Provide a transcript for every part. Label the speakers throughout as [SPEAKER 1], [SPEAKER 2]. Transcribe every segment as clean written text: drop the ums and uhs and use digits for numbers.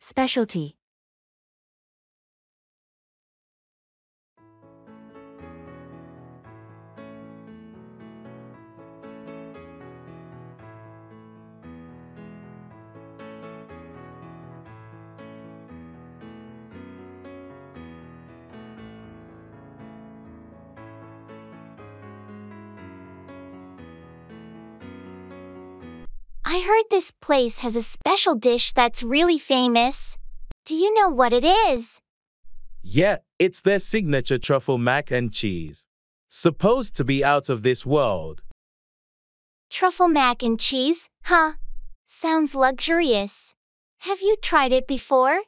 [SPEAKER 1] Specialty.
[SPEAKER 2] I heard this place has a special dish that's really famous. Do you know what it is?
[SPEAKER 3] Yeah, it's their signature truffle mac and cheese. Supposed to be out of this world.
[SPEAKER 2] Truffle mac and cheese, huh? Sounds luxurious. Have you tried it before?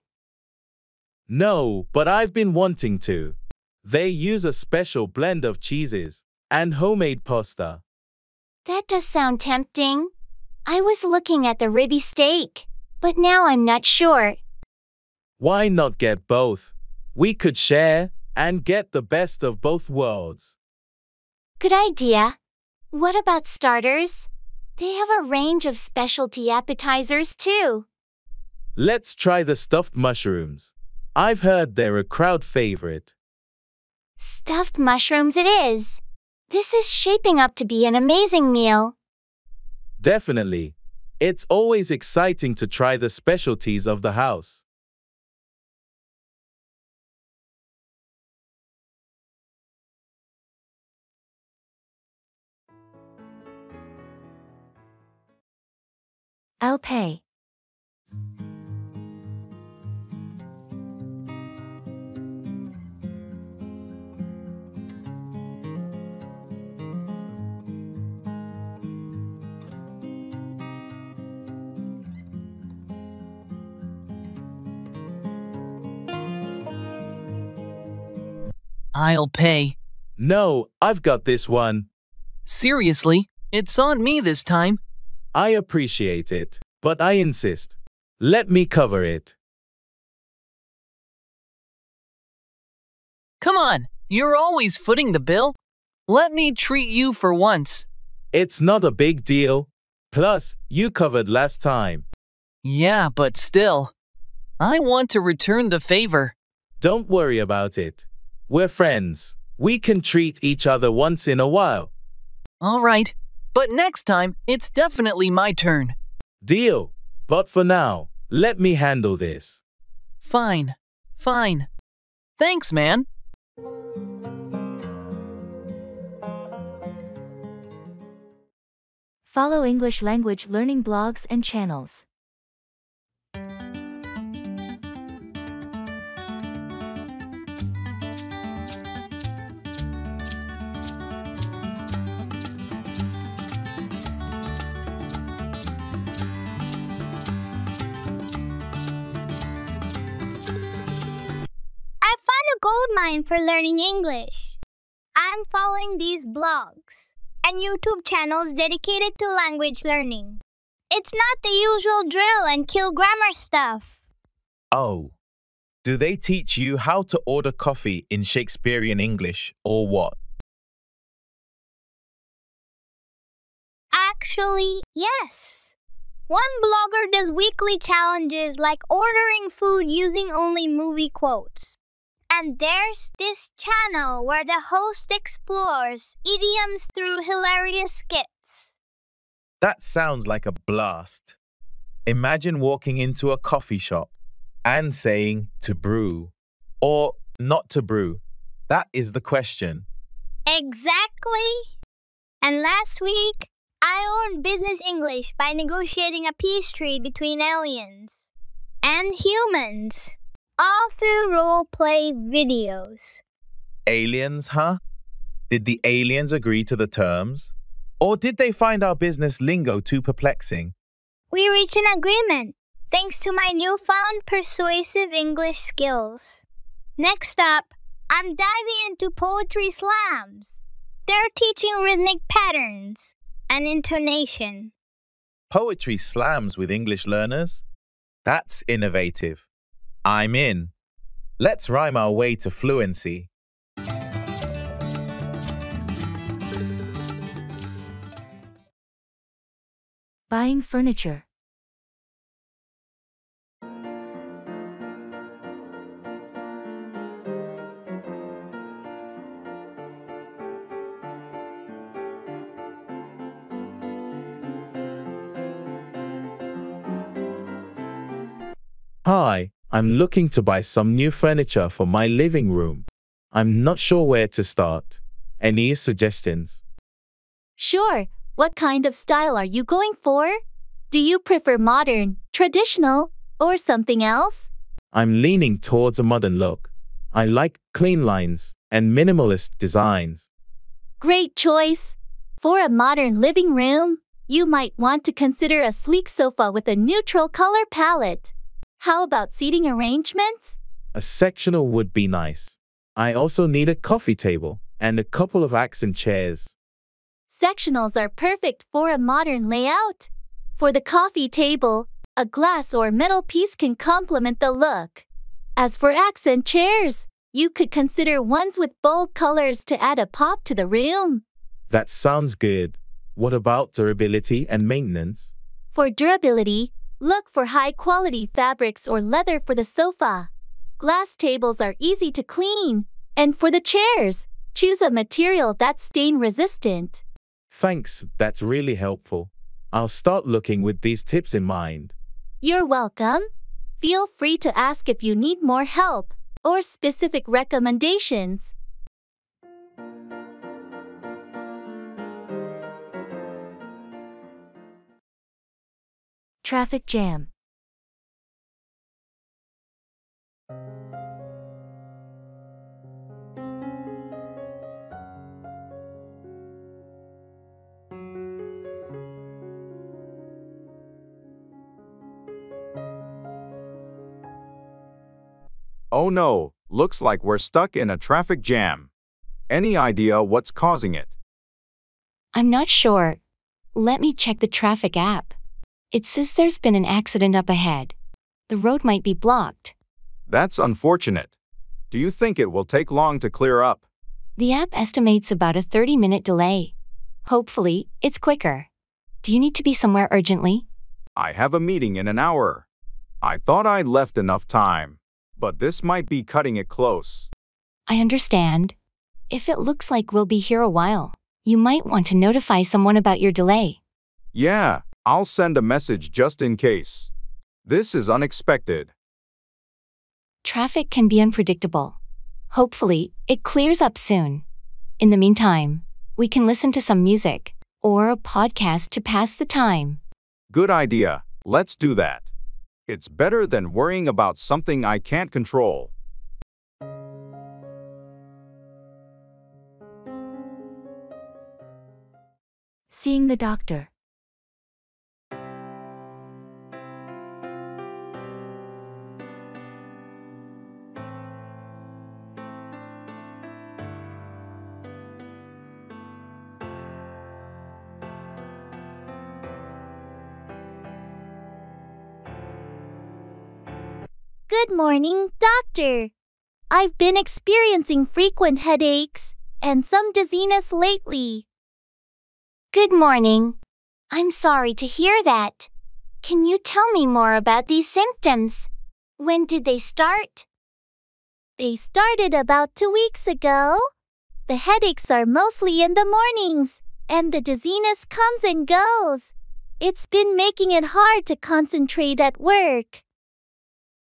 [SPEAKER 3] No, but I've been wanting to. They use a special blend of cheeses and homemade pasta.
[SPEAKER 2] That does sound tempting. I was looking at the ribby steak, but now I'm not sure.
[SPEAKER 3] Why not get both? We could share and get the best of both worlds.
[SPEAKER 2] Good idea. What about starters? They have a range of specialty appetizers too.
[SPEAKER 3] Let's try the stuffed mushrooms. I've heard they're a crowd favorite.
[SPEAKER 2] Stuffed mushrooms it is. This is shaping up to be an amazing meal.
[SPEAKER 3] Definitely. It's always exciting to try the specialties of the house.
[SPEAKER 1] I'll pay.
[SPEAKER 4] I'll pay.
[SPEAKER 3] No, I've got this one.
[SPEAKER 4] Seriously, it's on me this time.
[SPEAKER 3] I appreciate it, but I insist. Let me cover it.
[SPEAKER 4] Come on, you're always footing the bill. Let me treat you for once.
[SPEAKER 3] It's not a big deal. Plus, you covered last time.
[SPEAKER 4] Yeah, but still. I want to return the favor.
[SPEAKER 3] Don't worry about it. We're friends. We can treat each other once in a while.
[SPEAKER 4] All right, but next time, it's definitely my turn.
[SPEAKER 3] Deal. But for now, let me handle this.
[SPEAKER 4] Fine. Fine. Thanks, man.
[SPEAKER 1] Follow English language learning blogs and channels.
[SPEAKER 5] I found a gold mine for learning English. I'm following these blogs and YouTube channels dedicated to language learning. It's not the usual drill and kill grammar stuff.
[SPEAKER 6] Oh, do they teach you how to order coffee in Shakespearean English or what?
[SPEAKER 5] Actually, yes. One blogger does weekly challenges like ordering food using only movie quotes. And there's this channel where the host explores idioms through hilarious skits.
[SPEAKER 6] That sounds like a blast. Imagine walking into a coffee shop and saying to brew or not to brew. That is the question.
[SPEAKER 5] Exactly. And last week, I learned business English by negotiating a peace treaty between aliens and humans, all through role-play videos.
[SPEAKER 6] Aliens, huh? Did the aliens agree to the terms? Or did they find our business lingo too perplexing?
[SPEAKER 5] We reached an agreement, thanks to my newfound persuasive English skills. Next up, I'm diving into poetry slams. They're teaching rhythmic patterns and intonation.
[SPEAKER 6] Poetry slams with English learners? That's innovative. I'm in. Let's rhyme our way to fluency.
[SPEAKER 1] Buying furniture.
[SPEAKER 3] Hi, I'm looking to buy some new furniture for my living room. I'm not sure where to start. Any suggestions?
[SPEAKER 2] Sure. What kind of style are you going for? Do you prefer modern, traditional, or something else?
[SPEAKER 3] I'm leaning towards a modern look. I like clean lines and minimalist designs.
[SPEAKER 2] Great choice. For a modern living room, you might want to consider a sleek sofa with a neutral color palette. How about seating arrangements?
[SPEAKER 3] A sectional would be nice. I also need a coffee table and a couple of accent chairs.
[SPEAKER 2] Sectionals are perfect for a modern layout. For the coffee table, a glass or metal piece can complement the look. As for accent chairs, you could consider ones with bold colors to add a pop to the room.
[SPEAKER 3] That sounds good. What about durability and maintenance?
[SPEAKER 2] For durability, look for high-quality fabrics or leather for the sofa. Glass tables are easy to clean. And for the chairs, choose a material that's stain-resistant.
[SPEAKER 3] Thanks, that's really helpful. I'll start looking with these tips in mind.
[SPEAKER 2] You're welcome. Feel free to ask if you need more help or specific recommendations.
[SPEAKER 1] Traffic jam.
[SPEAKER 7] Oh no, looks like we're stuck in a traffic jam. Any idea what's causing it?
[SPEAKER 8] I'm not sure. Let me check the traffic app. It says there's been an accident up ahead. The road might be blocked.
[SPEAKER 7] That's unfortunate. Do you think it will take long to clear up?
[SPEAKER 8] The app estimates about a 30-minute delay. Hopefully, it's quicker. Do you need to be somewhere urgently?
[SPEAKER 7] I have a meeting in an hour. I thought I'd left enough time, but this might be cutting it close.
[SPEAKER 8] I understand. If it looks like we'll be here a while, you might want to notify someone about your delay.
[SPEAKER 7] Yeah, I'll send a message just in case. This is unexpected.
[SPEAKER 8] Traffic can be unpredictable. Hopefully, it clears up soon. In the meantime, we can listen to some music or a podcast to pass the time.
[SPEAKER 7] Good idea. Let's do that. It's better than worrying about something I can't control.
[SPEAKER 1] Seeing the doctor.
[SPEAKER 2] Good morning, doctor. I've been experiencing frequent headaches and some dizziness lately. Good morning. I'm sorry to hear that. Can you tell me more about these symptoms? When did they start? They started about 2 weeks ago. The headaches are mostly in the mornings, and the dizziness comes and goes. It's been making it hard to concentrate at work.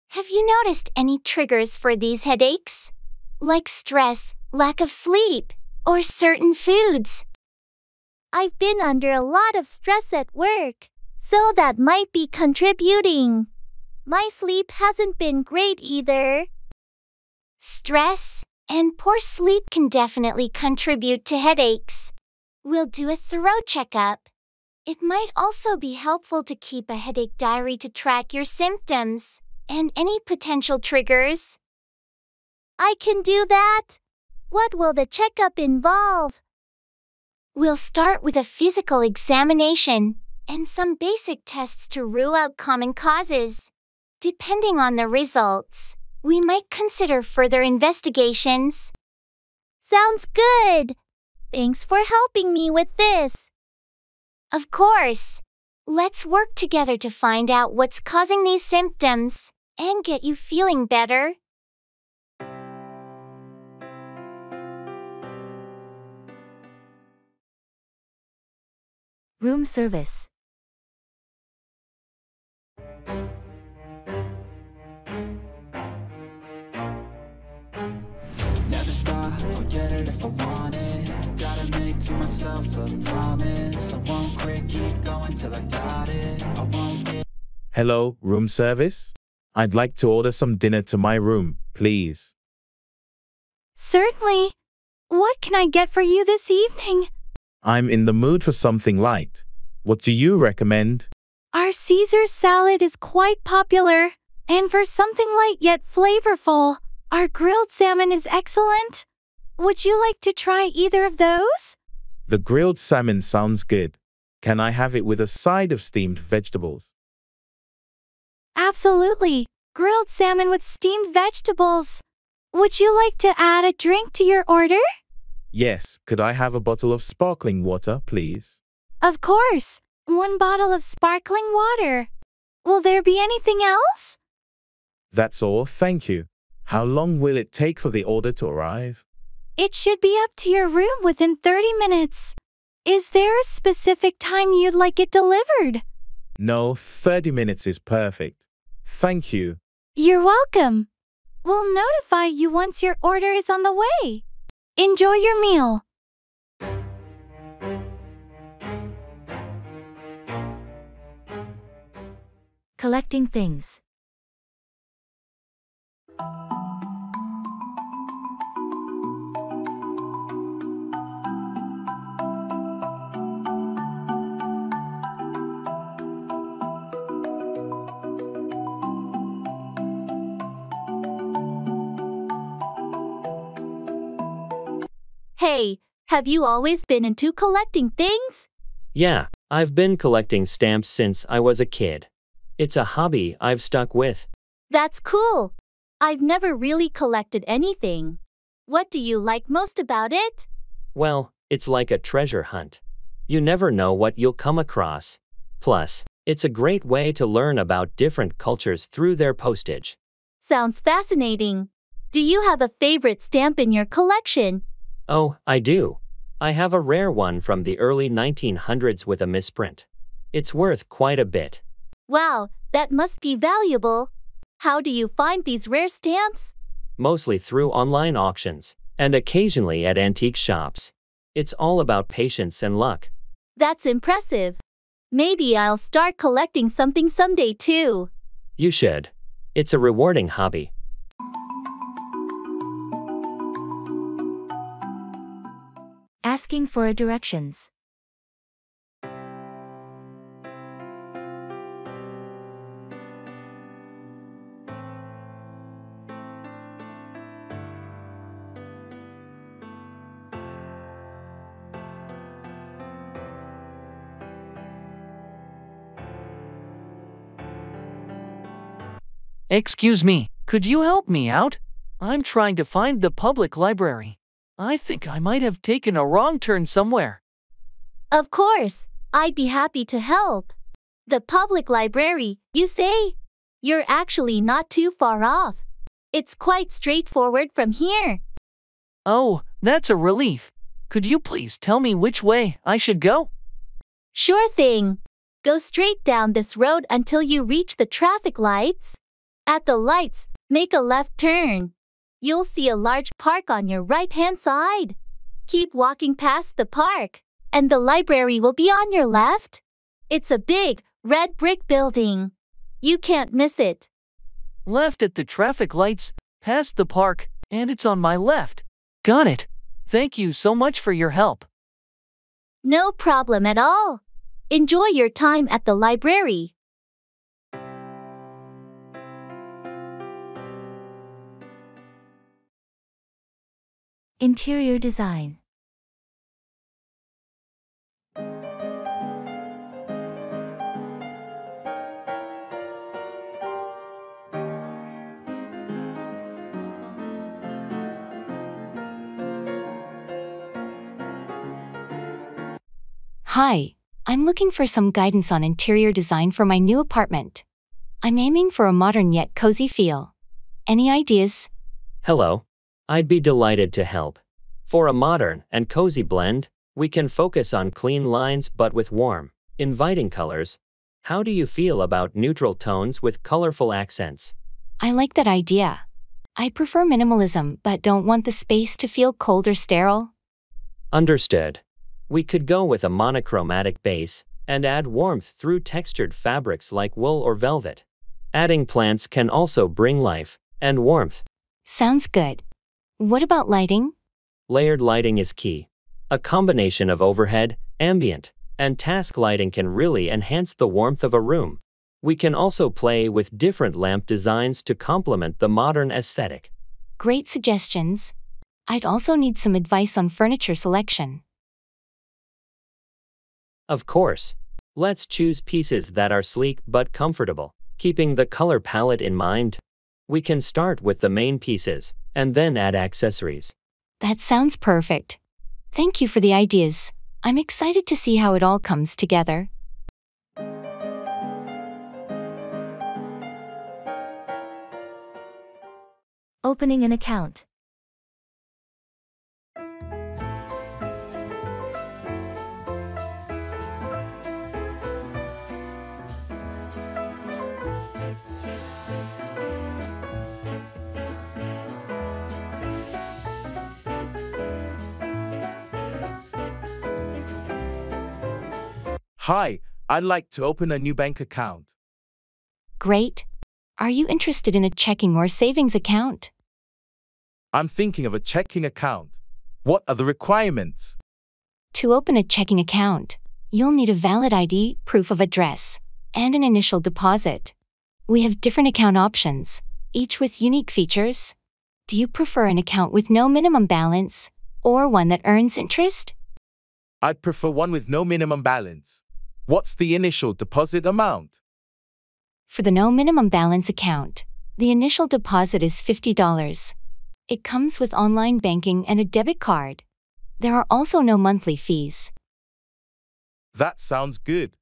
[SPEAKER 2] Have you noticed any triggers for these headaches? Like stress, lack of sleep, or certain foods? I've been under a lot of stress at work, so that might be contributing. My sleep hasn't been great either. Stress and poor sleep can definitely contribute to headaches. We'll do a thorough checkup. It might also be helpful to keep a headache diary to track your symptoms and any potential triggers. I can do that. What will the checkup involve? We'll start with a physical examination and some basic tests to rule out common causes. Depending on the results, we might consider further investigations. Sounds good. Thanks for helping me with this. Of course. Let's work together to find out what's causing these symptoms and get you feeling better.
[SPEAKER 1] Room service.
[SPEAKER 9] forget it if I want it. Gotta make to myself a promise. I won't quit, keep going till I got it. I won't get.
[SPEAKER 3] Hello, room service? I'd like to order some dinner to my room, please.
[SPEAKER 2] Certainly. What can I get for you this evening?
[SPEAKER 3] I'm in the mood for something light. What do you recommend?
[SPEAKER 2] Our Caesar salad is quite popular, and for something light yet flavorful, our grilled salmon is excellent. Would you like to try either of those?
[SPEAKER 3] The grilled salmon sounds good. Can I have it with a side of steamed vegetables?
[SPEAKER 2] Absolutely. Grilled salmon with steamed vegetables. Would you like to add a drink to your order?
[SPEAKER 3] Yes, could I have a bottle of sparkling water, please?
[SPEAKER 2] Of course. 1 bottle of sparkling water. Will there be anything else?
[SPEAKER 3] That's all, thank you. How long will it take for the order to arrive?
[SPEAKER 2] It should be up to your room within 30 minutes. Is there a specific time you'd like it delivered?
[SPEAKER 3] No, 30 minutes is perfect. Thank you.
[SPEAKER 2] You're welcome. We'll notify you once your order is on the way. Enjoy your meal.
[SPEAKER 1] Collecting things.
[SPEAKER 2] Hey, have you always been into collecting things?
[SPEAKER 10] Yeah, I've been collecting stamps since I was a kid. It's a hobby I've stuck with.
[SPEAKER 2] That's cool. I've never really collected anything. What do you like most about it?
[SPEAKER 10] Well, it's like a treasure hunt. You never know what you'll come across. Plus, it's a great way to learn about different cultures through their postage.
[SPEAKER 2] Sounds fascinating. Do you have a favorite stamp in your collection?
[SPEAKER 10] Oh, I do. I have a rare one from the early 1900s with a misprint. It's worth quite a bit.
[SPEAKER 2] Wow, that must be valuable. How do you find these rare stamps?
[SPEAKER 10] Mostly through online auctions, and occasionally at antique shops. It's all about patience and luck.
[SPEAKER 2] That's impressive. Maybe I'll start collecting something someday too.
[SPEAKER 10] You should. It's a rewarding hobby.
[SPEAKER 1] Asking for directions.
[SPEAKER 4] Excuse me, could you help me out? I'm trying to find the public library. I think I might have taken a wrong turn somewhere.
[SPEAKER 2] Of course, I'd be happy to help. The public library, you say? You're actually not too far off. It's quite straightforward from here.
[SPEAKER 4] Oh, that's a relief. Could you please tell me which way I should go?
[SPEAKER 2] Sure thing. Go straight down this road until you reach the traffic lights. At the lights, make a left turn. You'll see a large park on your right-hand side. Keep walking past the park, and the library will be on your left. It's a big, red brick building. You can't miss it.
[SPEAKER 4] Left at the traffic lights, past the park, and it's on my left. Got it. Thank you so much for your help.
[SPEAKER 2] No problem at all. Enjoy your time at the library.
[SPEAKER 1] Interior design.
[SPEAKER 8] Hi, I'm looking for some guidance on interior design for my new apartment. I'm aiming for a modern yet cozy feel. Any ideas?
[SPEAKER 10] Hello. I'd be delighted to help. For a modern and cozy blend, we can focus on clean lines but with warm, inviting colors. How do you feel about neutral tones with colorful accents?
[SPEAKER 8] I like that idea. I prefer minimalism but don't want the space to feel cold or sterile.
[SPEAKER 10] Understood. We could go with a monochromatic base and add warmth through textured fabrics like wool or velvet. Adding plants can also bring life and warmth.
[SPEAKER 8] Sounds good. What about lighting?
[SPEAKER 10] Layered lighting is key. A combination of overhead, ambient, and task lighting can really enhance the warmth of a room. We can also play with different lamp designs to complement the modern aesthetic.
[SPEAKER 8] Great suggestions. I'd also need some advice on furniture selection.
[SPEAKER 10] Of course. Let's choose pieces that are sleek but comfortable, keeping the color palette in mind. We can start with the main pieces, and then add accessories.
[SPEAKER 8] That sounds perfect. Thank you for the ideas. I'm excited to see how it all comes together.
[SPEAKER 1] Opening an account.
[SPEAKER 3] Hi, I'd like to open a new bank account.
[SPEAKER 8] Great. Are you interested in a checking or savings account?
[SPEAKER 3] I'm thinking of a checking account. What are the requirements?
[SPEAKER 8] To open a checking account, you'll need a valid ID, proof of address, and an initial deposit. We have different account options, each with unique features. Do you prefer an account with no minimum balance, or one that earns interest?
[SPEAKER 3] I'd prefer one with no minimum balance. What's the initial deposit amount?
[SPEAKER 8] For the no minimum balance account, the initial deposit is $50. It comes with online banking and a debit card. There are also no monthly fees.
[SPEAKER 3] That sounds good.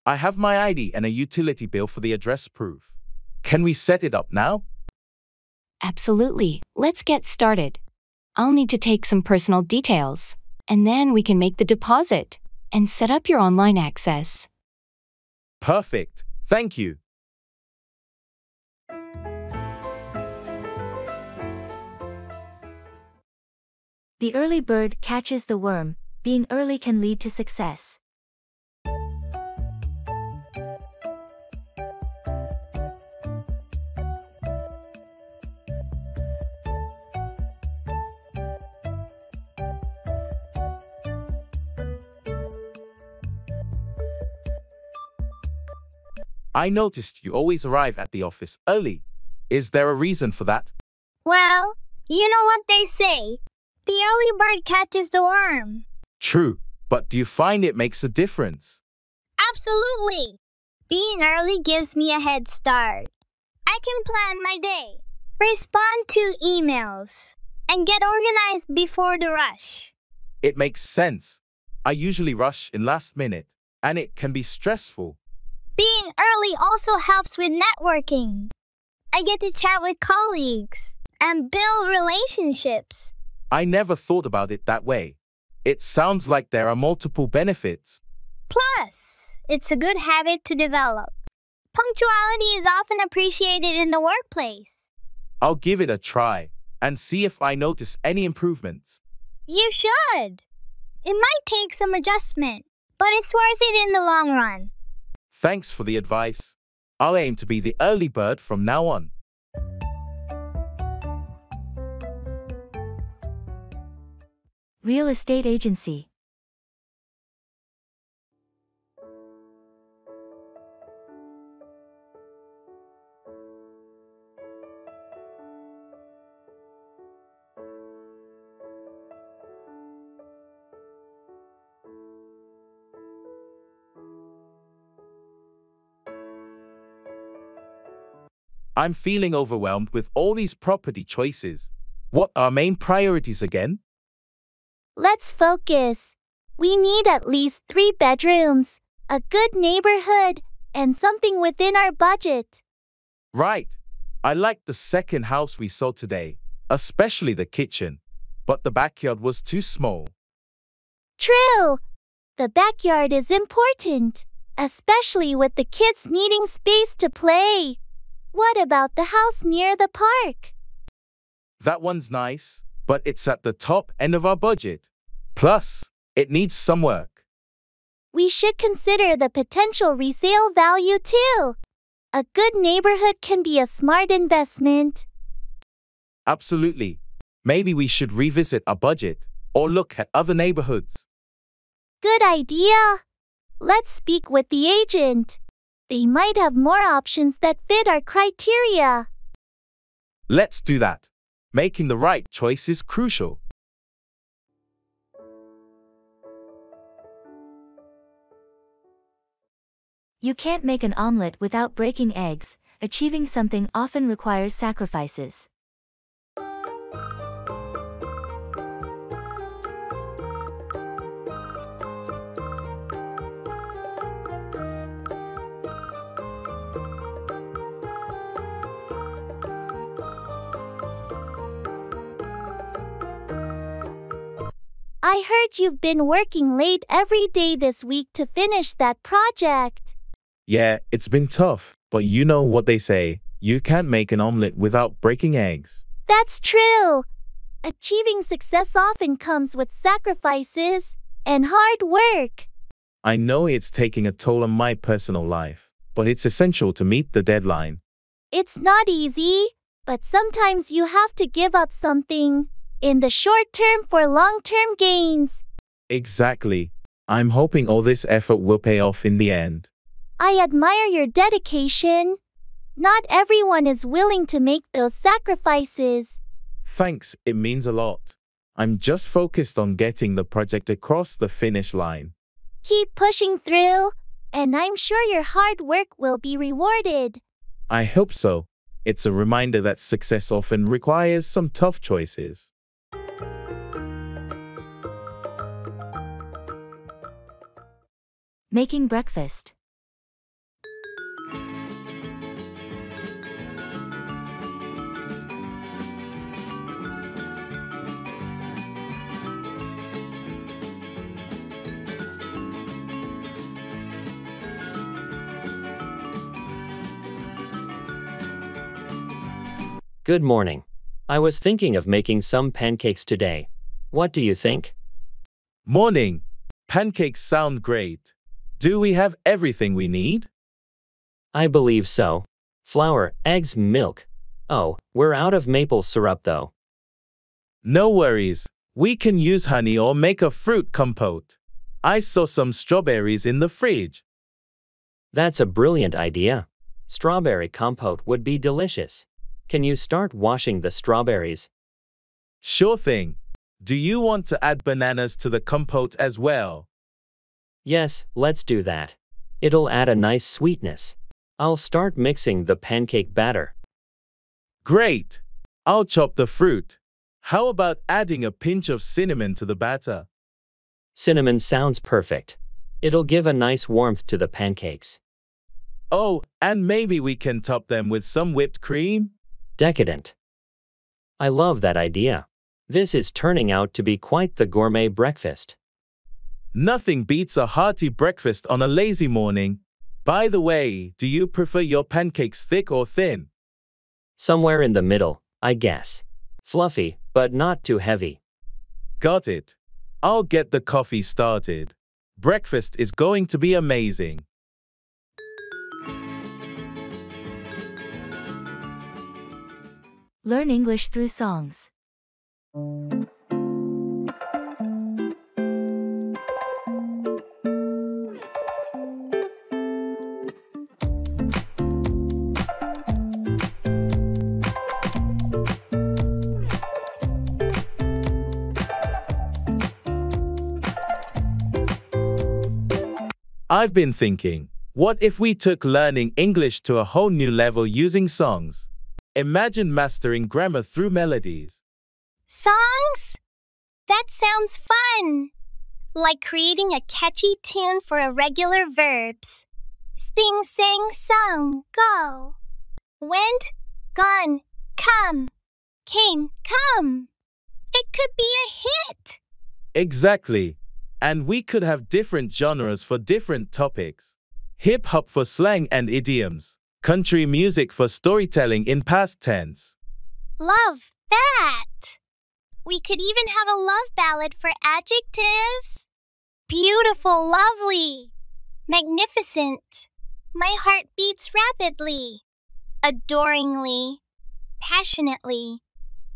[SPEAKER 3] I have my ID and a utility bill for the address proof. Can we set it up now?
[SPEAKER 8] Absolutely. Let's get started. I'll need to take some personal details, and then we can make the deposit and set up your online access.
[SPEAKER 3] Perfect. Thank you.
[SPEAKER 1] The early bird catches the worm. Being early can lead to success.
[SPEAKER 3] I noticed you always arrive at the office early. Is there a reason for that?
[SPEAKER 5] Well, you know what they say. The early bird catches the worm.
[SPEAKER 3] True, but do you find it makes a difference?
[SPEAKER 5] Absolutely. Being early gives me a head start. I can plan my day, respond to emails, and get organized before the rush.
[SPEAKER 3] It makes sense. I usually rush in last minute, and it can be stressful.
[SPEAKER 5] Being early also helps with networking. I get to chat with colleagues and build relationships.
[SPEAKER 3] I never thought about it that way. It sounds like there are multiple benefits.
[SPEAKER 5] Plus, it's a good habit to develop. Punctuality is often appreciated in the workplace.
[SPEAKER 3] I'll give it a try and see if I notice any improvements.
[SPEAKER 5] You should. It might take some adjustment, but it's worth it in the long run.
[SPEAKER 3] Thanks for the advice. I'll aim to be the early bird from now on.
[SPEAKER 1] Real estate agency.
[SPEAKER 3] I'm feeling overwhelmed with all these property choices. What are main priorities again?
[SPEAKER 2] Let's focus. We need at least 3 bedrooms, a good neighborhood, and something within our budget.
[SPEAKER 3] Right. I liked the second house we saw today, especially the kitchen, but the backyard was too small.
[SPEAKER 2] True. The backyard is important, especially with the kids needing space to play. What about the house near the park?
[SPEAKER 3] That one's nice, but it's at the top end of our budget. Plus, it needs some work.
[SPEAKER 2] We should consider the potential resale value too. A good neighborhood can be a smart investment.
[SPEAKER 3] Absolutely. Maybe we should revisit our budget or look at other neighborhoods.
[SPEAKER 2] Good idea. Let's speak with the agent. They might have more options that fit our criteria.
[SPEAKER 3] Let's do that. Making the right choice is crucial.
[SPEAKER 1] You can't make an omelet without breaking eggs. Achieving something often requires sacrifices.
[SPEAKER 2] I heard you've been working late every day this week to finish that project.
[SPEAKER 3] Yeah, it's been tough, but you know what they say. You can't make an omelet without breaking eggs.
[SPEAKER 2] That's true. Achieving success often comes with sacrifices and hard work.
[SPEAKER 3] I know it's taking a toll on my personal life, but it's essential to meet the deadline.
[SPEAKER 2] It's not easy, but sometimes you have to give up something in the short term for long-term gains.
[SPEAKER 3] Exactly. I'm hoping all this effort will pay off in the end.
[SPEAKER 2] I admire your dedication. Not everyone is willing to make those sacrifices.
[SPEAKER 3] Thanks, it means a lot. I'm just focused on getting the project across the finish line.
[SPEAKER 2] Keep pushing through, and I'm sure your hard work will be rewarded.
[SPEAKER 3] I hope so. It's a reminder that success often requires some tough choices.
[SPEAKER 1] Making breakfast.
[SPEAKER 10] Good morning. I was thinking of making some pancakes today. What do you think?
[SPEAKER 3] Morning. Pancakes sound great. Do we have everything we need?
[SPEAKER 10] I believe so. Flour, eggs, milk. Oh, we're out of maple syrup though.
[SPEAKER 3] No worries. We can use honey or make a fruit compote. I saw some strawberries in the fridge.
[SPEAKER 10] That's a brilliant idea. Strawberry compote would be delicious. Can you start washing the strawberries?
[SPEAKER 3] Sure thing. Do you want to add bananas to the compote as well?
[SPEAKER 10] Yes, let's do that. It'll add a nice sweetness. I'll start mixing the pancake batter.
[SPEAKER 3] Great! I'll chop the fruit. How about adding a pinch of cinnamon to the batter?
[SPEAKER 10] Cinnamon sounds perfect. It'll give a nice warmth to the pancakes.
[SPEAKER 3] Oh, and maybe we can top them with some whipped cream?
[SPEAKER 10] Decadent. I love that idea. This is turning out to be quite the gourmet breakfast.
[SPEAKER 3] Nothing beats a hearty breakfast on a lazy morning. By the way, do you prefer your pancakes thick or thin?
[SPEAKER 10] Somewhere in the middle, I guess. Fluffy, but not too heavy.
[SPEAKER 3] Got it. I'll get the coffee started. Breakfast is going to be amazing.
[SPEAKER 1] Learn English through songs.
[SPEAKER 3] I've been thinking, what if we took learning English to a whole new level using songs? Imagine mastering grammar through melodies.
[SPEAKER 5] Songs? That sounds fun! Like creating a catchy tune for irregular verbs. Sing, sang, sung, go. Went, gone, come. Came, come. It could be a hit!
[SPEAKER 3] Exactly. And we could have different genres for different topics. Hip-hop for slang and idioms. Country music for storytelling in past tense.
[SPEAKER 5] Love
[SPEAKER 2] that! We could even have a love ballad for adjectives. Beautiful, lovely, magnificent. My heart beats rapidly, adoringly, passionately.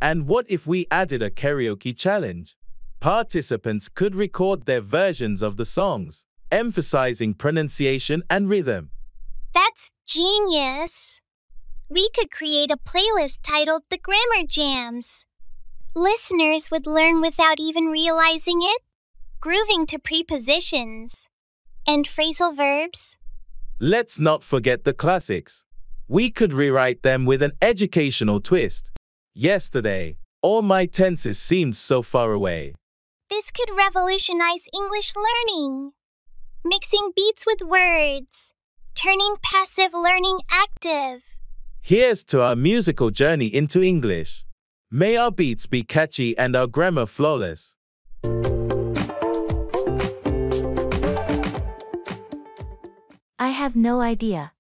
[SPEAKER 3] And what if we added a karaoke challenge? Participants could record their versions of the songs, emphasizing pronunciation and rhythm.
[SPEAKER 2] That's genius! We could create a playlist titled The Grammar Jams. Listeners would learn without even realizing it, grooving to prepositions and phrasal verbs.
[SPEAKER 3] Let's not forget the classics. We could rewrite them with an educational twist. Yesterday, all my tenses seemed so far away.
[SPEAKER 2] This could revolutionize English learning. Mixing beats with words, turning passive learning active.
[SPEAKER 3] Here's to our musical journey into English. May our beats be catchy and our grammar flawless.
[SPEAKER 1] I have no idea.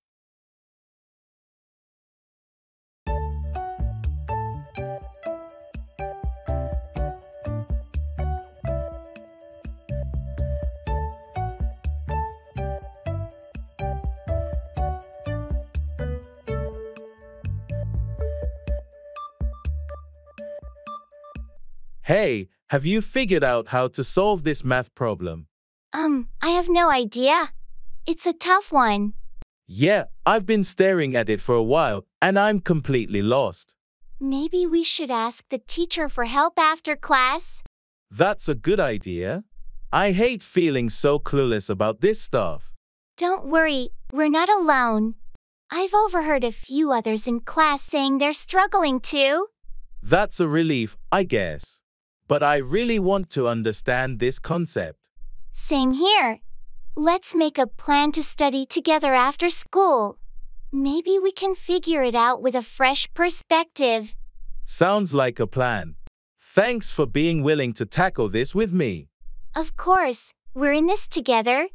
[SPEAKER 3] Hey, have you figured out how to solve this math problem?
[SPEAKER 2] I have no idea. It's a tough one.
[SPEAKER 3] Yeah, I've been staring at it for a while, and I'm completely lost.
[SPEAKER 2] Maybe we should ask the teacher for help after class?
[SPEAKER 3] That's a good idea. I hate feeling so clueless about this stuff.
[SPEAKER 2] Don't worry, we're not alone. I've overheard a few others in class saying they're struggling too.
[SPEAKER 3] That's a relief, I guess. But I really want to understand this concept.
[SPEAKER 2] Same here. Let's make a plan to study together after school. Maybe we can figure it out with a fresh perspective.
[SPEAKER 3] Sounds like a plan. Thanks for being willing to tackle this with me.
[SPEAKER 2] Of course, we're in this together.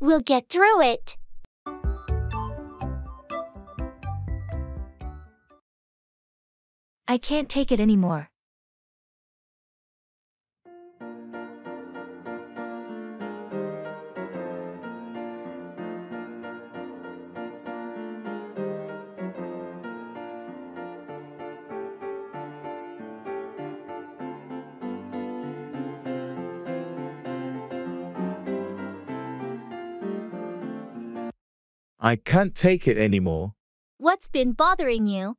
[SPEAKER 2] We'll get through it.
[SPEAKER 1] I can't take it anymore.
[SPEAKER 3] I can't take it anymore.
[SPEAKER 11] What's been bothering you?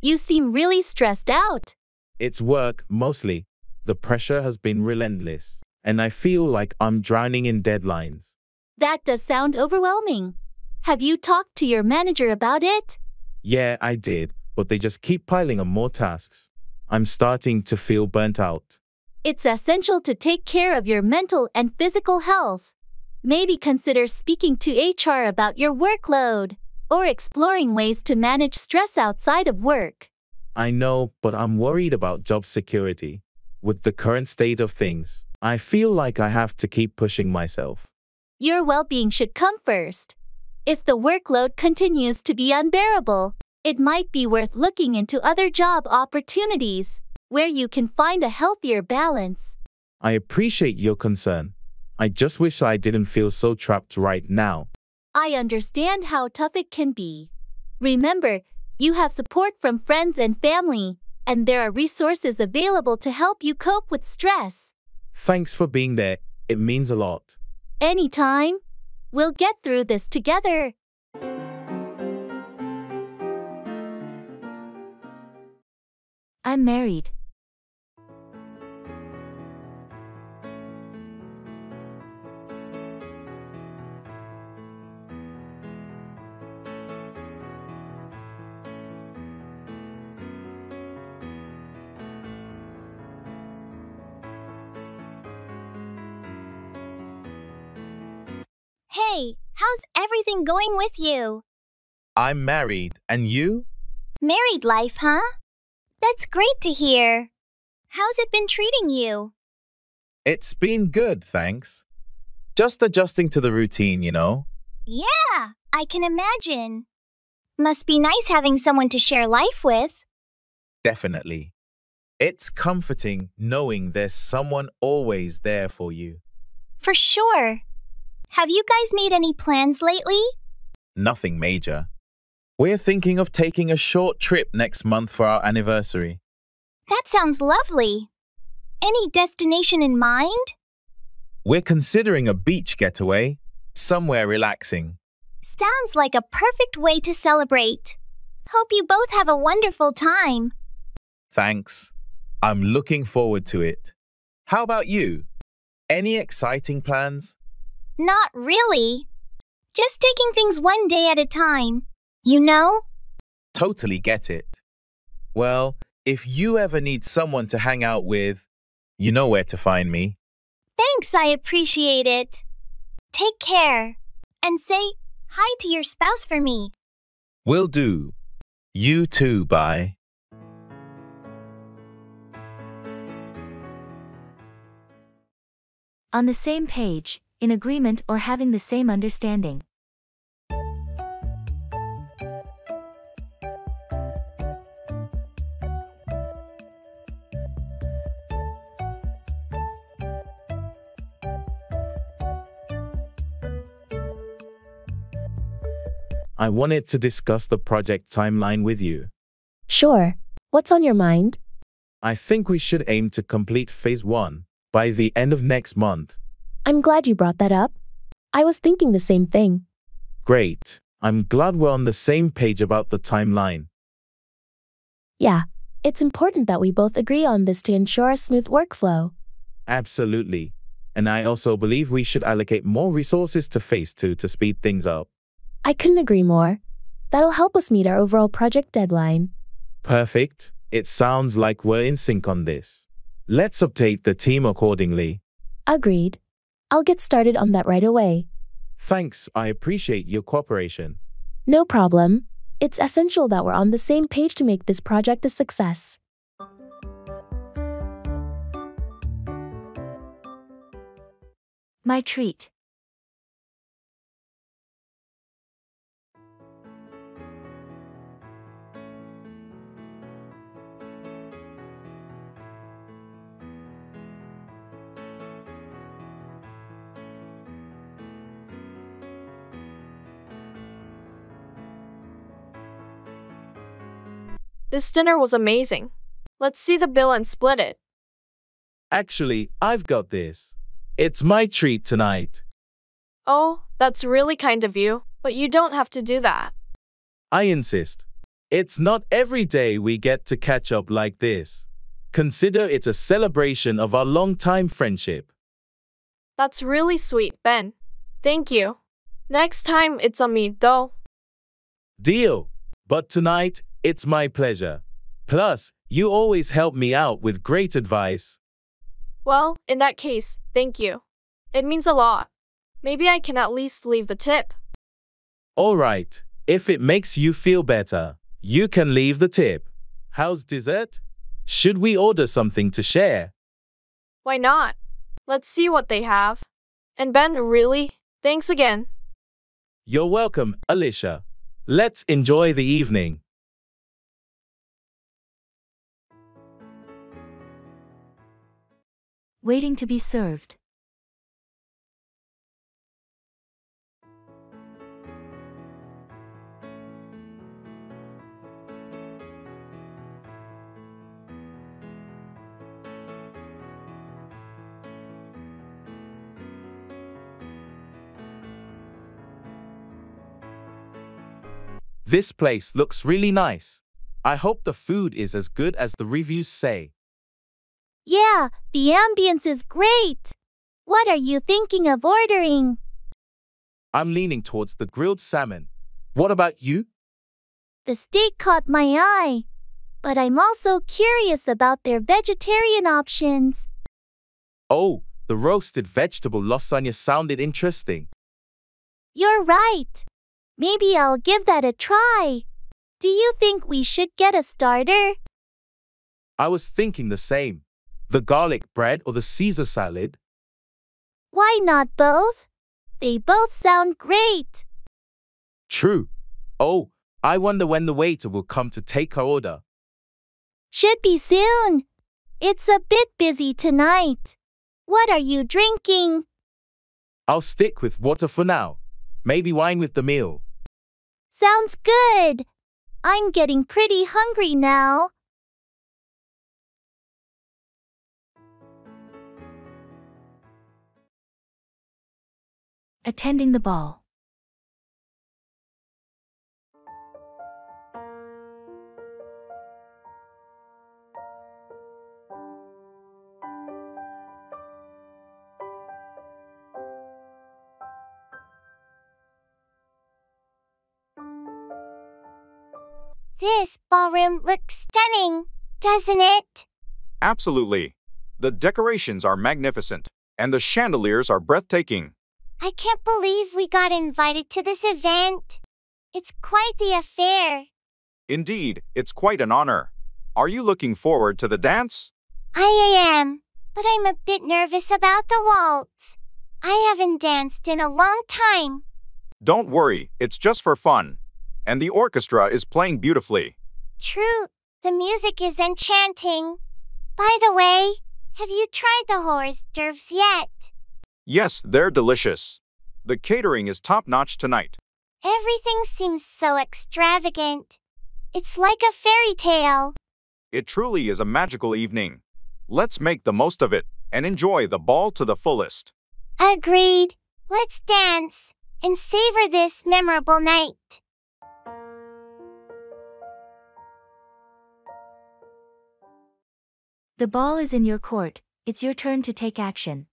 [SPEAKER 11] You seem really stressed out.
[SPEAKER 3] It's work, mostly. The pressure has been relentless, and I feel like I'm drowning in deadlines.
[SPEAKER 11] That does sound overwhelming. Have you talked to your manager about it?
[SPEAKER 3] Yeah, I did, but they just keep piling on more tasks. I'm starting to feel burnt out.
[SPEAKER 11] It's essential to take care of your mental and physical health. Maybe consider speaking to HR about your workload, or exploring ways to manage stress outside of work.
[SPEAKER 3] I know, but I'm worried about job security. With the current state of things, I feel like I have to keep pushing myself.
[SPEAKER 11] Your well-being should come first. If the workload continues to be unbearable, it might be worth looking into other job opportunities, where you can find a healthier balance.
[SPEAKER 3] I appreciate your concern. I just wish I didn't feel so trapped right now.
[SPEAKER 11] I understand how tough it can be. Remember, you have support from friends and family, and there are resources available to help you cope with stress.
[SPEAKER 3] Thanks for being there. It means a lot.
[SPEAKER 11] Anytime. We'll get through this together.
[SPEAKER 1] I'm married.
[SPEAKER 2] Hey, how's everything going with you?
[SPEAKER 6] I'm married, and you?
[SPEAKER 2] Married life, huh? That's great to hear. How's it been treating you?
[SPEAKER 6] It's been good, thanks. Just adjusting to the routine, you know?
[SPEAKER 2] Yeah, I can imagine. Must be nice having someone to share life with.
[SPEAKER 6] Definitely. It's comforting knowing there's someone always there for you.
[SPEAKER 5] For sure. Have you guys made any plans lately?
[SPEAKER 6] Nothing major. We're thinking of taking a short trip next month for our anniversary.
[SPEAKER 5] That sounds lovely. Any destination in mind?
[SPEAKER 6] We're considering a beach getaway, somewhere relaxing.
[SPEAKER 5] Sounds like a perfect way to celebrate. Hope you both have a wonderful time.
[SPEAKER 6] Thanks. I'm looking forward to it. How about you? Any exciting plans?
[SPEAKER 5] Not really. Just taking things one day at a time. You know?
[SPEAKER 6] Totally get it. Well, if you ever need someone to hang out with, you know where to find me.
[SPEAKER 5] Thanks, I appreciate it. Take care. And say hi to your spouse for me.
[SPEAKER 6] Will do. You too, bye.
[SPEAKER 1] On the same page, in agreement or having the same understanding.
[SPEAKER 3] I wanted to discuss the project timeline with you.
[SPEAKER 12] Sure. What's on your mind?
[SPEAKER 3] I think we should aim to complete phase 1 by the end of next month.
[SPEAKER 12] I'm glad you brought that up. I was thinking the same thing.
[SPEAKER 3] Great. I'm glad we're on the same page about the timeline.
[SPEAKER 12] Yeah, it's important that we both agree on this to ensure a smooth workflow.
[SPEAKER 3] Absolutely. And I also believe we should allocate more resources to phase 2 to speed things up.
[SPEAKER 12] I couldn't agree more. That'll help us meet our overall project deadline.
[SPEAKER 3] Perfect. It sounds like we're in sync on this. Let's update the team accordingly.
[SPEAKER 12] Agreed. I'll get started on that right away.
[SPEAKER 3] Thanks, I appreciate your cooperation.
[SPEAKER 12] No problem. It's essential that we're on the same page to make this project a success.
[SPEAKER 1] My treat.
[SPEAKER 13] This dinner was amazing. Let's see the bill and split it.
[SPEAKER 3] Actually, I've got this. It's my treat tonight.
[SPEAKER 13] Oh, that's really kind of you, but you don't have to do that.
[SPEAKER 3] I insist. It's not every day we get to catch up like this. Consider it a celebration of our long-time friendship.
[SPEAKER 13] That's really sweet, Ben. Thank you. Next time, it's on me, though.
[SPEAKER 3] Deal. But tonight, it's my pleasure. Plus, you always help me out with great advice.
[SPEAKER 13] Well, in that case, thank you. It means a lot. Maybe I can at least leave the tip.
[SPEAKER 3] All right. If it makes you feel better, you can leave the tip. How's dessert? Should we order something to share?
[SPEAKER 13] Why not? Let's see what they have. And Ben, really? Thanks again.
[SPEAKER 3] You're welcome, Alicia. Let's enjoy the evening.
[SPEAKER 1] Waiting to be served.
[SPEAKER 3] This place looks really nice. I hope the food is as good as the reviews say.
[SPEAKER 11] Yeah, the ambience is great. What are you thinking of ordering?
[SPEAKER 3] I'm leaning towards the grilled salmon. What about you?
[SPEAKER 11] The steak caught my eye, but I'm also curious about their vegetarian options.
[SPEAKER 3] Oh, the roasted vegetable lasagna sounded interesting.
[SPEAKER 11] You're right. Maybe I'll give that a try. Do you think we should get a starter?
[SPEAKER 3] I was thinking the same. The garlic bread or the Caesar salad?
[SPEAKER 11] Why not both? They both sound great.
[SPEAKER 3] True. Oh, I wonder when the waiter will come to take our order.
[SPEAKER 11] Should be soon. It's a bit busy tonight. What are you drinking?
[SPEAKER 3] I'll stick with water for now. Maybe wine with the meal.
[SPEAKER 11] Sounds good. I'm getting pretty hungry now.
[SPEAKER 1] Attending the ball.
[SPEAKER 2] This ballroom looks stunning, doesn't it?
[SPEAKER 7] Absolutely. The decorations are magnificent, and the chandeliers are breathtaking.
[SPEAKER 2] I can't believe we got invited to this event. It's quite the affair.
[SPEAKER 7] Indeed, it's quite an honor. Are you looking forward to the dance?
[SPEAKER 2] I am, but I'm a bit nervous about the waltz. I haven't danced in a long time.
[SPEAKER 7] Don't worry, it's just for fun. And the orchestra is playing beautifully.
[SPEAKER 2] True, the music is enchanting. By the way, have you tried the hors d'oeuvres yet?
[SPEAKER 7] Yes, they're delicious. The catering is top-notch tonight.
[SPEAKER 2] Everything seems so extravagant. It's like a fairy tale.
[SPEAKER 7] It truly is a magical evening. Let's make the most of it and enjoy the ball to the fullest.
[SPEAKER 2] Agreed. Let's dance and savor this memorable night.
[SPEAKER 1] The ball is in your court. It's your turn to take action.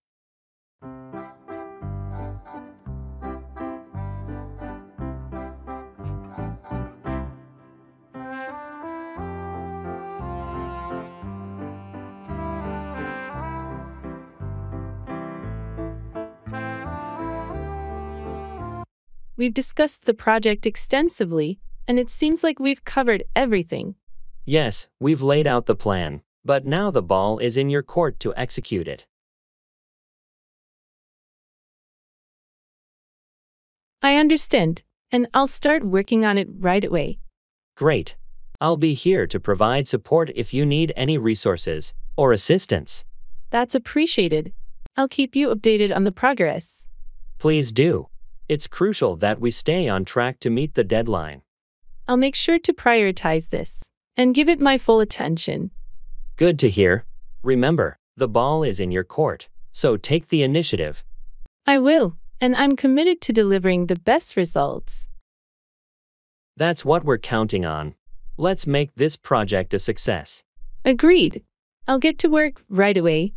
[SPEAKER 14] We've discussed the project extensively, and it seems like we've covered everything.
[SPEAKER 10] Yes, we've laid out the plan, but now the ball is in your court to execute it.
[SPEAKER 14] I understand, and I'll start working on it right away.
[SPEAKER 10] Great. I'll be here to provide support if you need any resources or assistance.
[SPEAKER 14] That's appreciated. I'll keep you updated on the progress.
[SPEAKER 10] Please do. It's crucial that we stay on track to meet the deadline.
[SPEAKER 14] I'll make sure to prioritize this and give it my full attention.
[SPEAKER 10] Good to hear. Remember, the ball is in your court, so take the initiative.
[SPEAKER 14] I will, and I'm committed to delivering the best results.
[SPEAKER 10] That's what we're counting on. Let's make this project a success.
[SPEAKER 14] Agreed. I'll get to work right away.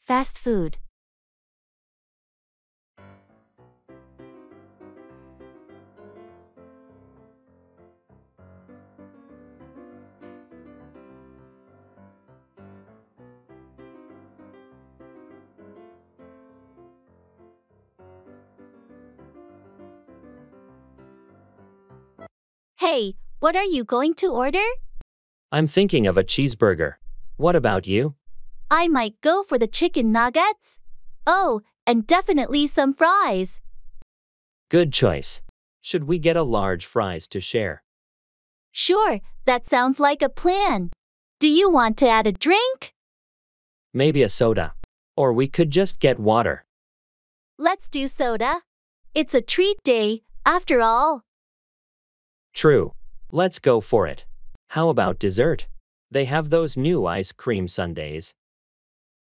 [SPEAKER 1] Fast food.
[SPEAKER 11] Hey, what are you going to order?
[SPEAKER 10] I'm thinking of a cheeseburger. What about you?
[SPEAKER 11] I might go for the chicken nuggets. Oh, and definitely some fries.
[SPEAKER 10] Good choice. Should we get a large fries to share?
[SPEAKER 11] Sure, that sounds like a plan. Do you want to add a drink?
[SPEAKER 10] Maybe a soda. Or we could just get water.
[SPEAKER 11] Let's do soda. It's a treat day, after all.
[SPEAKER 10] True. Let's go for it. How about dessert? They have those new ice cream sundaes.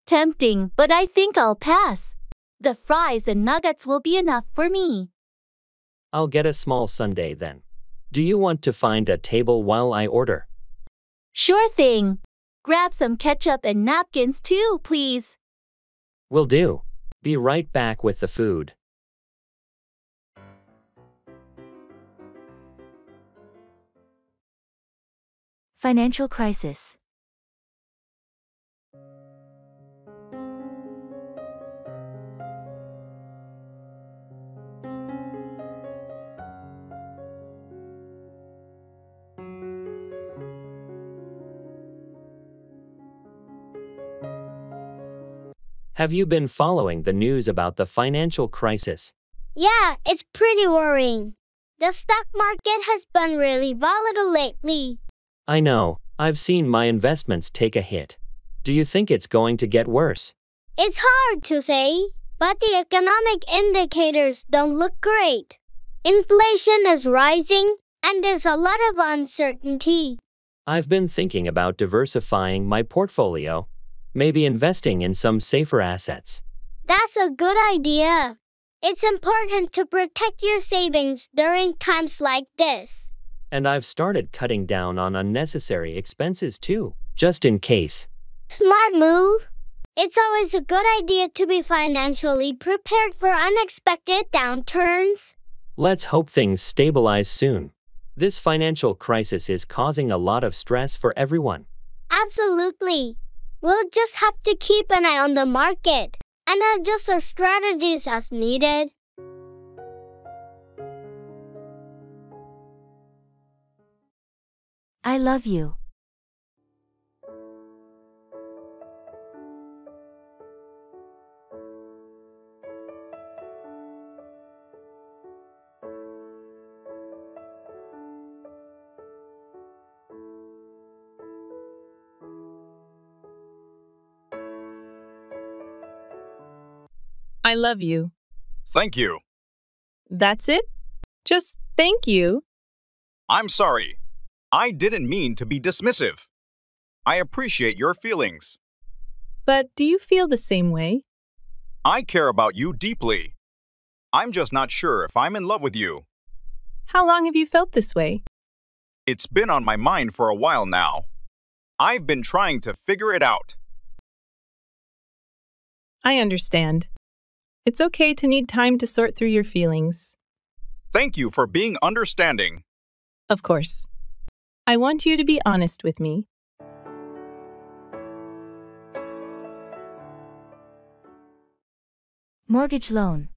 [SPEAKER 11] Tempting, but I think I'll pass. The fries and nuggets will be enough for me.
[SPEAKER 10] I'll get a small sundae then. Do you want to find a table while I order?
[SPEAKER 11] Sure thing. Grab some ketchup and napkins too, please.
[SPEAKER 10] Will do. Be right back with the food.
[SPEAKER 1] Financial crisis.
[SPEAKER 10] Have you been following the news about the financial crisis?
[SPEAKER 5] Yeah, it's pretty worrying. The stock market has been really volatile lately.
[SPEAKER 10] I know, I've seen my investments take a hit. Do you think it's going to get worse?
[SPEAKER 5] It's hard to say, but the economic indicators don't look great. Inflation is rising, and there's a lot of uncertainty.
[SPEAKER 10] I've been thinking about diversifying my portfolio, maybe investing in some safer assets.
[SPEAKER 5] That's a good idea. It's important to protect your savings during times like this.
[SPEAKER 10] And I've started cutting down on unnecessary expenses too, just in case.
[SPEAKER 5] Smart move. It's always a good idea to be financially prepared for unexpected downturns.
[SPEAKER 10] Let's hope things stabilize soon. This financial crisis is causing a lot of stress for everyone.
[SPEAKER 5] Absolutely. We'll just have to keep an eye on the market and adjust our strategies as needed.
[SPEAKER 1] I love you.
[SPEAKER 14] I love you.
[SPEAKER 7] Thank you.
[SPEAKER 14] That's it? Just thank you.
[SPEAKER 7] I'm sorry. I didn't mean to be dismissive. I appreciate your feelings.
[SPEAKER 14] But do you feel the same way?
[SPEAKER 7] I care about you deeply. I'm just not sure if I'm in love with you.
[SPEAKER 14] How long have you felt this way?
[SPEAKER 7] It's been on my mind for a while now. I've been trying to figure it out.
[SPEAKER 14] I understand. It's okay to need time to sort through your feelings.
[SPEAKER 7] Thank you for being understanding.
[SPEAKER 14] Of course. I want you to be honest with me.
[SPEAKER 1] Mortgage loan.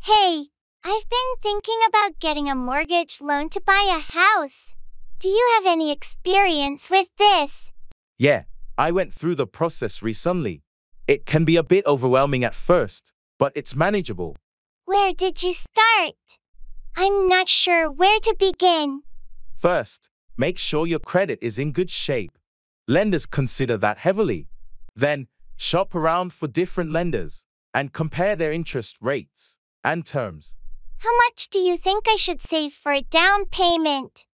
[SPEAKER 2] Hey, I've been thinking about getting a mortgage loan to buy a house. Do you have any experience with this?
[SPEAKER 3] Yeah, I went through the process recently. It can be a bit overwhelming at first, but it's manageable.
[SPEAKER 2] Where did you start? I'm not sure where to begin.
[SPEAKER 3] First, make sure your credit is in good shape. Lenders consider that heavily. Then, shop around for different lenders and compare their interest rates and terms.
[SPEAKER 2] How much do you think I should save for a down payment?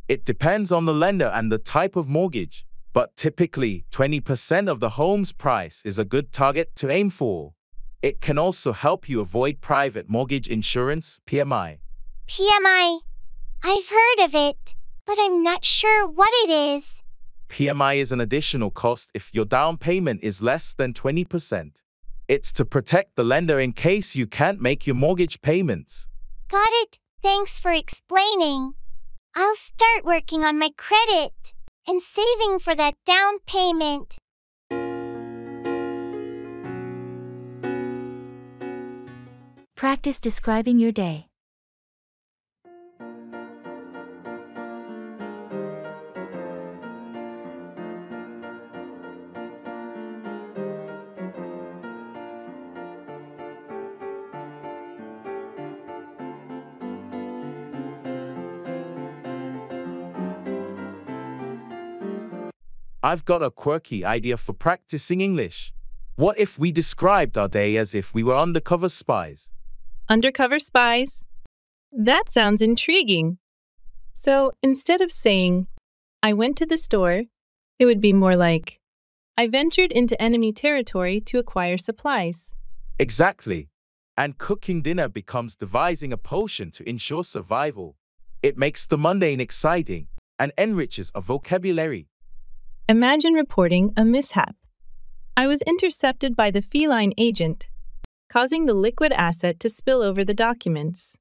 [SPEAKER 3] It depends on the lender and the type of mortgage, but typically 20% of the home's price is a good target to aim for. It can also help you avoid private mortgage insurance, PMI.
[SPEAKER 2] PMI. I've heard of it, but I'm not sure what it is.
[SPEAKER 3] PMI is an additional cost if your down payment is less than 20%. It's to protect the lender in case you can't make your mortgage payments.
[SPEAKER 2] Got it. Thanks for explaining. I'll start working on my credit and saving for that down payment.
[SPEAKER 1] Practice describing your day.
[SPEAKER 3] I've got a quirky idea for practicing English. What if we described our day as if we were undercover spies?
[SPEAKER 14] Undercover spies? That sounds intriguing. So instead of saying, I went to the store, it would be more like, I ventured into enemy territory to acquire supplies.
[SPEAKER 3] Exactly. And cooking dinner becomes devising a potion to ensure survival. It makes the mundane exciting and enriches our vocabulary.
[SPEAKER 14] Imagine reporting a mishap. I was intercepted by the feline agent, causing the liquid asset to spill over the documents.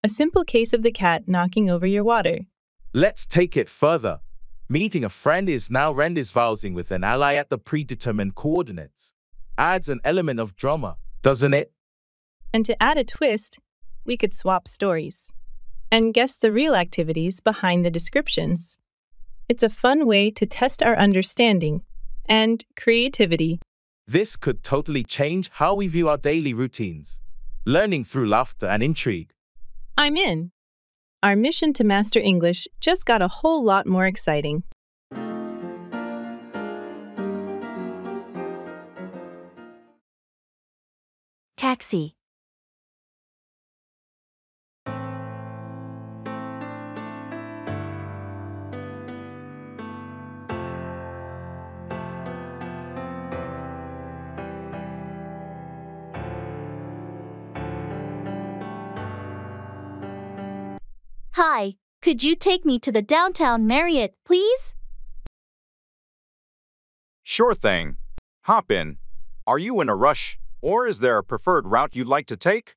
[SPEAKER 14] A simple case of the cat knocking over your water.
[SPEAKER 3] Let's take it further. Meeting a friend is now rendezvousing with an ally at the predetermined coordinates. Adds an element of drama doesn't it?
[SPEAKER 14] And to add a twist, we could swap stories and guess the real activities behind the descriptions. It's a fun way to test our understanding and creativity.
[SPEAKER 3] This could totally change how we view our daily routines, learning through laughter and intrigue.
[SPEAKER 14] I'm in. Our mission to master English just got a whole lot more exciting.
[SPEAKER 1] Taxi.
[SPEAKER 11] Hi, could you take me to the downtown Marriott, please?
[SPEAKER 7] Sure thing. Hop in. Are you in a rush, or is there a preferred route you'd like to take?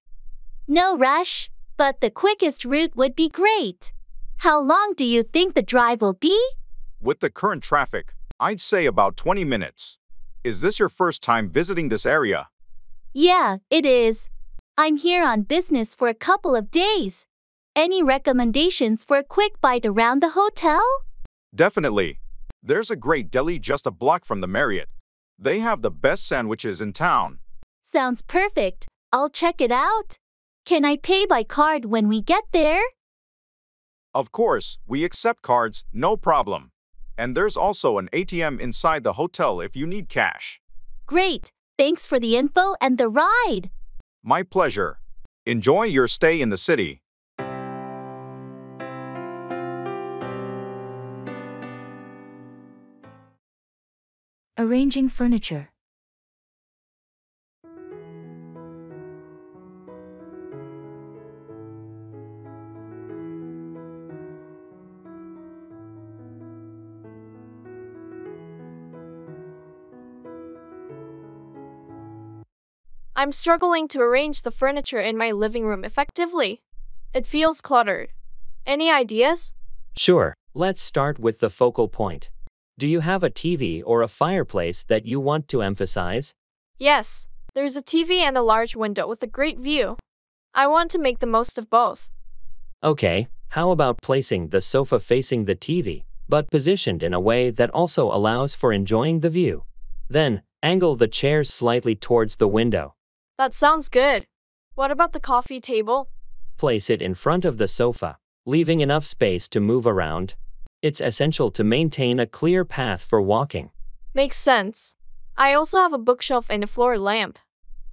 [SPEAKER 11] No rush, but the quickest route would be great. How long do you think the drive will be?
[SPEAKER 7] With the current traffic, I'd say about 20 minutes. Is this your first time visiting this area?
[SPEAKER 11] Yeah, it is. I'm here on business for a couple of days. Any recommendations for a quick bite around the hotel?
[SPEAKER 7] Definitely. There's a great deli just a block from the Marriott. They have the best sandwiches in town.
[SPEAKER 11] Sounds perfect. I'll check it out. Can I pay by card when we get there?
[SPEAKER 7] Of course, we accept cards, no problem. And there's also an ATM inside the hotel if you need cash.
[SPEAKER 11] Great. Thanks for the info and the ride.
[SPEAKER 7] My pleasure. Enjoy your stay in the city.
[SPEAKER 1] Arranging furniture.
[SPEAKER 13] I'm struggling to arrange the furniture in my living room effectively. It feels cluttered. Any ideas?
[SPEAKER 10] Sure, let's start with the focal point. Do you have a TV or a fireplace that you want to emphasize?
[SPEAKER 13] Yes, there's a TV and a large window with a great view. I want to make the most of both.
[SPEAKER 10] Okay, how about placing the sofa facing the TV, but positioned in a way that also allows for enjoying the view? Then, angle the chairs slightly towards the window.
[SPEAKER 13] That sounds good. What about the coffee table?
[SPEAKER 10] Place it in front of the sofa, leaving enough space to move around. It's essential to maintain a clear path for walking.
[SPEAKER 13] Makes sense. I also have a bookshelf and a floor lamp.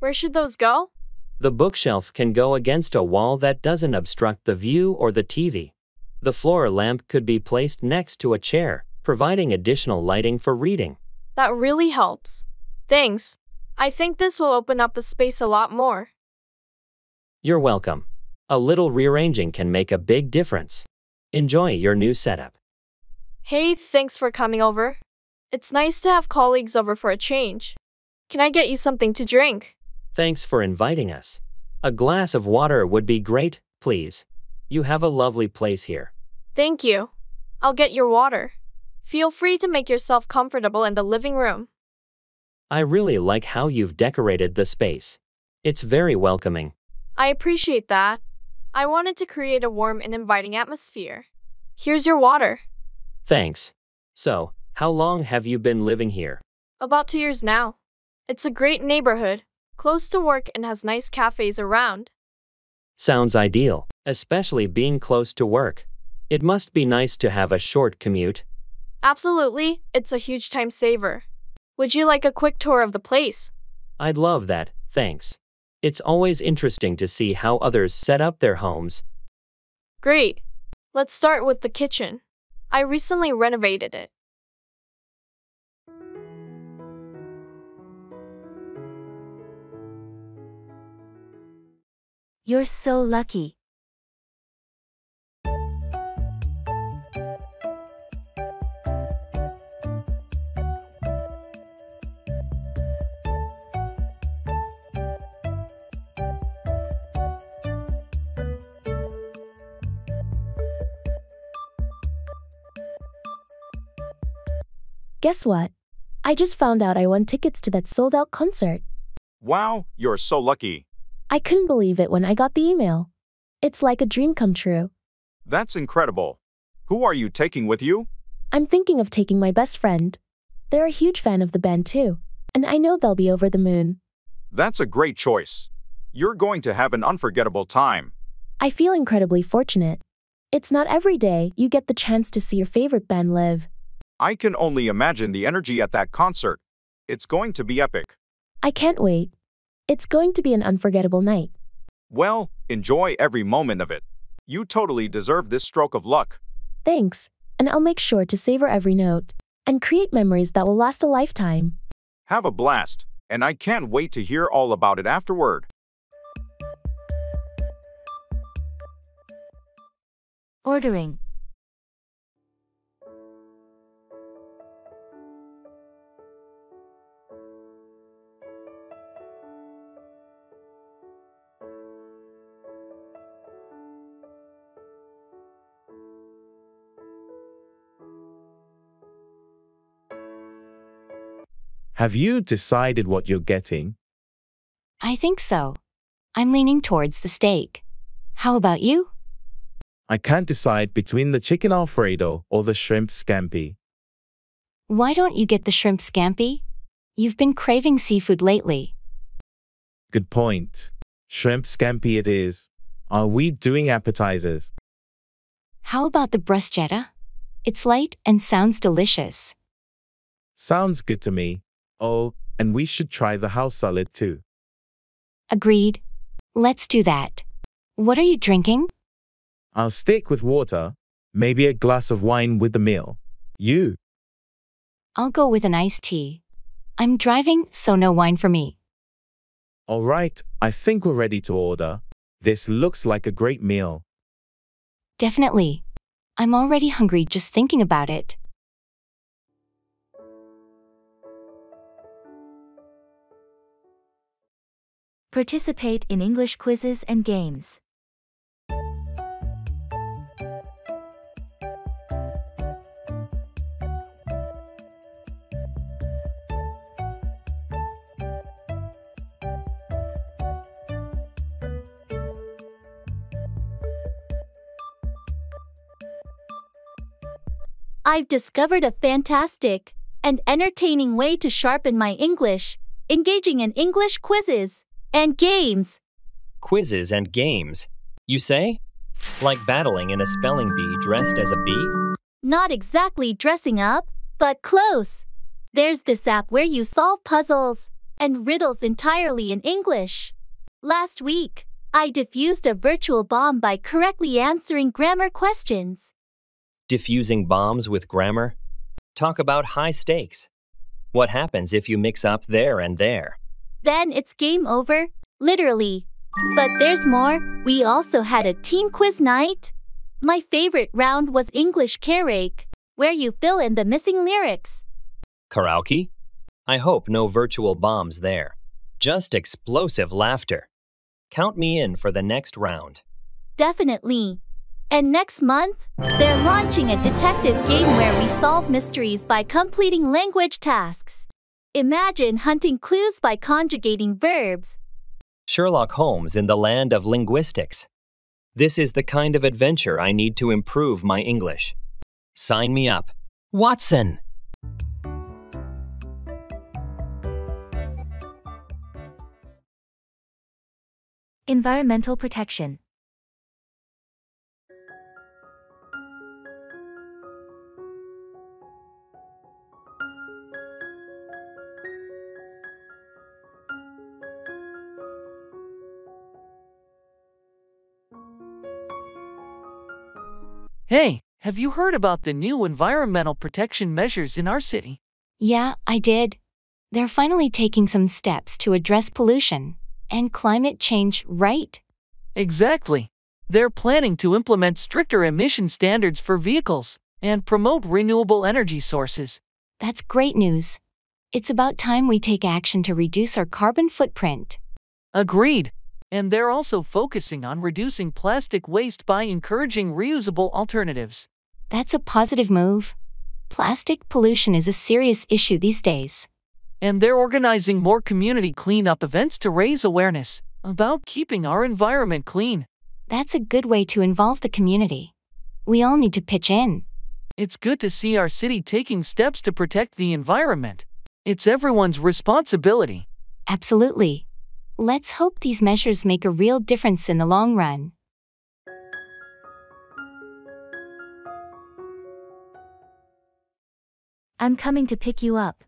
[SPEAKER 13] Where should those go?
[SPEAKER 10] The bookshelf can go against a wall that doesn't obstruct the view or the TV. The floor lamp could be placed next to a chair, providing additional lighting for reading.
[SPEAKER 13] That really helps. Thanks. I think this will open up the space a lot more.
[SPEAKER 10] You're welcome. A little rearranging can make a big difference. Enjoy your new setup.
[SPEAKER 13] Hey, thanks for coming over. It's nice to have colleagues over for a change. Can I get you something to drink?
[SPEAKER 10] Thanks for inviting us. A glass of water would be great, please. You have a lovely place here.
[SPEAKER 13] Thank you. I'll get your water. Feel free to make yourself comfortable in the living room.
[SPEAKER 10] I really like how you've decorated the space. It's very welcoming.
[SPEAKER 13] I appreciate that. I wanted to create a warm and inviting atmosphere. Here's your water.
[SPEAKER 10] Thanks. So, how long have you been living here?
[SPEAKER 13] About 2 years now. It's a great neighborhood, close to work and has nice cafes around.
[SPEAKER 10] Sounds ideal, especially being close to work. It must be nice to have a short commute.
[SPEAKER 13] Absolutely, it's a huge time saver. Would you like a quick tour of the place?
[SPEAKER 10] I'd love that, thanks. It's always interesting to see how others set up their homes.
[SPEAKER 13] Great. Let's start with the kitchen. I recently renovated it.
[SPEAKER 1] You're so lucky.
[SPEAKER 12] Guess what? I just found out I won tickets to that sold-out concert.
[SPEAKER 7] Wow, you're so lucky.
[SPEAKER 12] I couldn't believe it when I got the email. It's like a dream come true.
[SPEAKER 7] That's incredible. Who are you taking with you?
[SPEAKER 12] I'm thinking of taking my best friend. They're a huge fan of the band too, and I know they'll be over the moon.
[SPEAKER 7] That's a great choice. You're going to have an unforgettable time.
[SPEAKER 12] I feel incredibly fortunate. It's not every day you get the chance to see your favorite band live.
[SPEAKER 7] I can only imagine the energy at that concert. It's going to be epic.
[SPEAKER 12] I can't wait. It's going to be an unforgettable night.
[SPEAKER 7] Well, enjoy every moment of it. You totally deserve this stroke of luck.
[SPEAKER 12] Thanks, and I'll make sure to savor every note and create memories that will last a lifetime.
[SPEAKER 7] Have a blast, and I can't wait to hear all about it afterward.
[SPEAKER 1] Ordering.
[SPEAKER 3] Have you decided what you're getting?
[SPEAKER 8] I think so. I'm leaning towards the steak. How about you?
[SPEAKER 3] I can't decide between the chicken Alfredo or the shrimp scampi.
[SPEAKER 8] Why don't you get the shrimp scampi? You've been craving seafood lately.
[SPEAKER 3] Good point. Shrimp scampi it is. Are we doing appetizers?
[SPEAKER 8] How about the bruschetta? It's light and sounds delicious.
[SPEAKER 3] Sounds good to me. Oh, and we should try the house salad too.
[SPEAKER 8] Agreed. Let's do that. What are you drinking?
[SPEAKER 3] I'll stick with water, maybe a glass of wine with the meal. You?
[SPEAKER 8] I'll go with an iced tea. I'm driving, so no wine for me.
[SPEAKER 3] All right, I think we're ready to order. This looks like a great meal.
[SPEAKER 8] Definitely. I'm already hungry just thinking about it.
[SPEAKER 1] Participate in English quizzes and games.
[SPEAKER 11] I've discovered a fantastic and entertaining way to sharpen my English, engaging in English quizzes and games.
[SPEAKER 10] Quizzes and games, you say? Like battling in a spelling bee dressed as a bee?
[SPEAKER 11] Not exactly dressing up, but close. There's this app where you solve puzzles and riddles entirely in English. Last week, I diffused a virtual bomb by correctly answering grammar questions.
[SPEAKER 10] Diffusing bombs with grammar? Talk about high stakes. What happens if you mix up there and there?
[SPEAKER 11] Then it's game over, literally. But there's more. We also had a team quiz night. My favorite round was English karaoke, where you fill in the missing lyrics.
[SPEAKER 10] Karaoke? I hope no virtual bombs there. Just explosive laughter. Count me in for the next round.
[SPEAKER 11] Definitely. And next month, they're launching a detective game where we solve mysteries by completing language tasks. Imagine hunting clues by conjugating verbs.
[SPEAKER 10] Sherlock Holmes in the land of linguistics. This is the kind of adventure I need to improve my English. Sign me up. Watson!
[SPEAKER 1] Environmental protection.
[SPEAKER 4] Hey, have you heard about the new environmental protection measures in our city?
[SPEAKER 8] Yeah, I did. They're finally taking some steps to address pollution and climate change, right?
[SPEAKER 4] Exactly. They're planning to implement stricter emission standards for vehicles and promote renewable energy sources.
[SPEAKER 8] That's great news. It's about time we take action to reduce our carbon footprint.
[SPEAKER 4] Agreed. And they're also focusing on reducing plastic waste by encouraging reusable alternatives.
[SPEAKER 8] That's a positive move. Plastic pollution is a serious issue these days.
[SPEAKER 4] And they're organizing more community cleanup events to raise awareness about keeping our environment clean.
[SPEAKER 8] That's a good way to involve the community. We all need to pitch in.
[SPEAKER 4] It's good to see our city taking steps to protect the environment. It's everyone's responsibility.
[SPEAKER 8] Absolutely. Let's hope these measures make a real difference in the long run.
[SPEAKER 1] I'm coming to pick you up.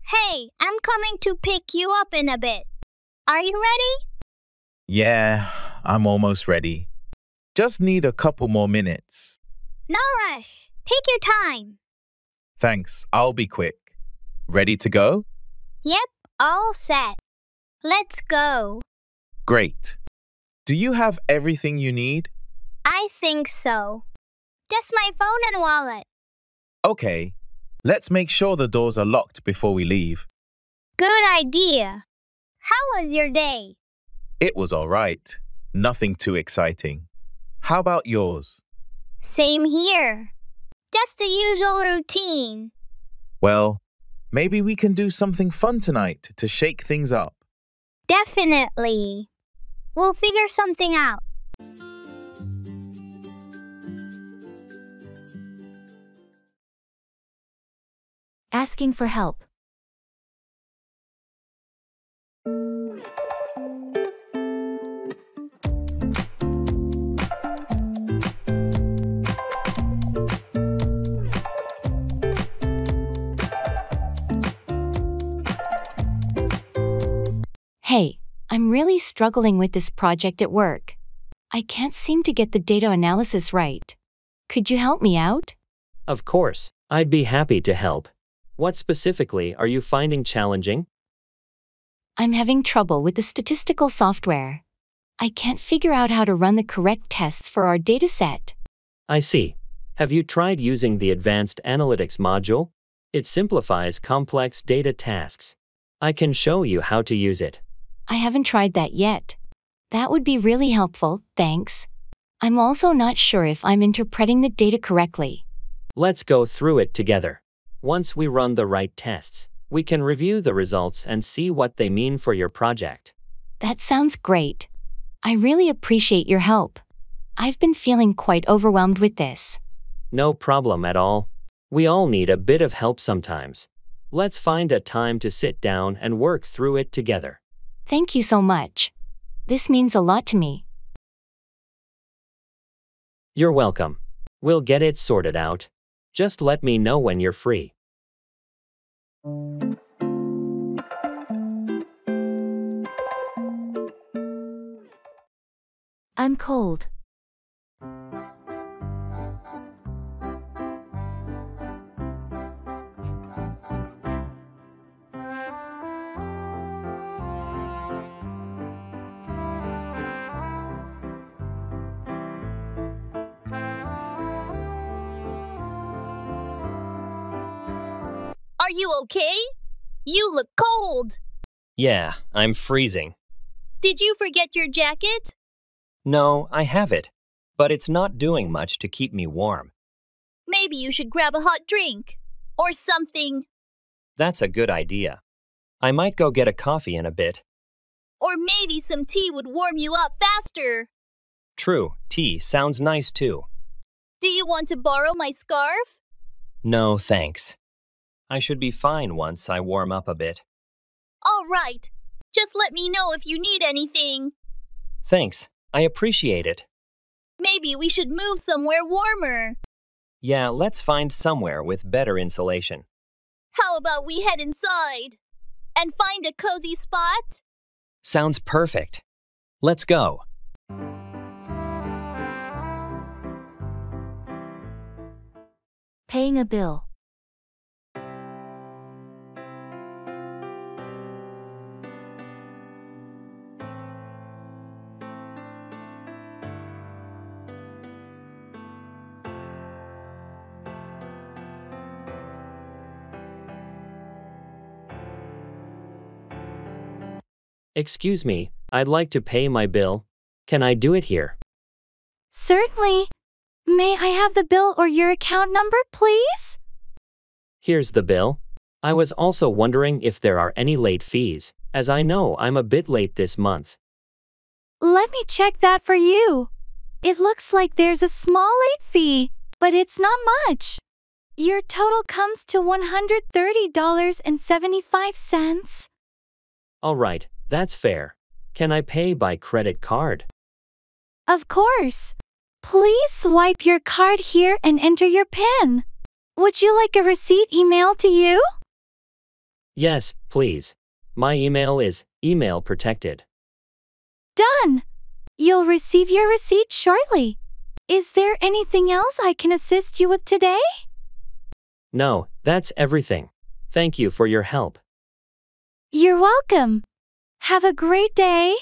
[SPEAKER 5] Hey, I'm coming to pick you up in a bit. Are you ready?
[SPEAKER 6] Yeah, I'm almost ready. Just need a couple more minutes.
[SPEAKER 5] No rush. Take your time.
[SPEAKER 6] Thanks, I'll be quick. Ready to go?
[SPEAKER 5] Yep, all set. Let's go.
[SPEAKER 6] Great. Do you have everything you need?
[SPEAKER 5] I think so. Just my phone and wallet.
[SPEAKER 6] Okay, let's make sure the doors are locked before we leave.
[SPEAKER 5] Good idea. How was your day?
[SPEAKER 6] It was all right. Nothing too exciting. How about yours?
[SPEAKER 5] Same here. Just the usual routine.
[SPEAKER 6] Well, maybe we can do something fun tonight to shake things up.
[SPEAKER 5] Definitely. We'll figure something out.
[SPEAKER 1] Asking for help.
[SPEAKER 8] Hey, I'm really struggling with this project at work. I can't seem to get the data analysis right. Could you help me out?
[SPEAKER 10] Of course, I'd be happy to help. What specifically are you finding challenging?
[SPEAKER 8] I'm having trouble with the statistical software. I can't figure out how to run the correct tests for our dataset.
[SPEAKER 10] I see. Have you tried using the Advanced Analytics module? It simplifies complex data tasks. I can show you how to use it.
[SPEAKER 8] I haven't tried that yet. That would be really helpful, thanks. I'm also not sure if I'm interpreting the data correctly.
[SPEAKER 10] Let's go through it together. Once we run the right tests, we can review the results and see what they mean for your project.
[SPEAKER 8] That sounds great. I really appreciate your help. I've been feeling quite overwhelmed with this.
[SPEAKER 10] No problem at all. We all need a bit of help sometimes. Let's find a time to sit down and work through it together.
[SPEAKER 8] Thank you so much. This means a lot to me.
[SPEAKER 10] You're welcome. We'll get it sorted out. Just let me know when you're free.
[SPEAKER 1] I'm cold.
[SPEAKER 11] Are you okay? You look cold.
[SPEAKER 15] Yeah, I'm freezing.
[SPEAKER 11] Did you forget your jacket?
[SPEAKER 15] No, I have it, but it's not doing much to keep me warm.
[SPEAKER 11] Maybe you should grab a hot drink. Or something.
[SPEAKER 15] That's a good idea. I might go get a coffee in a bit.
[SPEAKER 11] Or maybe some tea would warm you up faster.
[SPEAKER 15] True, tea sounds nice too.
[SPEAKER 11] Do you want to borrow my scarf?
[SPEAKER 15] No, thanks. I should be fine once I warm up a bit.
[SPEAKER 11] All right. Just let me know if you need anything.
[SPEAKER 15] Thanks, I appreciate it.
[SPEAKER 11] Maybe we should move somewhere warmer.
[SPEAKER 15] Yeah, let's find somewhere with better insulation.
[SPEAKER 11] How about we head inside and find a cozy spot?
[SPEAKER 15] Sounds perfect. Let's go.
[SPEAKER 1] Paying a bill.
[SPEAKER 10] Excuse me, I'd like to pay my bill. Can I do it here?
[SPEAKER 11] Certainly. May I have the bill or your account number, please?
[SPEAKER 10] Here's the bill. I was also wondering if there are any late fees, as I know I'm a bit late this month.
[SPEAKER 11] Let me check that for you. It looks like there's a small late fee, but it's not much. Your total comes to $130.75.
[SPEAKER 10] All right, that's fair. Can I pay by credit card?
[SPEAKER 11] Of course. Please swipe your card here and enter your PIN. Would you like a receipt emailed to you?
[SPEAKER 10] Yes, please. My email is email protected.
[SPEAKER 11] Done. You'll receive your receipt shortly. Is there anything else I can assist you with today?
[SPEAKER 10] No, that's everything. Thank you for your help.
[SPEAKER 11] You're welcome. Have a great day.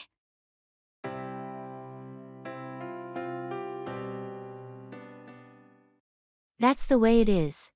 [SPEAKER 1] That's the way it is.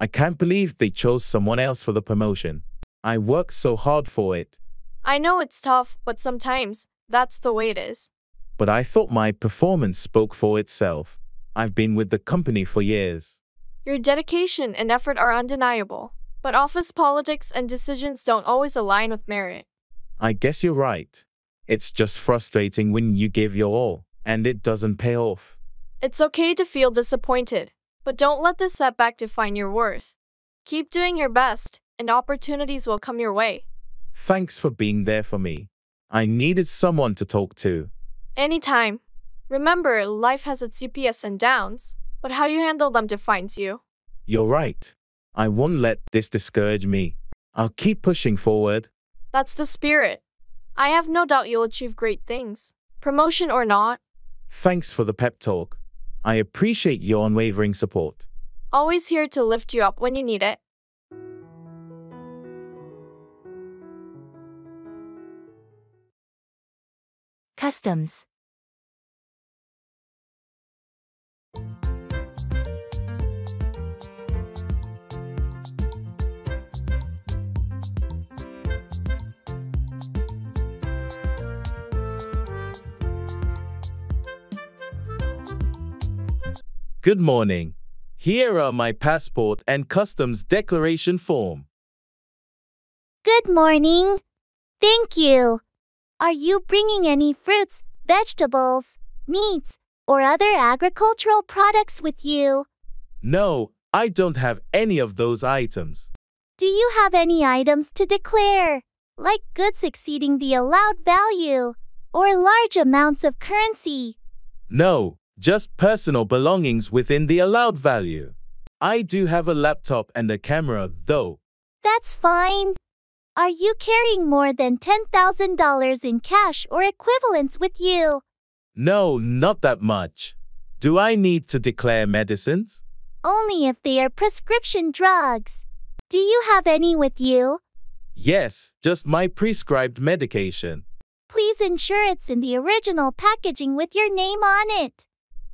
[SPEAKER 6] I can't believe they chose someone else for the promotion. I worked so hard for it.
[SPEAKER 13] I know it's tough, but sometimes that's the way it is.
[SPEAKER 6] But I thought my performance spoke for itself. I've been with the company for years.
[SPEAKER 13] Your dedication and effort are undeniable, but office politics and decisions don't always align with merit.
[SPEAKER 6] I guess you're right. It's just frustrating when you give your all, and it doesn't pay off.
[SPEAKER 13] It's okay to feel disappointed, but don't let this setback define your worth. Keep doing your best, and opportunities will come your way.
[SPEAKER 6] Thanks for being there for me. I needed someone to talk to.
[SPEAKER 13] Anytime. Remember, life has its ups and downs, but how you handle them defines you.
[SPEAKER 6] You're right. I won't let this discourage me. I'll keep pushing forward.
[SPEAKER 13] That's the spirit. I have no doubt you'll achieve great things, promotion or not.
[SPEAKER 6] Thanks for the pep talk. I appreciate your unwavering support.
[SPEAKER 13] Always here to lift you up when you need it.
[SPEAKER 1] Customs.
[SPEAKER 6] Good morning. Here are my passport and customs declaration form.
[SPEAKER 11] Good morning. Thank you. Are you bringing any fruits, vegetables, meats, or other agricultural products with you?
[SPEAKER 6] No, I don't have any of those items.
[SPEAKER 11] Do you have any items to declare, like goods exceeding the allowed value, or large amounts of currency?
[SPEAKER 6] No, just personal belongings within the allowed value. I do have a laptop and a camera, though.
[SPEAKER 11] That's fine. Are you carrying more than $10,000 in cash or equivalents with you?
[SPEAKER 6] No, not that much. Do I need to declare medicines?
[SPEAKER 11] Only if they are prescription drugs. Do you have any with you?
[SPEAKER 6] Yes, just my prescribed medication.
[SPEAKER 11] Please ensure it's in the original packaging with your name on it.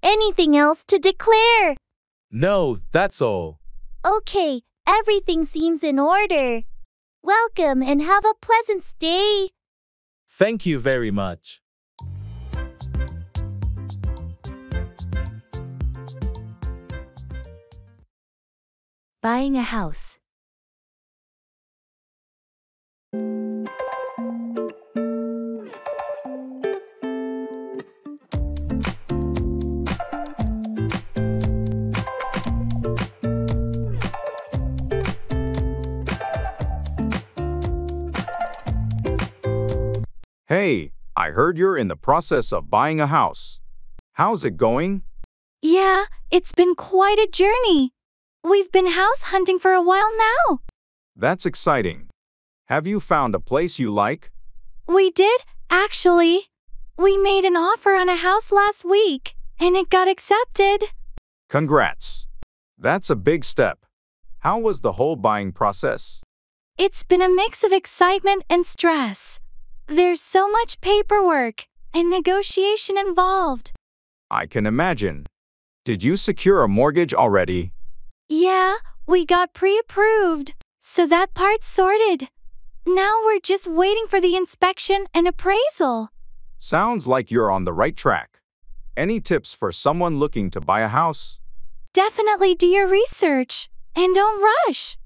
[SPEAKER 11] Anything else to declare?
[SPEAKER 6] No, that's all.
[SPEAKER 11] Okay, everything seems in order. Welcome and have a pleasant stay.
[SPEAKER 6] Thank you very much.
[SPEAKER 1] Buying a house.
[SPEAKER 7] Hey, I heard you're in the process of buying a house. How's it going?
[SPEAKER 11] Yeah, it's been quite a journey. We've been house hunting for a while now.
[SPEAKER 7] That's exciting. Have you found a place you like?
[SPEAKER 11] We did, actually. We made an offer on a house last week, and it got accepted.
[SPEAKER 7] Congrats. That's a big step. How was the whole buying process?
[SPEAKER 2] It's been a mix of excitement and stress. There's so much paperwork and negotiation involved.
[SPEAKER 7] I can imagine. Did you secure a mortgage already?
[SPEAKER 2] Yeah, we got pre-approved, so that part's sorted. Now we're just waiting for the inspection and appraisal.
[SPEAKER 7] Sounds like you're on the right track. Any tips for someone looking to buy a house?
[SPEAKER 2] Definitely do your research and don't rush.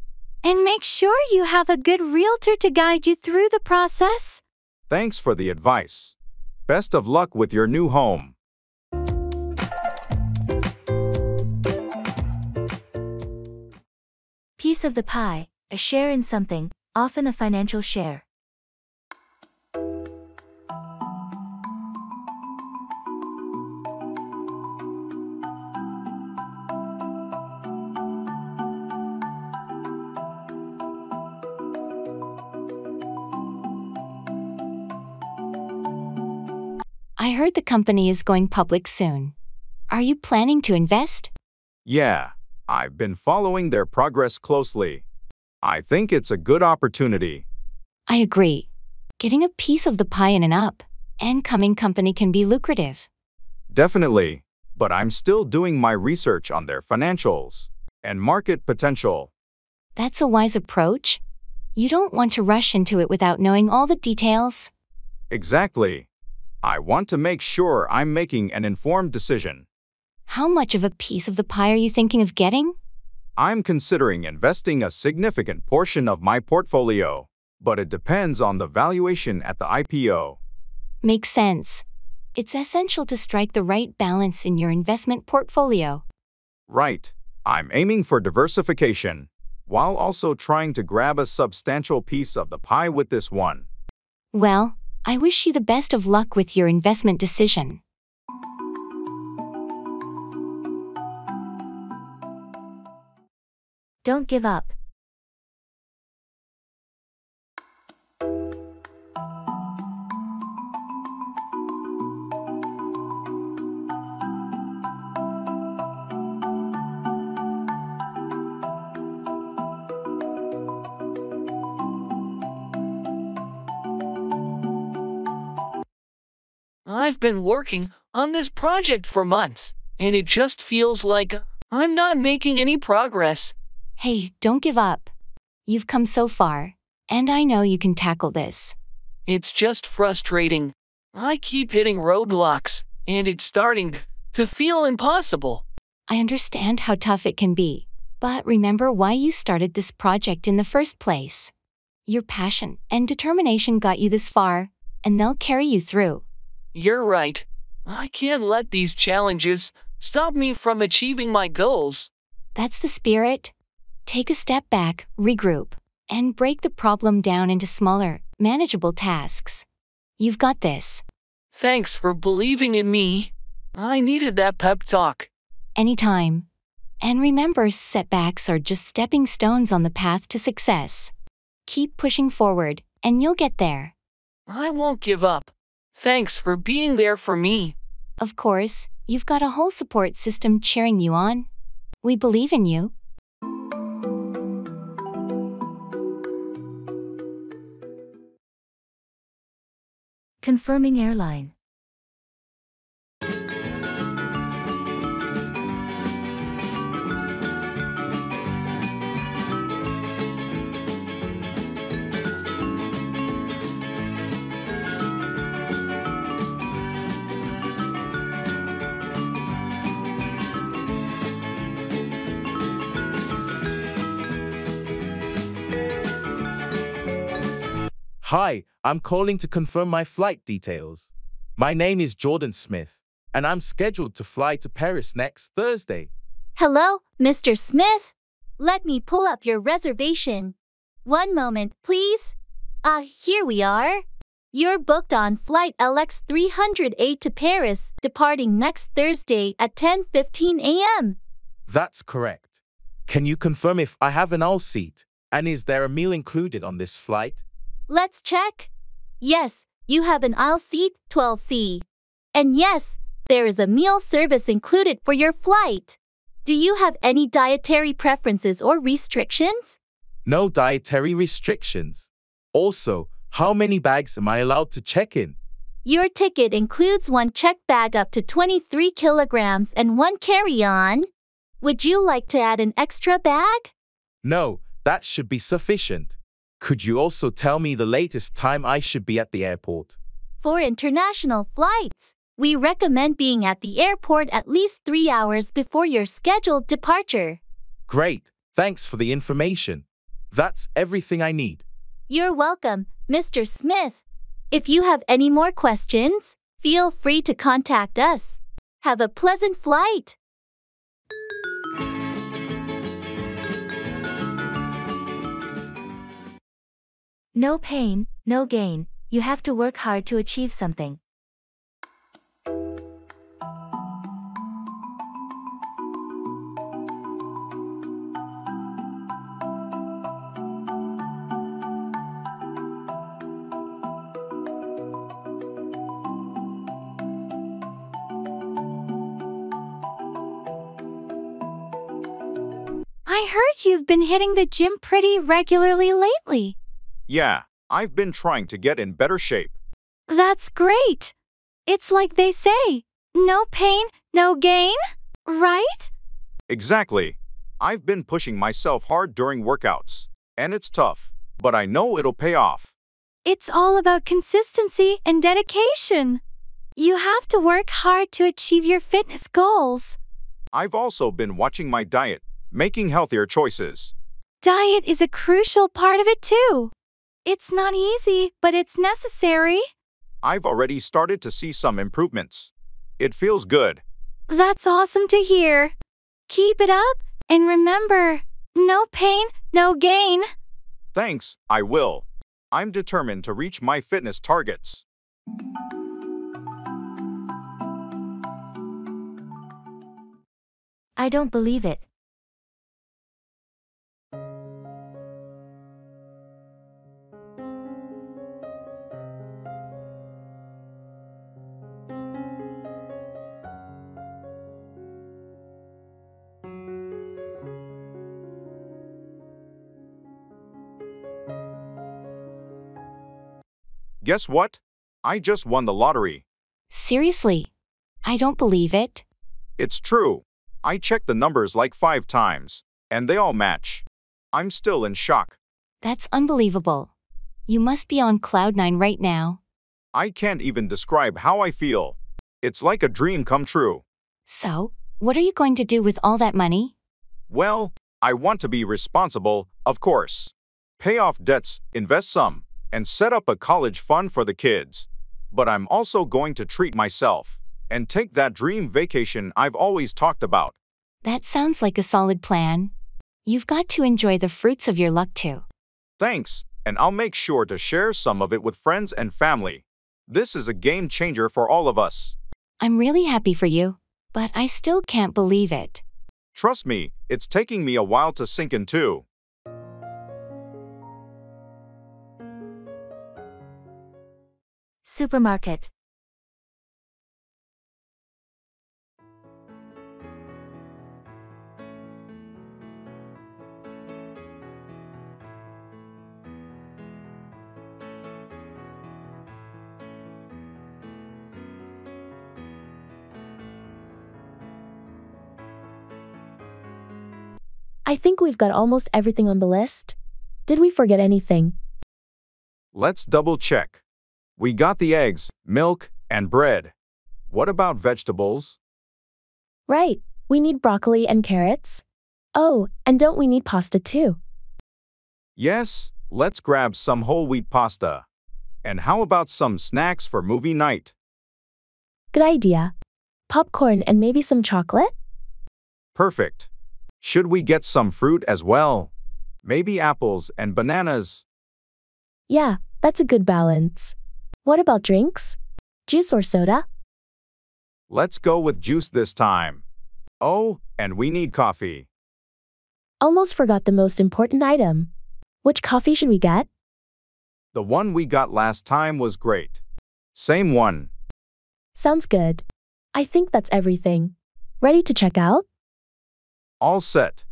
[SPEAKER 2] And make sure you have a good realtor to guide you through the process.
[SPEAKER 7] Thanks for the advice. Best of luck with your new home.
[SPEAKER 1] Piece of the pie, a share in something, often a financial share.
[SPEAKER 8] I heard the company is going public soon. Are you planning to invest?
[SPEAKER 7] Yeah, I've been following their progress closely. I think it's a good opportunity.
[SPEAKER 8] I agree. Getting a piece of the pie in an up-and-coming company can be lucrative.
[SPEAKER 7] Definitely, but I'm still doing my research on their financials and market potential.
[SPEAKER 8] That's a wise approach. You don't want to rush into it without knowing all the details.
[SPEAKER 7] Exactly. I want to make sure I'm making an informed decision.
[SPEAKER 8] How much of a piece of the pie are you thinking of getting?
[SPEAKER 7] I'm considering investing a significant portion of my portfolio, but it depends on the valuation at the IPO.
[SPEAKER 8] Makes sense. It's essential to strike the right balance in your investment portfolio.
[SPEAKER 7] Right. I'm aiming for diversification, while also trying to grab a substantial piece of the pie with this one.
[SPEAKER 8] Well, I wish you the best of luck with your investment decision.
[SPEAKER 1] Don't give up.
[SPEAKER 4] I've been working on this project for months, and it just feels like I'm not making any progress.
[SPEAKER 8] Hey, don't give up. You've come so far, and I know you can tackle this.
[SPEAKER 4] It's just frustrating. I keep hitting roadblocks, and it's starting to feel impossible.
[SPEAKER 8] I understand how tough it can be, but remember why you started this project in the first place. Your passion and determination got you this far, and they'll carry you through.
[SPEAKER 4] You're right. I can't let these challenges stop me from achieving my goals.
[SPEAKER 8] That's the spirit. Take a step back, regroup, and break the problem down into smaller, manageable tasks. You've got this.
[SPEAKER 4] Thanks for believing in me. I needed that pep talk.
[SPEAKER 8] Anytime. And remember, setbacks are just stepping stones on the path to success. Keep pushing forward, and you'll get there.
[SPEAKER 4] I won't give up. Thanks for being there for me.
[SPEAKER 8] Of course, you've got a whole support system cheering you on. We believe in you.
[SPEAKER 1] Confirming airline.
[SPEAKER 3] Hi, I'm calling to confirm my flight details. My name is Jordan Smith, and I'm scheduled to fly to Paris next Thursday.
[SPEAKER 11] Hello, Mr. Smith. Let me pull up your reservation. One moment, please. Here we are. You're booked on flight LX 308 to Paris, departing next Thursday at 10:15 a.m.
[SPEAKER 3] That's correct. Can you confirm if I have an aisle seat, and is there a meal included on this flight?
[SPEAKER 11] Let's check. Yes, you have an aisle seat 12C. And yes, there is a meal service included for your flight. Do you have any dietary preferences or restrictions?
[SPEAKER 3] No dietary restrictions. Also, how many bags am I allowed to check in?
[SPEAKER 11] Your ticket includes one check bag up to 23 kilograms and one carry-on. Would you like to add an extra bag?
[SPEAKER 3] No, that should be sufficient. Could you also tell me the latest time I should be at the airport?
[SPEAKER 11] For international flights, we recommend being at the airport at least 3 hours before your scheduled departure.
[SPEAKER 3] Great, thanks for the information. That's everything I need.
[SPEAKER 11] You're welcome, Mr. Smith. If you have any more questions, feel free to contact us. Have a pleasant flight.
[SPEAKER 1] No pain, no gain. You have to work hard to achieve something.
[SPEAKER 2] I heard you've been hitting the gym pretty regularly lately.
[SPEAKER 7] Yeah, I've been trying to get in better shape.
[SPEAKER 2] That's great. It's like they say, no pain, no gain, right?
[SPEAKER 7] Exactly. I've been pushing myself hard during workouts, and it's tough, but I know it'll pay off.
[SPEAKER 2] It's all about consistency and dedication. You have to work hard to achieve your fitness goals.
[SPEAKER 7] I've also been watching my diet, making healthier choices.
[SPEAKER 2] Diet is a crucial part of it too. It's not easy, but it's necessary.
[SPEAKER 7] I've already started to see some improvements. It feels good.
[SPEAKER 2] That's awesome to hear. Keep it up, and remember, no pain, no gain.
[SPEAKER 7] Thanks, I will. I'm determined to reach my fitness targets.
[SPEAKER 1] I don't believe it.
[SPEAKER 7] Guess what? I just won the lottery.
[SPEAKER 8] Seriously? I don't believe it.
[SPEAKER 7] It's true. I checked the numbers like 5 times, and they all match. I'm still in shock.
[SPEAKER 8] That's unbelievable. You must be on cloud 9 right now.
[SPEAKER 7] I can't even describe how I feel. It's like a dream come true.
[SPEAKER 8] So, what are you going to do with all that money?
[SPEAKER 7] Well, I want to be responsible, of course. Pay off debts, invest some, and set up a college fund for the kids. But I'm also going to treat myself and take that dream vacation I've always talked about.
[SPEAKER 8] That sounds like a solid plan. You've got to enjoy the fruits of your luck too.
[SPEAKER 7] Thanks, and I'll make sure to share some of it with friends and family. This is a game changer for all of us.
[SPEAKER 8] I'm really happy for you, but I still can't believe it.
[SPEAKER 7] Trust me, it's taking me a while to sink in too.
[SPEAKER 1] Supermarket.
[SPEAKER 12] I think we've got almost everything on the list. Did we forget anything?
[SPEAKER 7] Let's double check. We got the eggs, milk, and bread. What about vegetables?
[SPEAKER 12] Right, we need broccoli and carrots. Oh, and don't we need pasta too?
[SPEAKER 7] Yes, let's grab some whole wheat pasta. And how about some snacks for movie night?
[SPEAKER 12] Good idea. Popcorn and maybe some chocolate?
[SPEAKER 7] Perfect. Should we get some fruit as well? Maybe apples and bananas?
[SPEAKER 12] Yeah, that's a good balance. What about drinks? Juice or soda?
[SPEAKER 7] Let's go with juice this time. Oh, and we need coffee.
[SPEAKER 12] Almost forgot the most important item. Which coffee should we get?
[SPEAKER 7] The one we got last time was great. Same one.
[SPEAKER 12] Sounds good. I think that's everything. Ready to check out?
[SPEAKER 7] All set.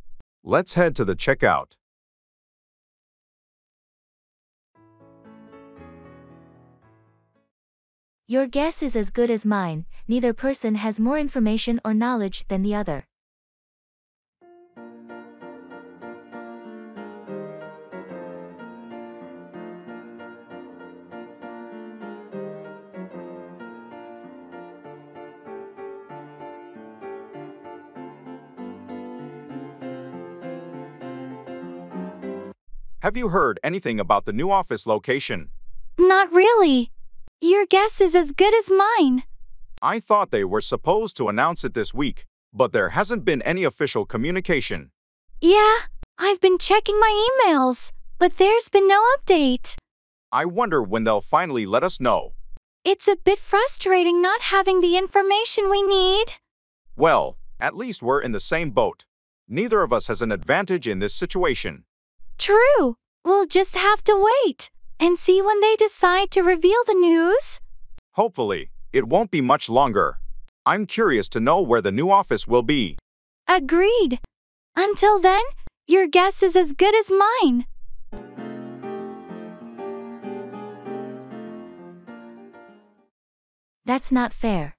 [SPEAKER 7] Let's head to the checkout.
[SPEAKER 1] Your guess is as good as mine, neither person has more information or knowledge than the other.
[SPEAKER 7] Have you heard anything about the new office location?
[SPEAKER 2] Not really. Your guess is as good as mine.
[SPEAKER 7] I thought they were supposed to announce it this week, but there hasn't been any official communication.
[SPEAKER 2] Yeah, I've been checking my emails, but there's been no update.
[SPEAKER 7] I wonder when they'll finally let us know.
[SPEAKER 2] It's a bit frustrating not having the information we need.
[SPEAKER 7] Well, at least we're in the same boat. Neither of us has an advantage in this situation.
[SPEAKER 2] True. We'll just have to wait and see when they decide to reveal the news.
[SPEAKER 7] Hopefully, it won't be much longer. I'm curious to know where the new office will be.
[SPEAKER 2] Agreed. Until then, your guess is as good as mine.
[SPEAKER 1] That's not fair.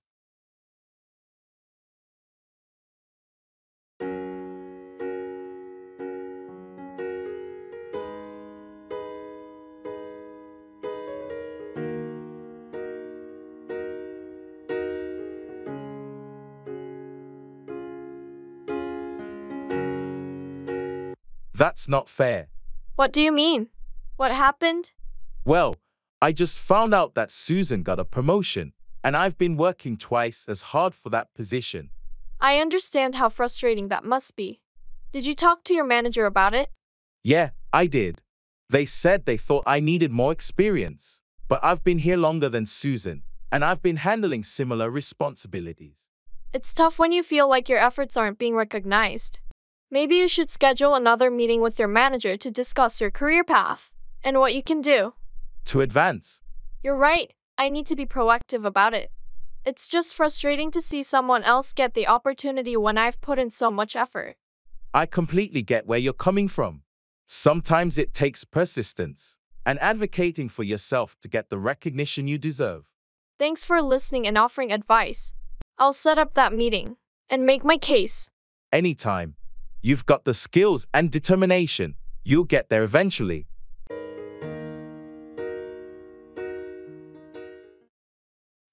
[SPEAKER 3] That's not fair.
[SPEAKER 13] What do you mean? What happened?
[SPEAKER 3] Well, I just found out that Susan got a promotion, and I've been working twice as hard for that position.
[SPEAKER 13] I understand how frustrating that must be. Did you talk to your manager about it?
[SPEAKER 3] Yeah, I did. They said they thought I needed more experience, but I've been here longer than Susan, and I've been handling similar responsibilities.
[SPEAKER 13] It's tough when you feel like your efforts aren't being recognized. Maybe you should schedule another meeting with your manager to discuss your career path and what you can do.
[SPEAKER 3] To advance.
[SPEAKER 13] You're right. I need to be proactive about it. It's just frustrating to see someone else get the opportunity when I've put in so much effort.
[SPEAKER 3] I completely get where you're coming from. Sometimes it takes persistence and advocating for yourself to get the recognition you deserve.
[SPEAKER 13] Thanks for listening and offering advice. I'll set up that meeting and make my case.
[SPEAKER 3] Anytime. You've got the skills and determination. You'll get there eventually.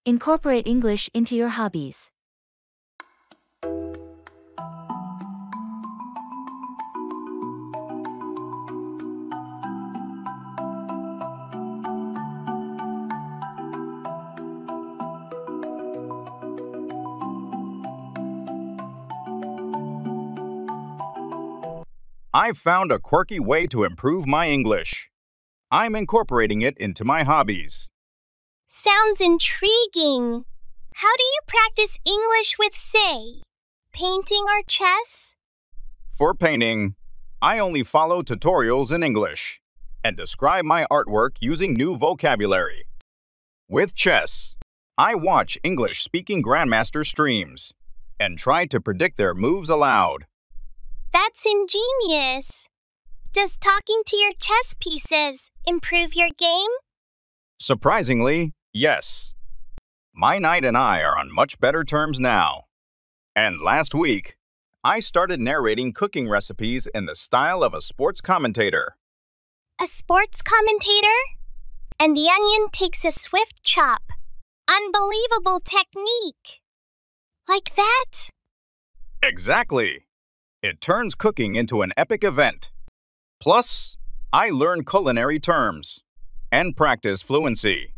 [SPEAKER 1] Incorporate English into your hobbies.
[SPEAKER 7] I've found a quirky way to improve my English. I'm incorporating it into my hobbies.
[SPEAKER 5] Sounds intriguing. How do you practice English with, say, painting or chess?
[SPEAKER 7] For painting, I only follow tutorials in English and describe my artwork using new vocabulary. With chess, I watch English-speaking grandmaster streams and try to predict their moves aloud.
[SPEAKER 5] That's ingenious. Does talking to your chess pieces improve your game?
[SPEAKER 7] Surprisingly, yes. My knight and I are on much better terms now. And last week, I started narrating cooking recipes in the style of a sports commentator.
[SPEAKER 5] A sports commentator? And the onion takes a swift chop. Unbelievable technique. Like that?
[SPEAKER 7] Exactly. It turns cooking into an epic event. Plus, I learn culinary terms and practice fluency.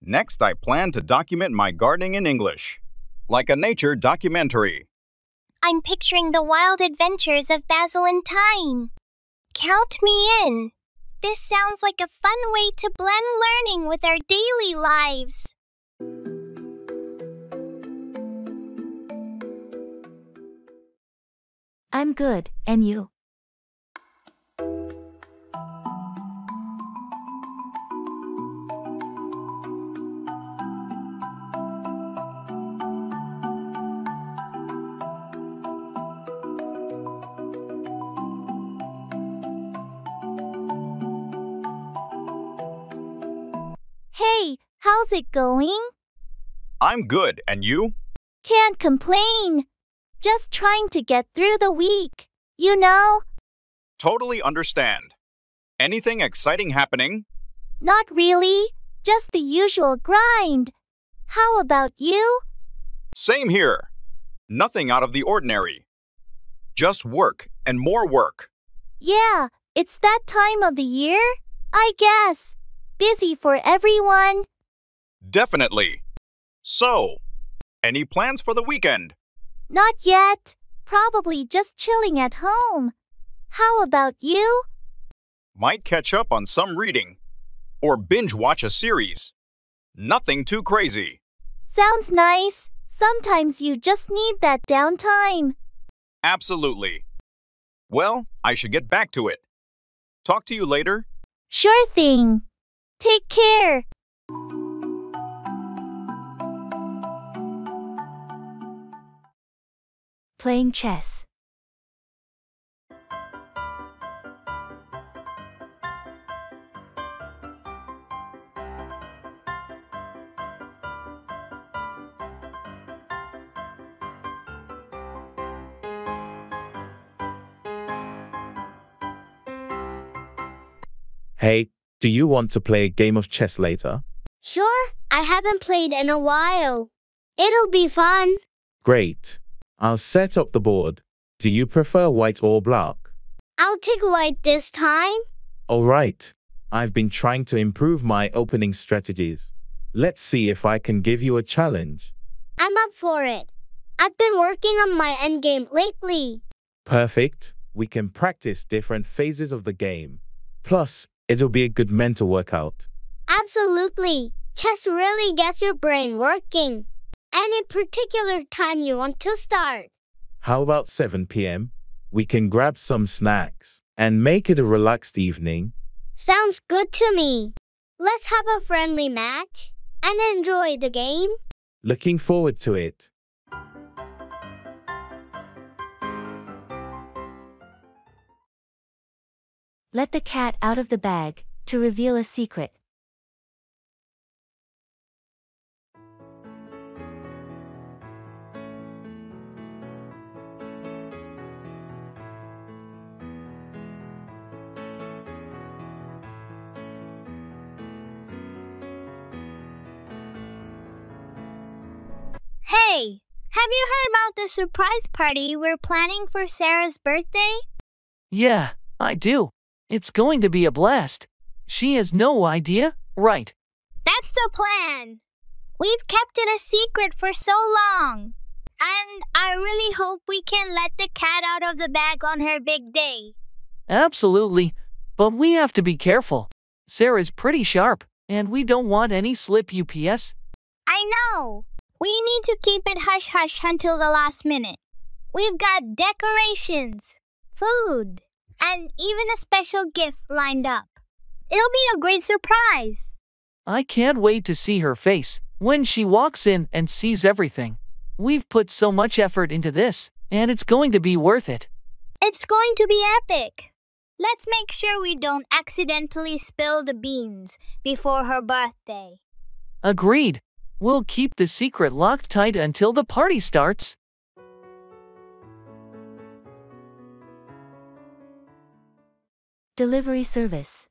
[SPEAKER 7] Next, I plan to document my gardening in English, like a nature documentary.
[SPEAKER 5] I'm picturing the wild adventures of Basil in time. Count me in. This sounds like a fun way to blend learning with our daily lives.
[SPEAKER 1] I'm good, and you?
[SPEAKER 11] Hey, how's it going?
[SPEAKER 7] I'm good, and you?
[SPEAKER 11] Can't complain. Just trying to get through the week, you know?
[SPEAKER 7] Totally understand. Anything exciting happening?
[SPEAKER 11] Not really, just the usual grind. How about you?
[SPEAKER 7] Same here. Nothing out of the ordinary. Just work and more work.
[SPEAKER 11] Yeah, it's that time of the year, I guess. Busy for everyone.
[SPEAKER 7] Definitely. So, any plans for the weekend?
[SPEAKER 11] Not yet. Probably just chilling at home. How about you?
[SPEAKER 7] Might catch up on some reading. Or binge watch a series. Nothing too crazy.
[SPEAKER 11] Sounds nice. Sometimes you just need that downtime.
[SPEAKER 7] Absolutely. Well, I should get back to it. Talk to you later.
[SPEAKER 11] Sure thing. Take care.
[SPEAKER 1] Playing chess.
[SPEAKER 3] Hey, do you want to play a game of chess later?
[SPEAKER 5] Sure, I haven't played in a while. It'll be fun.
[SPEAKER 3] Great. I'll set up the board. Do you prefer white or black?
[SPEAKER 5] I'll take white this time.
[SPEAKER 3] All right. I've been trying to improve my opening strategies. Let's see if I can give you a challenge.
[SPEAKER 5] I'm up for it. I've been working on my endgame lately.
[SPEAKER 3] Perfect. We can practice different phases of the game. Plus, it'll be a good mental workout.
[SPEAKER 5] Absolutely. Chess really gets your brain working. Any particular time you want to start?
[SPEAKER 3] How about 7 p.m.? We can grab some snacks and make it a relaxed evening.
[SPEAKER 5] Sounds good to me. Let's have a friendly match and enjoy the game.
[SPEAKER 3] Looking forward to it.
[SPEAKER 1] Let the cat out of the bag to reveal a secret.
[SPEAKER 5] Hey, have you heard about the surprise party we're planning for Sarah's birthday?
[SPEAKER 4] Yeah, I do. It's going to be a blast. She has no idea, right?
[SPEAKER 5] That's the plan. We've kept it a secret for so long. And I really hope we can let the cat out of the bag on her big day.
[SPEAKER 4] Absolutely. But we have to be careful. Sarah's pretty sharp, and we don't want any slip UPS.
[SPEAKER 5] I know. We need to keep it hush-hush until the last minute. We've got decorations, food, and even a special gift lined up. It'll be a great surprise.
[SPEAKER 4] I can't wait to see her face when she walks in and sees everything. We've put so much effort into this, and it's going to be worth it.
[SPEAKER 5] It's going to be epic. Let's make sure we don't accidentally spill the beans before her birthday.
[SPEAKER 4] Agreed. We'll keep the secret locked tight until the party starts.
[SPEAKER 1] Delivery service.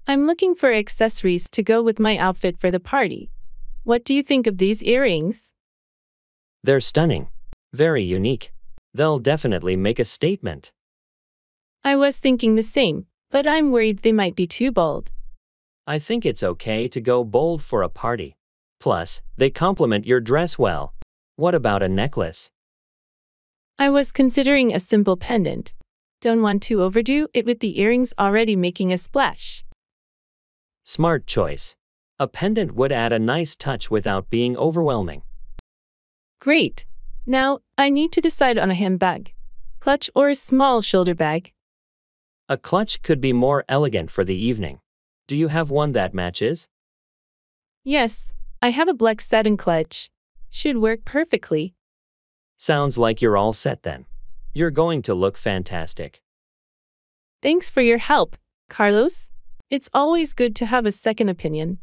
[SPEAKER 14] I'm looking for accessories to go with my outfit for the party. What do you think of these earrings?
[SPEAKER 10] They're stunning. Very unique. They'll definitely make a statement.
[SPEAKER 14] I was thinking the same, but I'm worried they might be too bold.
[SPEAKER 10] I think it's okay to go bold for a party. Plus, they complement your dress well. What about a necklace?
[SPEAKER 14] I was considering a simple pendant. Don't want to overdo it with the earrings already making a splash.
[SPEAKER 10] Smart choice. A pendant would add a nice touch without being overwhelming.
[SPEAKER 14] Great. Now, I need to decide on a handbag, clutch, or a small shoulder bag.
[SPEAKER 10] A clutch could be more elegant for the evening. Do you have one that matches?
[SPEAKER 14] Yes, I have a black satin clutch. Should work perfectly.
[SPEAKER 10] Sounds like you're all set then. You're going to look fantastic.
[SPEAKER 14] Thanks for your help, Carlos. It's always good to have a second opinion.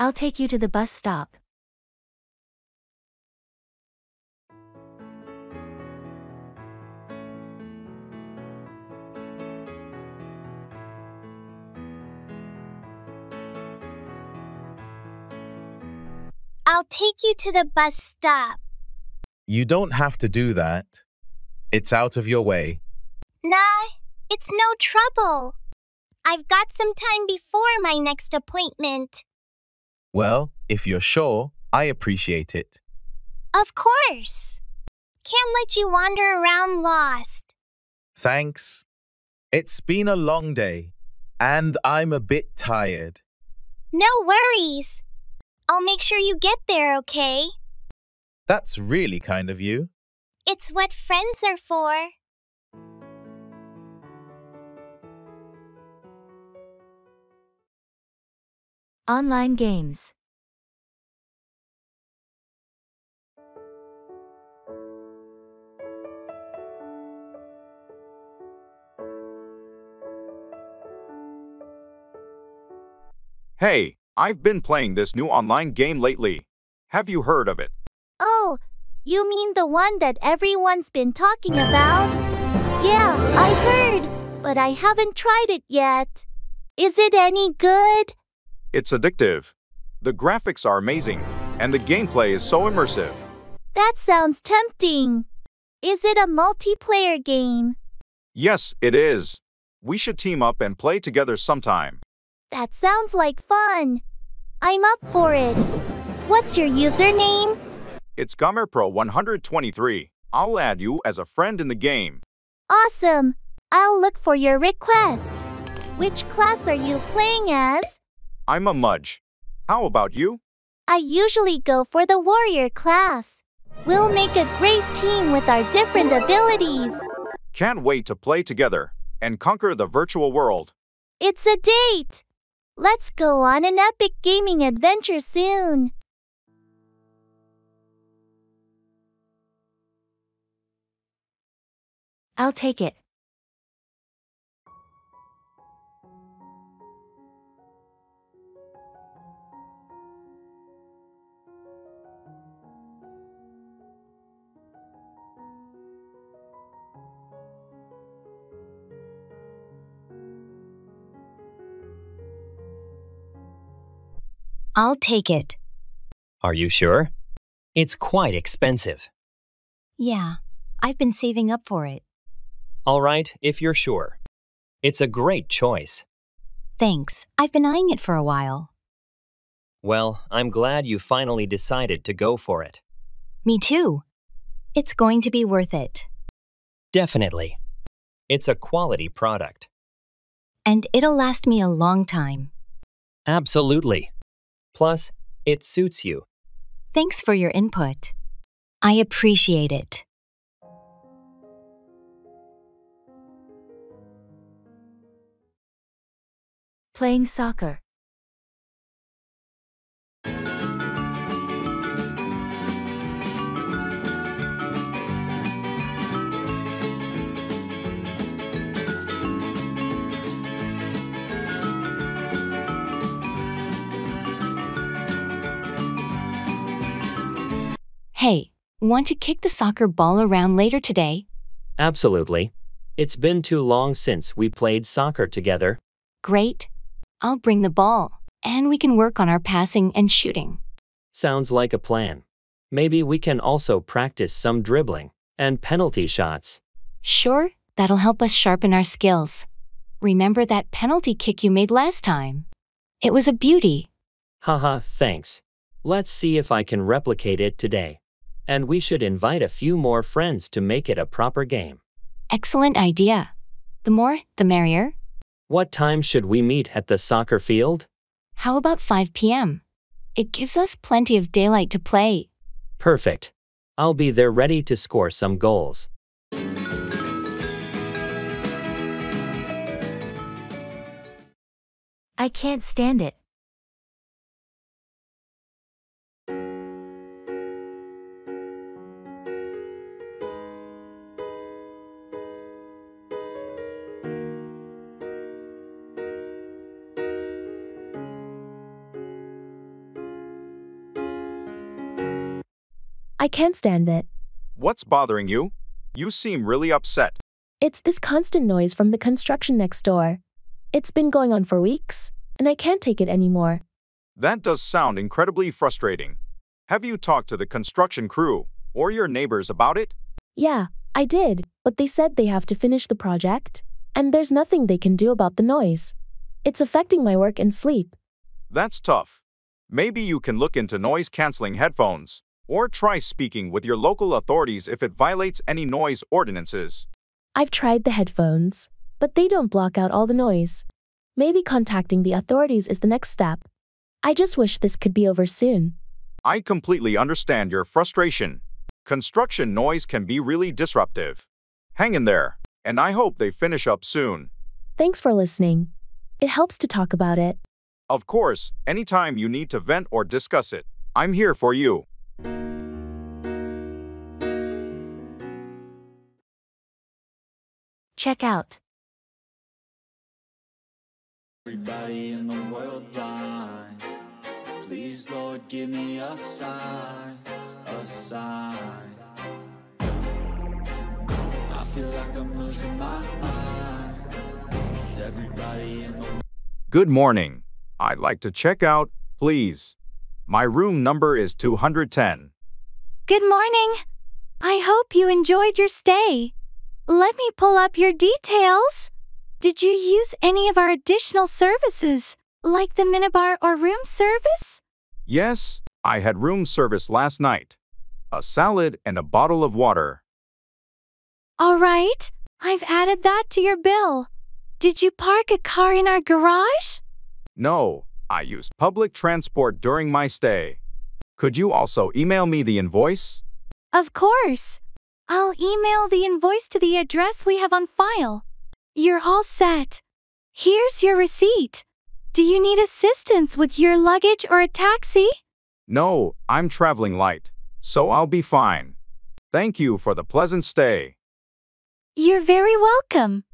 [SPEAKER 1] I'll take you to the bus stop.
[SPEAKER 5] I'll take you to the bus stop.
[SPEAKER 6] You don't have to do that. It's out of your way.
[SPEAKER 5] Nah, it's no trouble. I've got some time before my next appointment.
[SPEAKER 6] Well, if you're sure, I appreciate it.
[SPEAKER 5] Of course. Can't let you wander around lost.
[SPEAKER 6] Thanks. It's been a long day, and I'm a bit tired.
[SPEAKER 5] No worries. I'll make sure you get there, okay?
[SPEAKER 6] That's really kind of you.
[SPEAKER 5] It's what friends are for.
[SPEAKER 1] Online games.
[SPEAKER 7] Hey, I've been playing this new online game lately. Have you heard of it?
[SPEAKER 11] Oh, you mean the one that everyone's been talking about? Yeah, I heard, but I haven't tried it yet. Is it any good?
[SPEAKER 7] It's addictive. The graphics are amazing, and the gameplay is so immersive.
[SPEAKER 11] That sounds tempting. Is it a multiplayer game?
[SPEAKER 7] Yes, it is. We should team up and play together sometime.
[SPEAKER 11] That sounds like fun. I'm up for it. What's your username?
[SPEAKER 7] It's GamerPro123. I'll add you as a friend in the game.
[SPEAKER 11] Awesome. I'll look for your request. Which class are you playing as?
[SPEAKER 7] I'm a Mudge. How about you?
[SPEAKER 11] I usually go for the warrior class. We'll make a great team with our different abilities.
[SPEAKER 7] Can't wait to play together and conquer the virtual world.
[SPEAKER 11] It's a date. Let's go on an epic gaming adventure soon.
[SPEAKER 1] I'll take it.
[SPEAKER 8] I'll take it.
[SPEAKER 15] Are you sure? It's quite expensive.
[SPEAKER 8] Yeah, I've been saving up for it.
[SPEAKER 15] All right, if you're sure. It's a great choice.
[SPEAKER 8] Thanks, I've been eyeing it for a while.
[SPEAKER 15] Well, I'm glad you finally decided to go for it.
[SPEAKER 8] Me too. It's going to be worth it.
[SPEAKER 15] Definitely. It's a quality product.
[SPEAKER 8] And it'll last me a long time.
[SPEAKER 15] Absolutely. Plus, it suits you.
[SPEAKER 8] Thanks for your input. I appreciate it.
[SPEAKER 1] Playing soccer.
[SPEAKER 8] Hey, want to kick the soccer ball around later today?
[SPEAKER 10] Absolutely. It's been too long since we played soccer together.
[SPEAKER 8] Great. I'll bring the ball, and we can work on our passing and shooting.
[SPEAKER 10] Sounds like a plan. Maybe we can also practice some dribbling and penalty shots.
[SPEAKER 8] Sure, that'll help us sharpen our skills. Remember that penalty kick you made last time? It was a beauty.
[SPEAKER 10] Haha, thanks. Let's see if I can replicate it today. And we should invite a few more friends to make it a proper game.
[SPEAKER 8] Excellent idea. The more, the merrier.
[SPEAKER 10] What time should we meet at the soccer field?
[SPEAKER 8] How about 5 p.m.? It gives us plenty of daylight to play.
[SPEAKER 10] Perfect. I'll be there ready to score some goals.
[SPEAKER 1] I can't stand it.
[SPEAKER 12] I can't stand it.
[SPEAKER 7] What's bothering you? You seem really upset.
[SPEAKER 12] It's this constant noise from the construction next door. It's been going on for weeks, and I can't take it anymore.
[SPEAKER 7] That does sound incredibly frustrating. Have you talked to the construction crew or your neighbors about it?
[SPEAKER 12] Yeah, I did, but they said they have to finish the project, and there's nothing they can do about the noise. It's affecting my work and sleep.
[SPEAKER 7] That's tough. Maybe you can look into noise-canceling headphones, or try speaking with your local authorities if it violates any noise ordinances.
[SPEAKER 12] I've tried the headphones, but they don't block out all the noise. Maybe contacting the authorities is the next step. I just wish this could be over soon.
[SPEAKER 7] I completely understand your frustration. Construction noise can be really disruptive. Hang in there, and I hope they finish up soon.
[SPEAKER 12] Thanks for listening. It helps to talk about it.
[SPEAKER 7] Of course, anytime you need to vent or discuss it, I'm here for you.
[SPEAKER 1] Check out.
[SPEAKER 9] Everybody in the world blind. Please, Lord, give me a sign, a sign. I feel like I'm losing my mind. Is everybody in the
[SPEAKER 7] Good morning. I'd like to check out, please. My room number is 210.
[SPEAKER 2] Good morning. I hope you enjoyed your stay. Let me pull up your details. Did you use any of our additional services, like the minibar or room service?
[SPEAKER 7] Yes, I had room service last night. A salad and a bottle of water.
[SPEAKER 2] All right, I've added that to your bill. Did you park a car in our garage?
[SPEAKER 7] No, I used public transport during my stay. Could you also email me the invoice?
[SPEAKER 2] Of course. I'll email the invoice to the address we have on file. You're all set. Here's your receipt. Do you need assistance with your luggage or a taxi?
[SPEAKER 7] No, I'm traveling light, so I'll be fine. Thank you for the pleasant stay.
[SPEAKER 2] You're very welcome.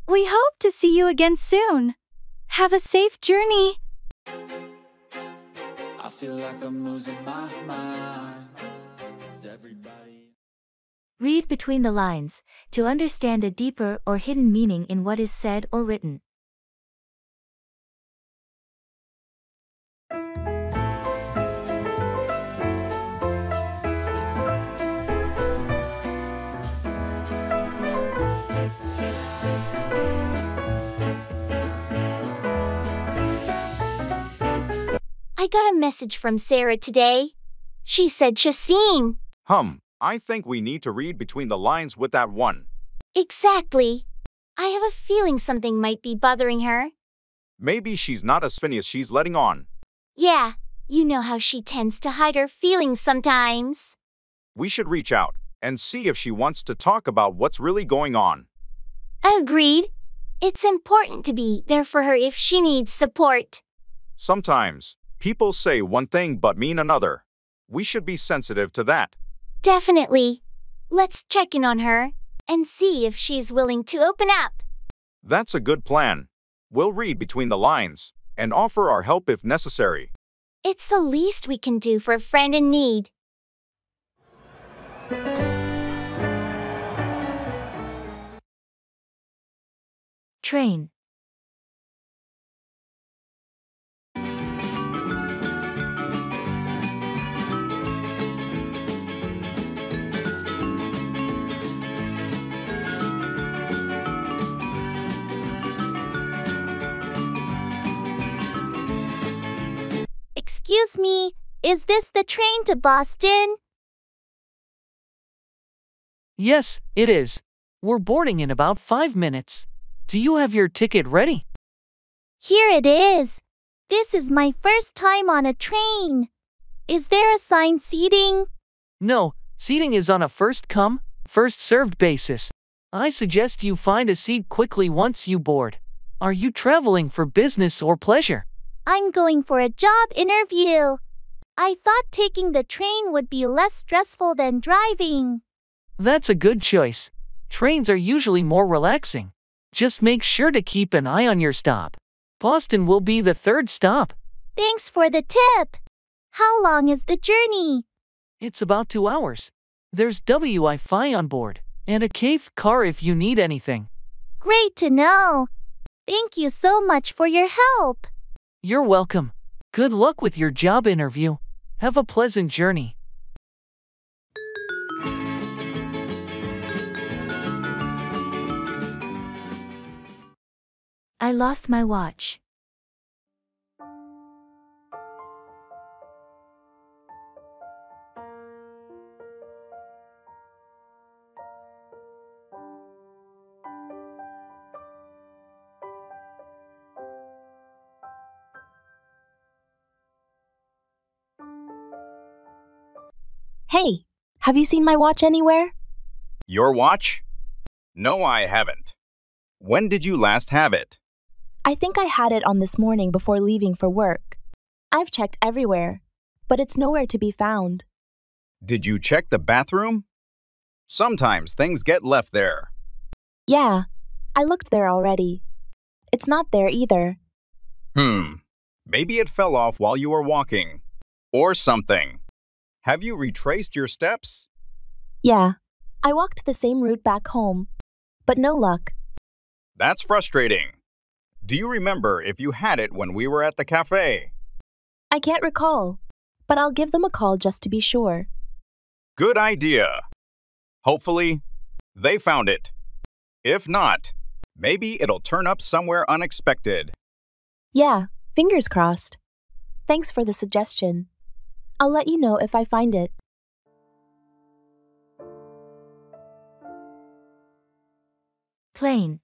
[SPEAKER 2] We hope to see you again soon. Have a safe journey.
[SPEAKER 9] I feel like I'm losing my mind. Is everybody
[SPEAKER 1] Read between the lines to understand a deeper or hidden meaning in what is said or written.
[SPEAKER 2] I got a message from Sarah today. She said Shaseen.
[SPEAKER 7] I think we need to read between the lines with that one.
[SPEAKER 2] Exactly. I have a feeling something might be bothering her.
[SPEAKER 7] Maybe she's not as funny as she's letting on.
[SPEAKER 2] Yeah, you know how she tends to hide her feelings sometimes.
[SPEAKER 7] We should reach out and see if she wants to talk about what's really going on.
[SPEAKER 2] Agreed. It's important to be there for her if she needs support.
[SPEAKER 7] Sometimes, people say one thing but mean another. We should be sensitive to that.
[SPEAKER 2] Definitely. Let's check in on her and see if she's willing to open up.
[SPEAKER 7] That's a good plan. We'll read between the lines and offer our help if necessary.
[SPEAKER 2] It's the least we can do for a friend in need.
[SPEAKER 1] Train.
[SPEAKER 11] Excuse me, is this the train to Boston?
[SPEAKER 4] Yes, it is. We're boarding in about 5 minutes. Do you have your ticket ready?
[SPEAKER 11] Here it is. This is my first time on a train. Is there assigned seating?
[SPEAKER 4] No, seating is on a first-come, first-served basis. I suggest you find a seat quickly once you board. Are you traveling for business or pleasure?
[SPEAKER 11] I'm going for a job interview. I thought taking the train would be less stressful than driving.
[SPEAKER 4] That's a good choice. Trains are usually more relaxing. Just make sure to keep an eye on your stop. Boston will be the third stop.
[SPEAKER 11] Thanks for the tip. How long is the journey?
[SPEAKER 4] It's about 2 hours. There's Wi-Fi on board, and a cave car if you need anything.
[SPEAKER 11] Great to know. Thank you so much for your help.
[SPEAKER 4] You're welcome. Good luck with your job interview. Have a pleasant journey.
[SPEAKER 1] I lost my watch.
[SPEAKER 12] Hey, have you seen my watch anywhere?
[SPEAKER 7] Your watch? No, I haven't. When did you last have it?
[SPEAKER 12] I think I had it on this morning before leaving for work. I've checked everywhere, but it's nowhere to be found.
[SPEAKER 7] Did you check the bathroom? Sometimes things get left there.
[SPEAKER 12] Yeah, I looked there already. It's not there either.
[SPEAKER 7] Maybe it fell off while you were walking. Or something. Have you retraced your steps?
[SPEAKER 12] Yeah, I walked the same route back home, but no luck.
[SPEAKER 7] That's frustrating. Do you remember if you had it when we were at the cafe?
[SPEAKER 12] I can't recall, but I'll give them a call just to be sure.
[SPEAKER 7] Good idea. Hopefully, they found it. If not, maybe it'll turn up somewhere unexpected.
[SPEAKER 12] Yeah, fingers crossed. Thanks for the suggestion. I'll let you know if I find it.
[SPEAKER 1] Plane.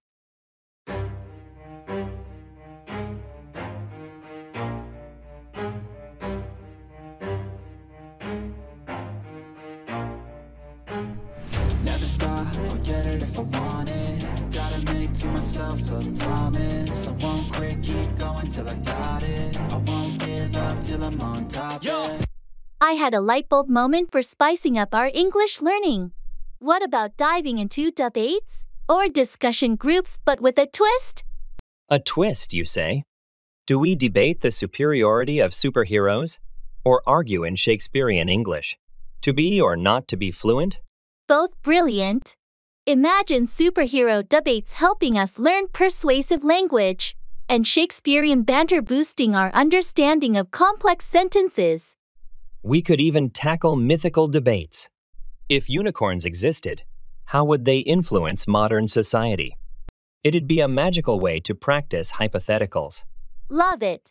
[SPEAKER 9] Never stop, I'll get it if I want it. Gotta make to myself a promise. I won't quit, keep going till I got it. I won't give up till I'm on top.
[SPEAKER 11] I had a light bulb moment for spicing up our English learning. What about diving into debates or discussion groups but with a twist?
[SPEAKER 15] A twist, you say? Do we debate the superiority of superheroes? Or argue in Shakespearean English? To be or not to be fluent?
[SPEAKER 11] Both brilliant. Imagine superhero debates helping us learn persuasive language, and Shakespearean banter boosting our understanding of complex sentences.
[SPEAKER 15] We could even tackle mythical debates. If unicorns existed, how would they influence modern society? It'd be a magical way to practice hypotheticals.
[SPEAKER 11] Love it.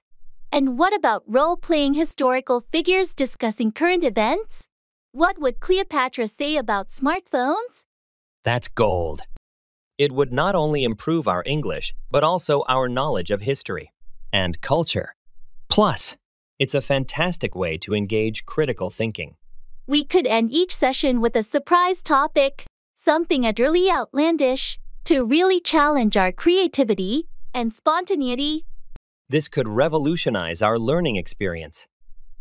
[SPEAKER 11] And what about role-playing historical figures discussing current events? What would Cleopatra say about smartphones?
[SPEAKER 15] That's gold. It would not only improve our English, but also our knowledge of history and culture. Plus, it's a fantastic way to engage critical thinking.
[SPEAKER 11] We could end each session with a surprise topic, something utterly outlandish, to really challenge our creativity and spontaneity.
[SPEAKER 15] This could revolutionize our learning experience.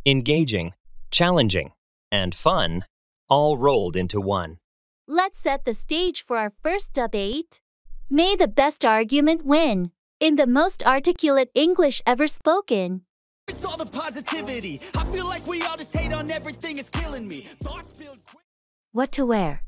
[SPEAKER 15] Engaging, challenging, and fun, all rolled into one.
[SPEAKER 11] Let's set the stage for our first debate. May the best argument win, in the most articulate English ever spoken.
[SPEAKER 16] It's all the positivity. I feel like we all just hate on everything, it's killing me.
[SPEAKER 1] What to wear?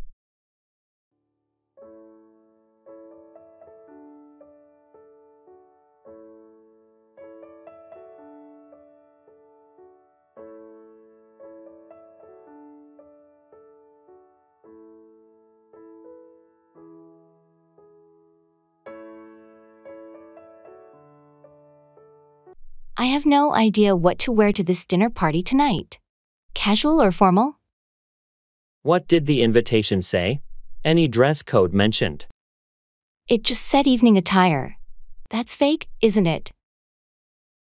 [SPEAKER 8] I have no idea what to wear to this dinner party tonight. Casual or formal?
[SPEAKER 10] What did the invitation say? Any dress code mentioned?
[SPEAKER 8] It just said evening attire. That's fake, isn't it?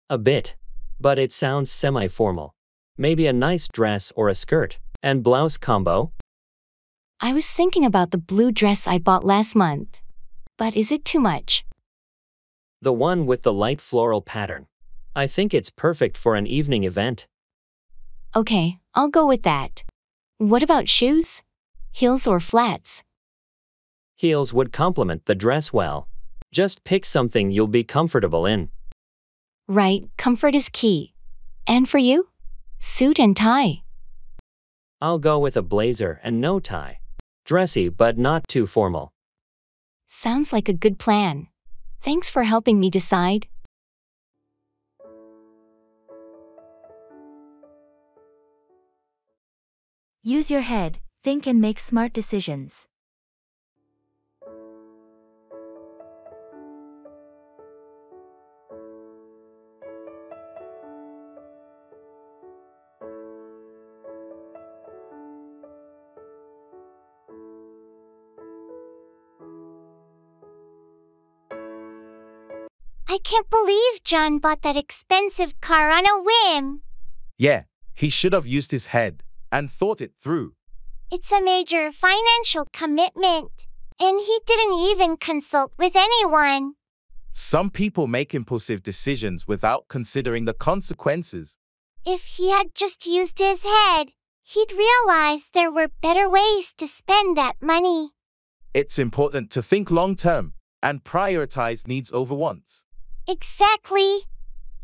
[SPEAKER 10] A bit. but it sounds semi-formal. Maybe a nice dress or a skirt and blouse combo?
[SPEAKER 8] I was thinking about the blue dress I bought last month. But is it too much?
[SPEAKER 10] The one with the light floral pattern. I think it's perfect for an evening event.
[SPEAKER 8] Okay, I'll go with that. What about shoes? Heels or flats?
[SPEAKER 10] Heels would complement the dress well. Just pick something you'll be comfortable in.
[SPEAKER 8] Right, comfort is key. And for you? Suit and tie.
[SPEAKER 10] I'll go with a blazer and no tie. Dressy but not too formal.
[SPEAKER 8] Sounds like a good plan. Thanks for helping me decide.
[SPEAKER 1] Use your head, think and make smart decisions.
[SPEAKER 5] I can't believe John bought that expensive car on a whim.
[SPEAKER 3] Yeah, he should have used his head and thought it through.
[SPEAKER 5] It's a major financial commitment, and he didn't even consult with anyone.
[SPEAKER 3] Some people make impulsive decisions without considering the consequences.
[SPEAKER 5] If he had just used his head, he'd realize there were better ways to spend that money.
[SPEAKER 3] It's important to think long-term and prioritize needs over wants.
[SPEAKER 5] Exactly.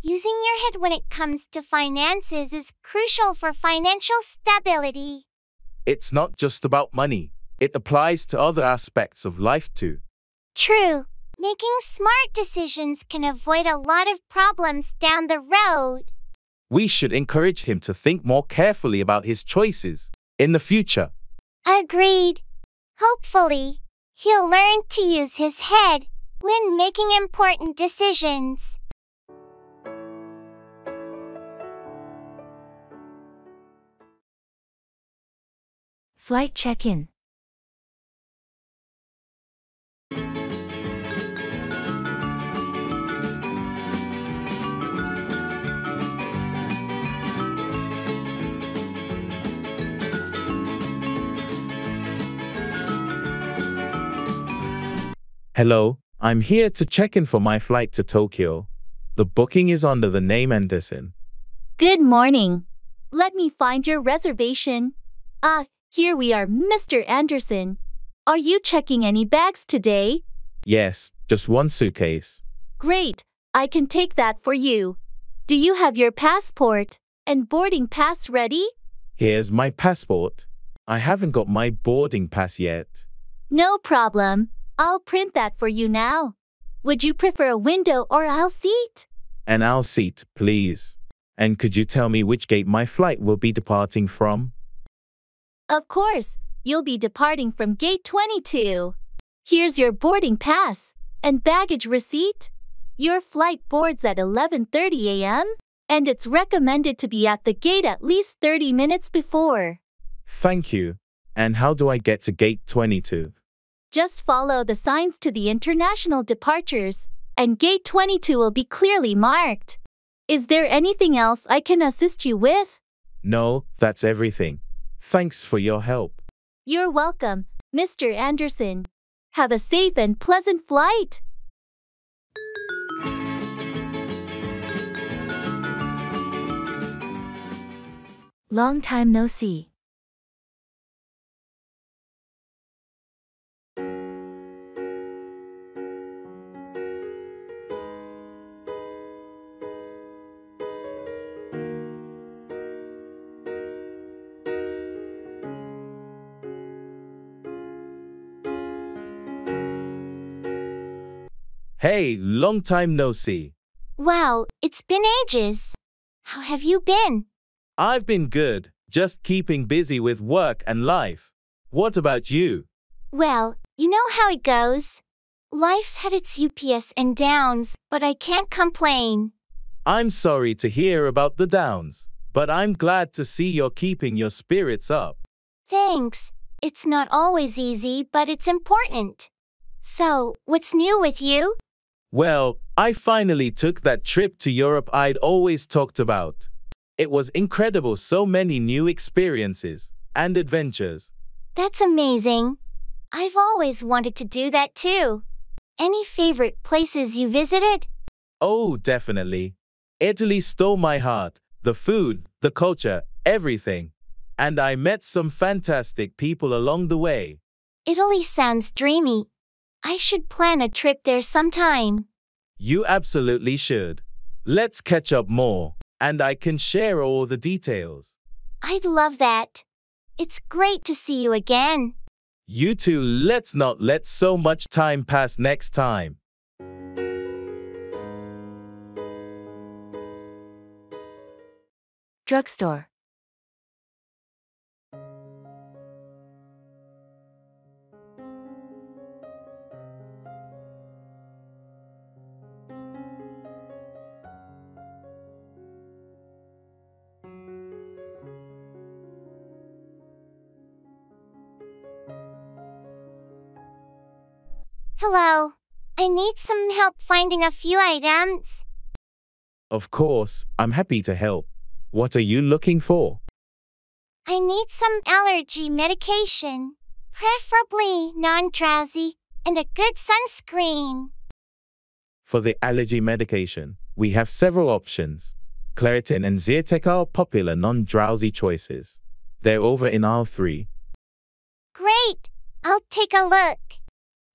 [SPEAKER 5] Using your head when it comes to finances is crucial for financial stability.
[SPEAKER 3] It's not just about money. It applies to other aspects of life too.
[SPEAKER 5] True. Making smart decisions can avoid a lot of problems down the road.
[SPEAKER 3] We should encourage him to think more carefully about his choices in the future.
[SPEAKER 5] Agreed. Hopefully, he'll learn to use his head when making important decisions.
[SPEAKER 1] Flight check-in.
[SPEAKER 3] Hello, I'm here to check in for my flight to Tokyo. The booking is under the name Anderson.
[SPEAKER 11] Good morning. Let me find your reservation. Here we are, Mr. Anderson. Are you checking any bags today?
[SPEAKER 3] Yes, just one suitcase.
[SPEAKER 11] Great, I can take that for you. Do you have your passport and boarding pass ready?
[SPEAKER 3] Here's my passport. I haven't got my boarding pass yet.
[SPEAKER 11] No problem. I'll print that for you now. Would you prefer a window or aisle seat?
[SPEAKER 3] An aisle seat, please. And could you tell me which gate my flight will be departing from?
[SPEAKER 11] Of course, you'll be departing from gate 22. Here's your boarding pass and baggage receipt. Your flight boards at 11:30 a.m., and it's recommended to be at the gate at least 30 minutes before.
[SPEAKER 3] Thank you. And how do I get to gate 22?
[SPEAKER 11] Just follow the signs to the international departures, and gate 22 will be clearly marked. Is there anything else I can assist you with?
[SPEAKER 3] No, that's everything. Thanks for your help.
[SPEAKER 11] You're welcome, Mr. Anderson. Have a safe and pleasant flight.
[SPEAKER 1] Long time no see.
[SPEAKER 3] Hey, long time no see.
[SPEAKER 5] Wow, it's been ages. How have you been?
[SPEAKER 3] I've been good, just keeping busy with work and life. What about you?
[SPEAKER 5] Well, you know how it goes. Life's had its ups and downs, but I can't complain.
[SPEAKER 3] I'm sorry to hear about the downs, but I'm glad to see you're keeping your spirits up.
[SPEAKER 5] Thanks. It's not always easy, but it's important. So, what's new with you?
[SPEAKER 3] Well, I finally took that trip to Europe I'd always talked about. It was incredible, so many new experiences and adventures.
[SPEAKER 2] That's amazing. I've always wanted to do that too. Any favorite places you visited?
[SPEAKER 3] Oh, definitely. Italy stole my heart. The food, the culture, everything. And I met some fantastic people along the way.
[SPEAKER 2] Italy sounds dreamy. I should plan a trip there sometime.
[SPEAKER 3] You absolutely should. Let's catch up more, and I can share all the details.
[SPEAKER 2] I'd love that. It's great to see you again.
[SPEAKER 3] You too. Let's not let so much time pass next time.
[SPEAKER 1] Drugstore.
[SPEAKER 2] Hello. I need some help finding a few items.
[SPEAKER 3] Of course, I'm happy to help. What are you looking for?
[SPEAKER 2] I need some allergy medication, preferably non-drowsy, and a good sunscreen.
[SPEAKER 3] For the allergy medication, we have several options. Claritin and Zyrtec are popular non-drowsy choices. They're over in aisle 3.
[SPEAKER 2] Great! I'll take a look.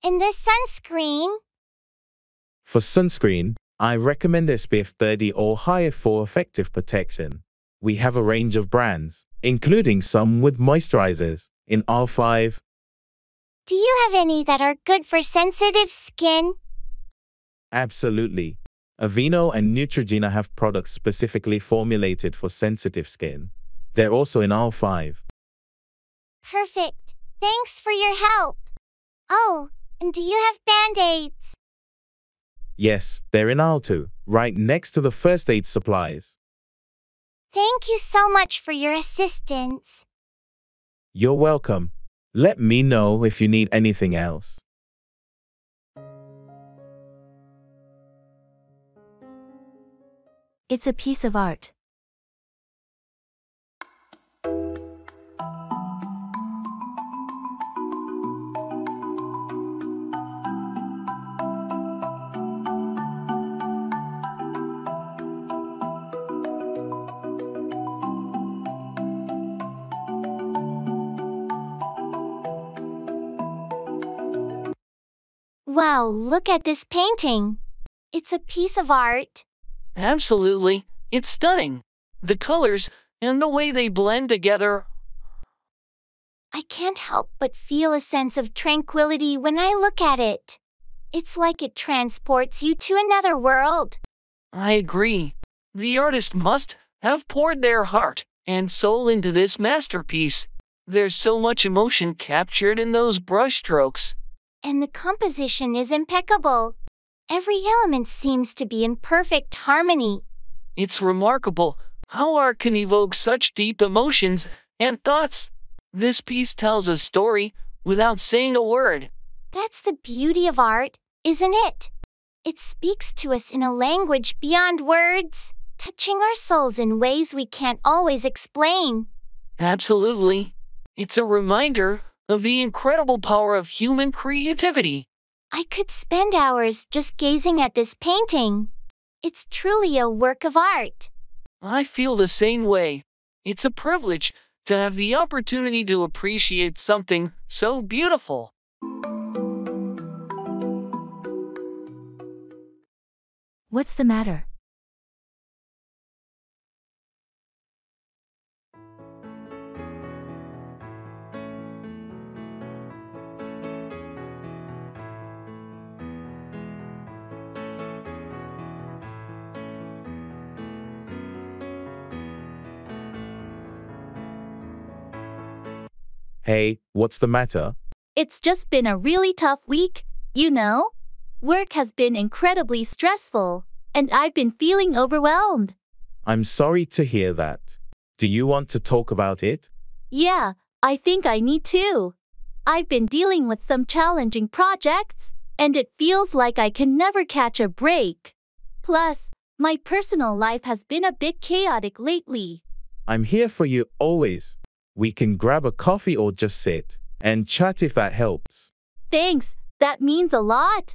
[SPEAKER 2] And the sunscreen?
[SPEAKER 3] For sunscreen, I recommend SPF 30 or higher for effective protection. We have a range of brands, including some with moisturizers, in aisle 5.
[SPEAKER 2] Do you have any that are good for sensitive skin?
[SPEAKER 3] Absolutely. Aveeno and Neutrogena have products specifically formulated for sensitive skin. They're also in aisle 5.
[SPEAKER 2] Perfect. Thanks for your help. Oh, and do you have Band-Aids?
[SPEAKER 3] Yes, they're in aisle 2, right next to the first aid supplies.
[SPEAKER 2] Thank you so much for your assistance.
[SPEAKER 3] You're welcome. Let me know if you need anything else.
[SPEAKER 1] It's a piece of art.
[SPEAKER 2] Wow, look at this painting. It's a piece of art.
[SPEAKER 4] Absolutely. It's stunning. The colors and the way they blend together.
[SPEAKER 2] I can't help but feel a sense of tranquility when I look at it. It's like it transports you to another world.
[SPEAKER 4] I agree. The artist must have poured their heart and soul into this masterpiece. There's so much emotion captured in those brushstrokes.
[SPEAKER 2] And the composition is impeccable. Every element seems to be in perfect harmony.
[SPEAKER 4] It's remarkable how art can evoke such deep emotions and thoughts. This piece tells a story without saying a word.
[SPEAKER 2] That's the beauty of art, isn't it? It speaks to us in a language beyond words, touching our souls in ways we can't always explain.
[SPEAKER 4] Absolutely. It's a reminder of the incredible power of human creativity.
[SPEAKER 2] I could spend hours just gazing at this painting. It's truly a work of art.
[SPEAKER 4] I feel the same way. It's a privilege to have the opportunity to appreciate something so beautiful.
[SPEAKER 1] What's the matter?
[SPEAKER 3] Hey, what's the matter?
[SPEAKER 11] It's just been a really tough week, you know? Work has been incredibly stressful, and I've been feeling overwhelmed.
[SPEAKER 3] I'm sorry to hear that. Do you want to talk about it?
[SPEAKER 11] Yeah, I think I need to. I've been dealing with some challenging projects, and it feels like I can never catch a break. Plus, my personal life has been a bit chaotic lately.
[SPEAKER 3] I'm here for you always. We can grab a coffee or just sit and chat if that helps.
[SPEAKER 11] Thanks, that means a lot.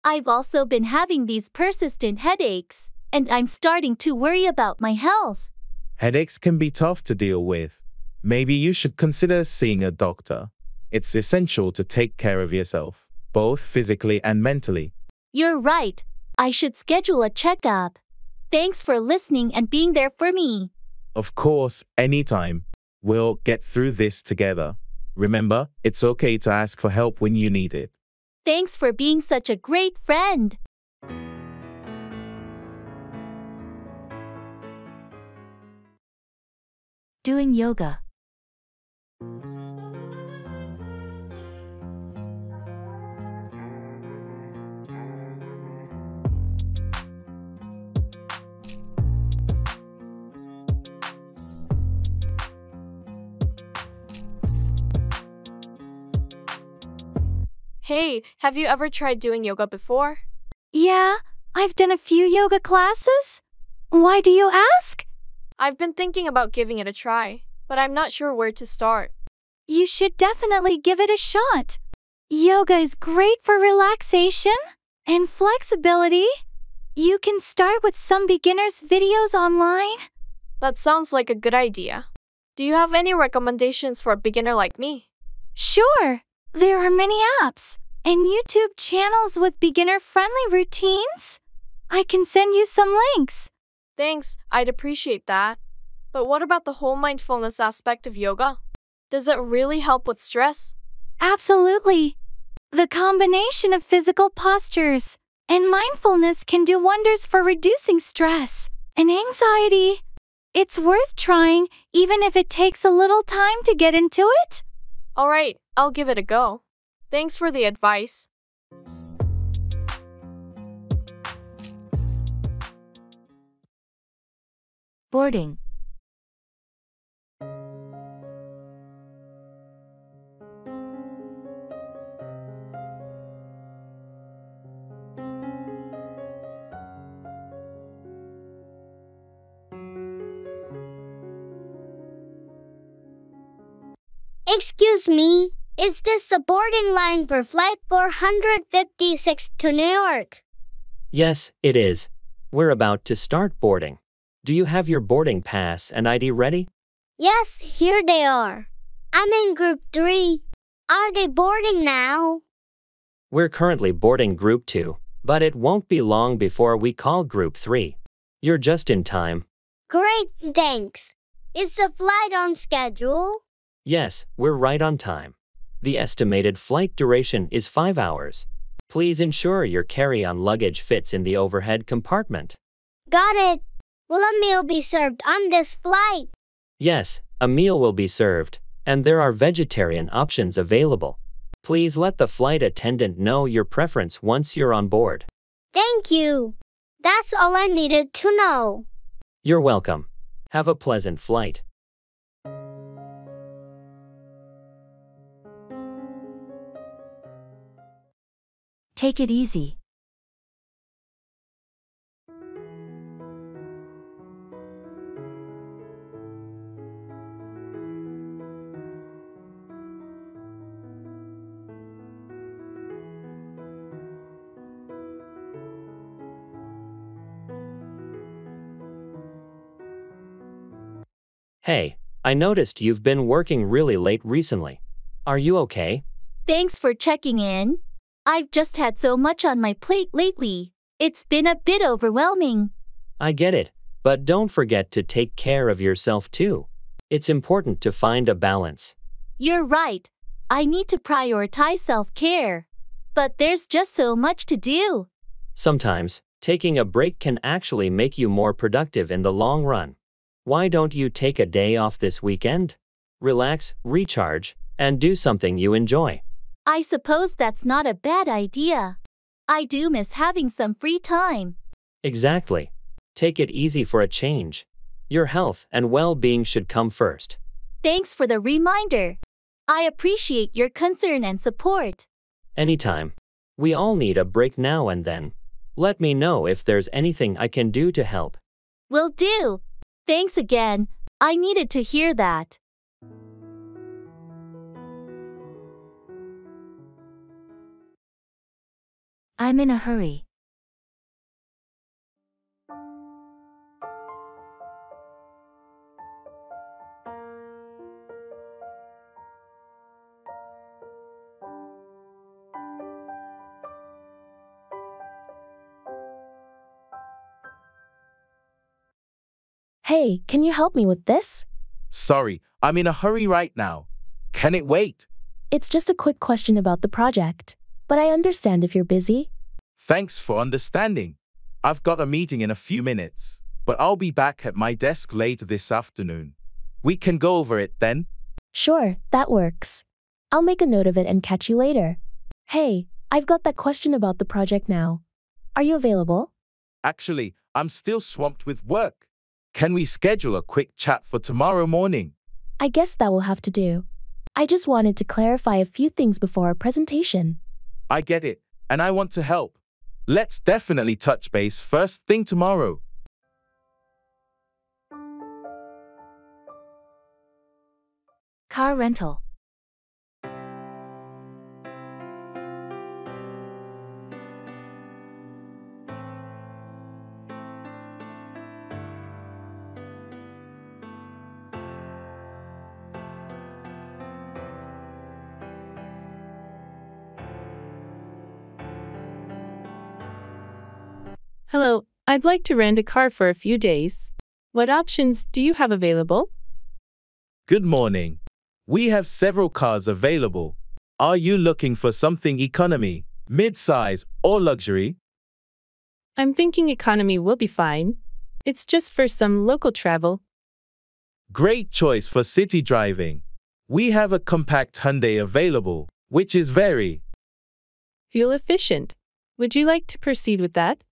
[SPEAKER 11] I've also been having these persistent headaches, and I'm starting to worry about my health.
[SPEAKER 3] Headaches can be tough to deal with. Maybe you should consider seeing a doctor. It's essential to take care of yourself, both physically and mentally.
[SPEAKER 11] You're right. I should schedule a checkup. Thanks for listening and being there for me.
[SPEAKER 3] Of course, anytime. We'll get through this together. Remember, it's okay to ask for help when you need it.
[SPEAKER 11] Thanks for being such a great friend.
[SPEAKER 1] Doing yoga.
[SPEAKER 13] Hey, have you ever tried doing yoga before?
[SPEAKER 2] Yeah, I've done a few yoga classes. Why do you ask?
[SPEAKER 13] I've been thinking about giving it a try, but I'm not sure where to start.
[SPEAKER 2] You should definitely give it a shot. Yoga is great for relaxation and flexibility. You can start with some beginners' videos online.
[SPEAKER 13] That sounds like a good idea. Do you have any recommendations for a beginner like me?
[SPEAKER 2] Sure, there are many apps and YouTube channels with beginner-friendly routines. I can send you some links.
[SPEAKER 13] Thanks, I'd appreciate that. But what about the whole mindfulness aspect of yoga? Does it really help with stress?
[SPEAKER 2] Absolutely. The combination of physical postures and mindfulness can do wonders for reducing stress and anxiety. It's worth trying, even if it takes a little time to get into it.
[SPEAKER 13] All right, I'll give it a go. Thanks for the advice.
[SPEAKER 1] Boarding.
[SPEAKER 5] Excuse me, is this the boarding line for Flight 456 to New York?
[SPEAKER 10] Yes, it is. We're about to start boarding. Do you have your boarding pass and ID ready?
[SPEAKER 5] Yes, here they are. I'm in Group 3. Are they boarding now?
[SPEAKER 10] We're currently boarding Group 2, but it won't be long before we call Group 3. You're just in time.
[SPEAKER 5] Great, thanks. Is the flight on schedule?
[SPEAKER 10] Yes, we're right on time. The estimated flight duration is 5 hours. Please ensure your carry-on luggage fits in the overhead compartment.
[SPEAKER 5] Got it. Will a meal be served on this flight?
[SPEAKER 10] Yes, a meal will be served, and there are vegetarian options available. Please let the flight attendant know your preference once you're on board.
[SPEAKER 5] Thank you. That's all I needed to know.
[SPEAKER 10] You're welcome. Have a pleasant flight.
[SPEAKER 1] Take it easy.
[SPEAKER 10] Hey, I noticed you've been working really late recently. Are you okay?
[SPEAKER 11] Thanks for checking in. I've just had so much on my plate lately. It's been a bit overwhelming.
[SPEAKER 10] I get it, but don't forget to take care of yourself too. It's important to find a balance.
[SPEAKER 11] You're right. I need to prioritize self-care. But there's just so much to do.
[SPEAKER 10] Sometimes, taking a break can actually make you more productive in the long run. Why don't you take a day off this weekend? Relax, recharge, and do something you enjoy.
[SPEAKER 11] I suppose that's not a bad idea. I do miss having some free time.
[SPEAKER 10] Exactly. Take it easy for a change. Your health and well-being should come first.
[SPEAKER 11] Thanks for the reminder. I appreciate your concern and support.
[SPEAKER 10] Anytime. We all need a break now and then. Let me know if there's anything I can do to help.
[SPEAKER 11] Will do. Thanks again. I needed to hear that.
[SPEAKER 1] I'm in a hurry.
[SPEAKER 12] Hey, can you help me with this?
[SPEAKER 3] Sorry, I'm in a hurry right now. Can it wait?
[SPEAKER 12] It's just a quick question about the project, but I understand if you're busy.
[SPEAKER 3] Thanks for understanding. I've got a meeting in a few minutes, but I'll be back at my desk later this afternoon. We can go over it then.
[SPEAKER 12] Sure, that works. I'll make a note of it and catch you later. Hey, I've got that question about the project now. Are you available?
[SPEAKER 3] Actually, I'm still swamped with work. Can we schedule a quick chat for tomorrow morning?
[SPEAKER 12] I guess that will have to do. I just wanted to clarify a few things before our presentation.
[SPEAKER 3] I get it, and I want to help. Let's definitely touch base first thing tomorrow.
[SPEAKER 1] Car rental.
[SPEAKER 14] Hello, I'd like to rent a car for a few days. What options do you have available?
[SPEAKER 3] Good morning. We have several cars available. Are you looking for something economy, mid-size, or luxury?
[SPEAKER 14] I'm thinking economy will be fine. It's just for some local travel.
[SPEAKER 3] Great choice for city driving. We have a compact Hyundai available, which is very
[SPEAKER 14] fuel efficient. Would you like to proceed with that?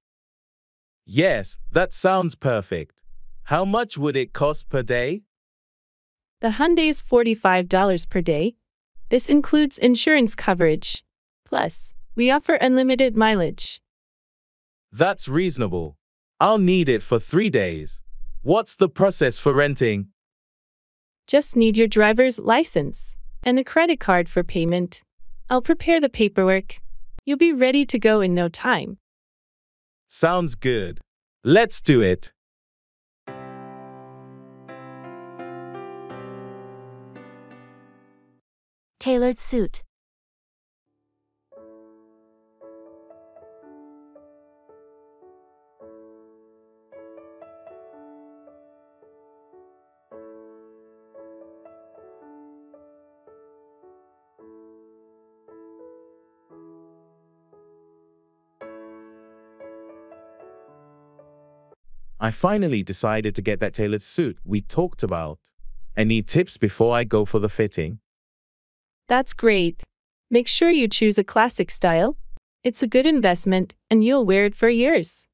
[SPEAKER 3] Yes, that sounds perfect. How much would it cost per day?
[SPEAKER 14] The Hyundai is $45 per day. This includes insurance coverage. Plus, we offer unlimited mileage.
[SPEAKER 3] That's reasonable. I'll need it for 3 days. What's the process for renting?
[SPEAKER 14] Just need your driver's license and a credit card for payment. I'll prepare the paperwork. You'll be ready to go in no time.
[SPEAKER 3] Sounds good. Let's do it.
[SPEAKER 1] Tailored suit.
[SPEAKER 3] I finally decided to get that tailored suit we talked about. Any tips before I go for the fitting?
[SPEAKER 14] That's great. Make sure you choose a classic style. It's a good investment and you'll wear it for years.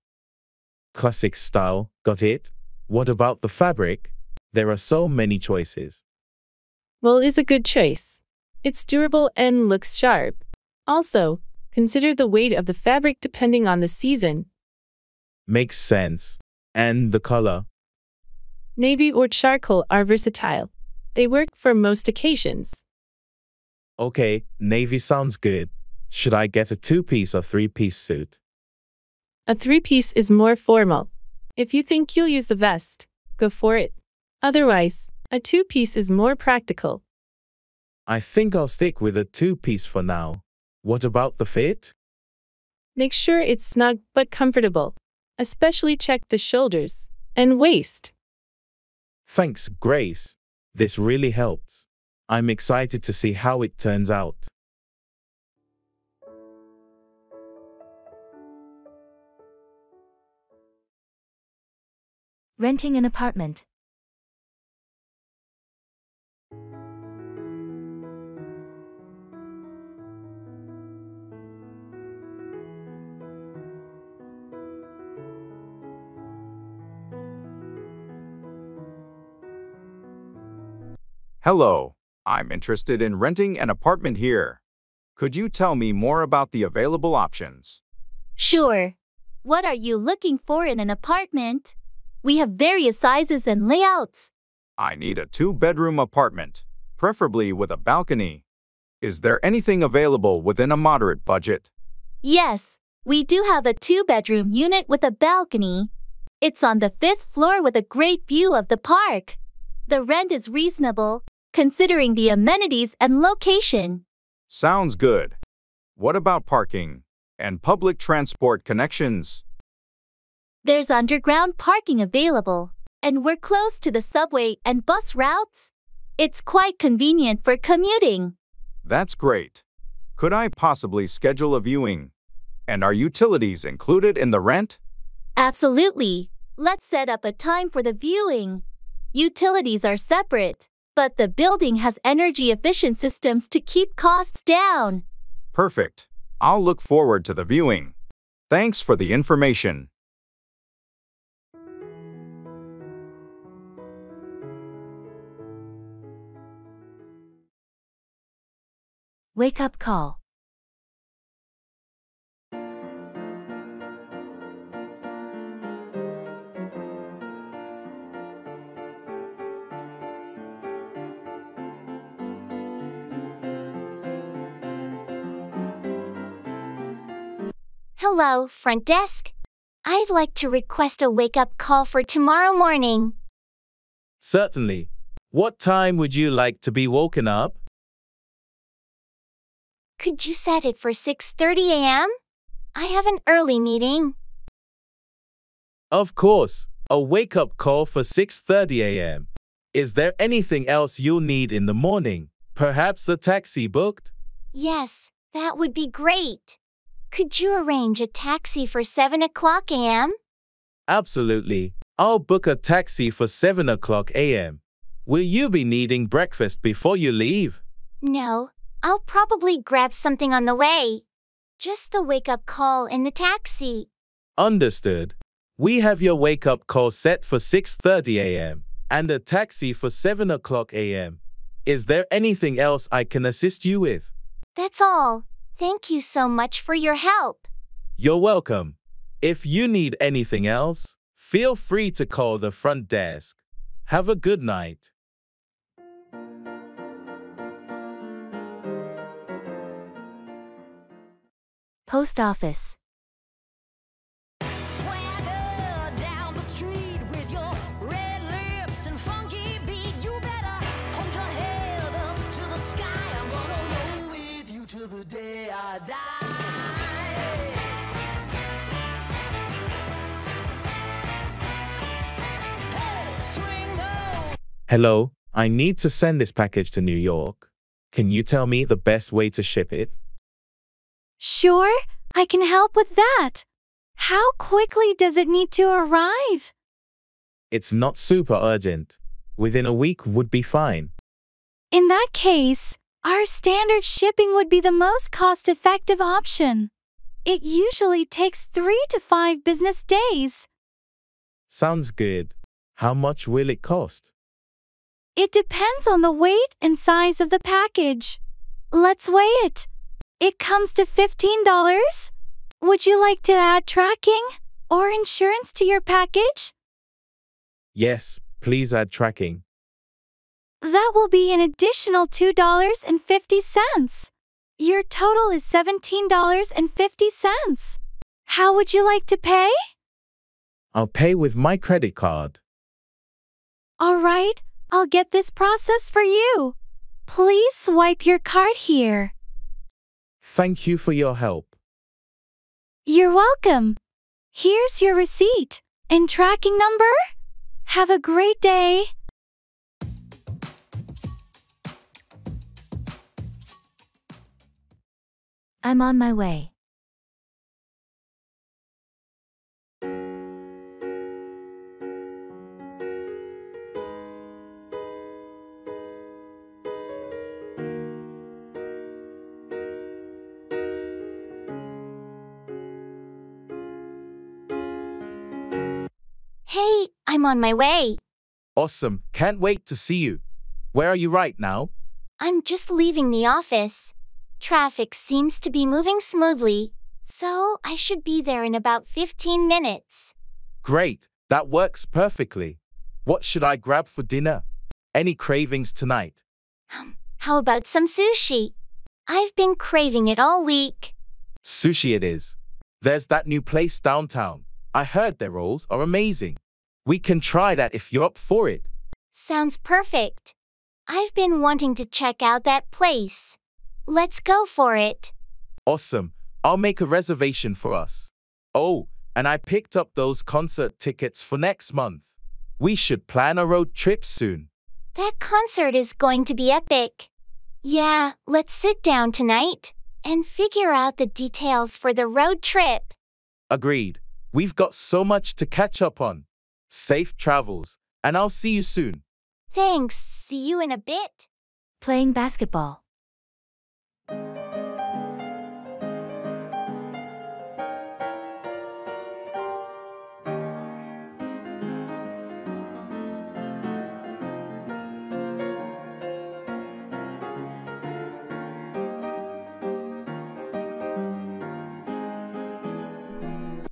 [SPEAKER 3] Classic style, got it? What about the fabric? There are so many choices.
[SPEAKER 14] Wool is a good choice. It's durable and looks sharp. Also, consider the weight of the fabric depending on the season.
[SPEAKER 3] Makes sense. And the color?
[SPEAKER 14] Navy or charcoal are versatile. They work for most occasions.
[SPEAKER 3] Okay, navy sounds good. Should I get a 2-piece or 3-piece suit?
[SPEAKER 14] A 3-piece is more formal. If you think you'll use the vest, go for it. Otherwise, a 2-piece is more practical.
[SPEAKER 3] I think I'll stick with a 2-piece for now. What about the fit?
[SPEAKER 14] Make sure it's snug but comfortable. Especially check the shoulders and waist.
[SPEAKER 3] Thanks, Grace. This really helps. I'm excited to see how it turns out.
[SPEAKER 1] Renting an apartment.
[SPEAKER 7] Hello, I'm interested in renting an apartment here. Could you tell me more about the available options?
[SPEAKER 11] Sure. What are you looking for in an apartment? We have various sizes and layouts.
[SPEAKER 7] I need a 2-bedroom apartment, preferably with a balcony. Is there anything available within a moderate budget?
[SPEAKER 11] Yes, we do have a 2-bedroom unit with a balcony. It's on the 5th floor with a great view of the park. The rent is reasonable, considering the amenities and location.
[SPEAKER 7] Sounds good. What about parking and public transport connections?
[SPEAKER 11] There's underground parking available, and we're close to the subway and bus routes. It's quite convenient for commuting.
[SPEAKER 7] That's great. Could I possibly schedule a viewing? And are utilities included in the rent?
[SPEAKER 11] Absolutely. Let's set up a time for the viewing. Utilities are separate, but the building has energy-efficient systems to keep costs down.
[SPEAKER 7] Perfect. I'll look forward to the viewing. Thanks for the information.
[SPEAKER 1] Wake-up call.
[SPEAKER 2] Hello, front desk. I'd like to request a wake-up call for tomorrow morning.
[SPEAKER 3] Certainly. What time would you like to be woken up?
[SPEAKER 2] Could you set it for 6:30 a.m.? I have an early meeting.
[SPEAKER 3] Of course, a wake-up call for 6:30 a.m. Is there anything else you'll need in the morning? Perhaps a taxi booked?
[SPEAKER 2] Yes, that would be great. Could you arrange a taxi for 7 o'clock a.m.?
[SPEAKER 3] Absolutely. I'll book a taxi for 7 o'clock a.m. Will you be needing breakfast before you leave?
[SPEAKER 2] No, I'll probably grab something on the way. Just the wake-up call in the taxi.
[SPEAKER 3] Understood. We have your wake-up call set for 6:30 a.m. and a taxi for 7 o'clock a.m. Is there anything else I can assist you with?
[SPEAKER 2] That's all. Thank you so much for your help.
[SPEAKER 3] You're welcome. If you need anything else, feel free to call the front desk. Have a good night.
[SPEAKER 1] Post office.
[SPEAKER 16] Swagger down the street with your red lips and funky beat. You better hold your head up to the sky. I'm gonna roll with you till the day I die. Hey, swing low.
[SPEAKER 3] Hello, I need to send this package to New York. Can you tell me the best way to ship it?
[SPEAKER 11] Sure, I can help with that. How quickly does it need to arrive?
[SPEAKER 3] It's not super urgent. Within a week would be fine.
[SPEAKER 11] In that case, our standard shipping would be the most cost-effective option. It usually takes 3 to 5 business days.
[SPEAKER 3] Sounds good. How much will it cost?
[SPEAKER 11] It depends on the weight and size of the package. Let's weigh it. It comes to $15. Would you like to add tracking or insurance to your package?
[SPEAKER 3] Yes, please add tracking.
[SPEAKER 11] That will be an additional $2.50. Your total is $17.50. How would you like to pay?
[SPEAKER 3] I'll pay with my credit card.
[SPEAKER 11] All right, I'll get this processed for you. Please swipe your card here.
[SPEAKER 3] Thank you for your help.
[SPEAKER 11] You're welcome. Here's your receipt and tracking number. Have a great day.
[SPEAKER 1] I'm on my way.
[SPEAKER 2] Hey, I'm on my way.
[SPEAKER 3] Awesome. Can't wait to see you. Where are you right now?
[SPEAKER 2] I'm just leaving the office. Traffic seems to be moving smoothly, so I should be there in about 15 minutes.
[SPEAKER 3] Great, that works perfectly. What should I grab for dinner? Any cravings tonight?
[SPEAKER 2] How about some sushi? I've been craving it all week.
[SPEAKER 3] Sushi it is. There's that new place downtown. I heard their rolls are amazing. We can try that if you're up for it.
[SPEAKER 2] Sounds perfect. I've been wanting to check out that place. Let's go for it.
[SPEAKER 3] Awesome. I'll make a reservation for us. Oh, and I picked up those concert tickets for next month. We should plan a road trip soon.
[SPEAKER 2] That concert is going to be epic. Yeah, let's sit down tonight and figure out the details for the road trip.
[SPEAKER 3] Agreed. We've got so much to catch up on. Safe travels, and I'll see you soon.
[SPEAKER 2] Thanks. See you in a bit.
[SPEAKER 1] Playing basketball.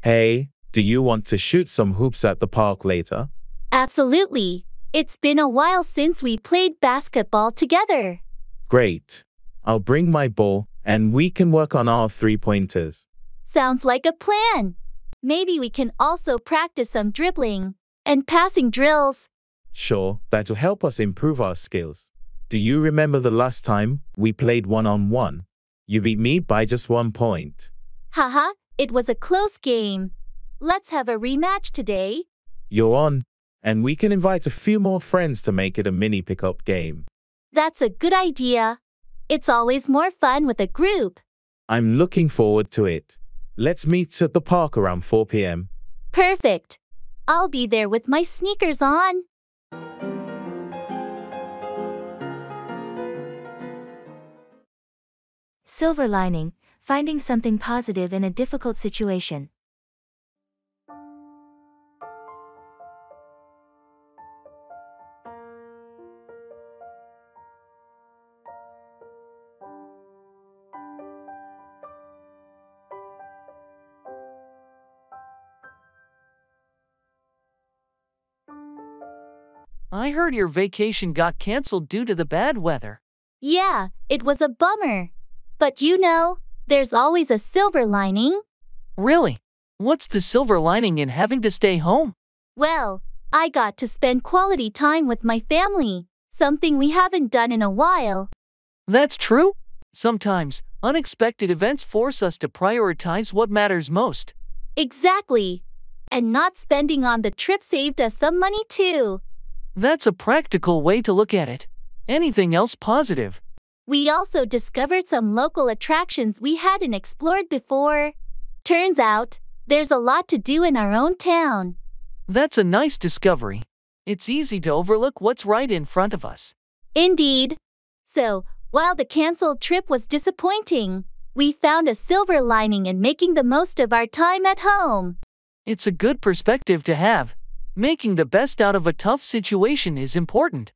[SPEAKER 3] Hey, do you want to shoot some hoops at the park later?
[SPEAKER 11] Absolutely. It's been a while since we played basketball together.
[SPEAKER 3] Great. I'll bring my ball and we can work on our three-pointers.
[SPEAKER 11] Sounds like a plan. Maybe we can also practice some dribbling and passing drills.
[SPEAKER 3] Sure, that'll help us improve our skills. Do you remember the last time we played one-on-one? You beat me by just 1 point.
[SPEAKER 11] Haha, it was a close game. Let's have a rematch today.
[SPEAKER 3] You're on, and we can invite a few more friends to make it a mini pickup game.
[SPEAKER 11] That's a good idea. It's always more fun with a group.
[SPEAKER 3] I'm looking forward to it. Let's meet at the park around 4 p.m.
[SPEAKER 11] Perfect. I'll be there with my sneakers on.
[SPEAKER 1] Silver lining, finding something positive in a difficult situation.
[SPEAKER 4] I heard your vacation got canceled due to the bad weather.
[SPEAKER 11] Yeah, it was a bummer. But you know, there's always a silver lining.
[SPEAKER 4] Really? What's the silver lining in having to stay home?
[SPEAKER 11] Well, I got to spend quality time with my family, something we haven't done in a while.
[SPEAKER 4] That's true. Sometimes, unexpected events force us to prioritize what matters most.
[SPEAKER 11] Exactly. And not spending on the trip saved us some money too.
[SPEAKER 4] That's a practical way to look at it. Anything else positive?
[SPEAKER 11] We also discovered some local attractions we hadn't explored before. Turns out, there's a lot to do in our own town.
[SPEAKER 4] That's a nice discovery. It's easy to overlook what's right in front of us.
[SPEAKER 11] Indeed. So, while the canceled trip was disappointing, we found a silver lining in making the most of our time at home.
[SPEAKER 4] It's a good perspective to have. Making the best out of a tough situation is important.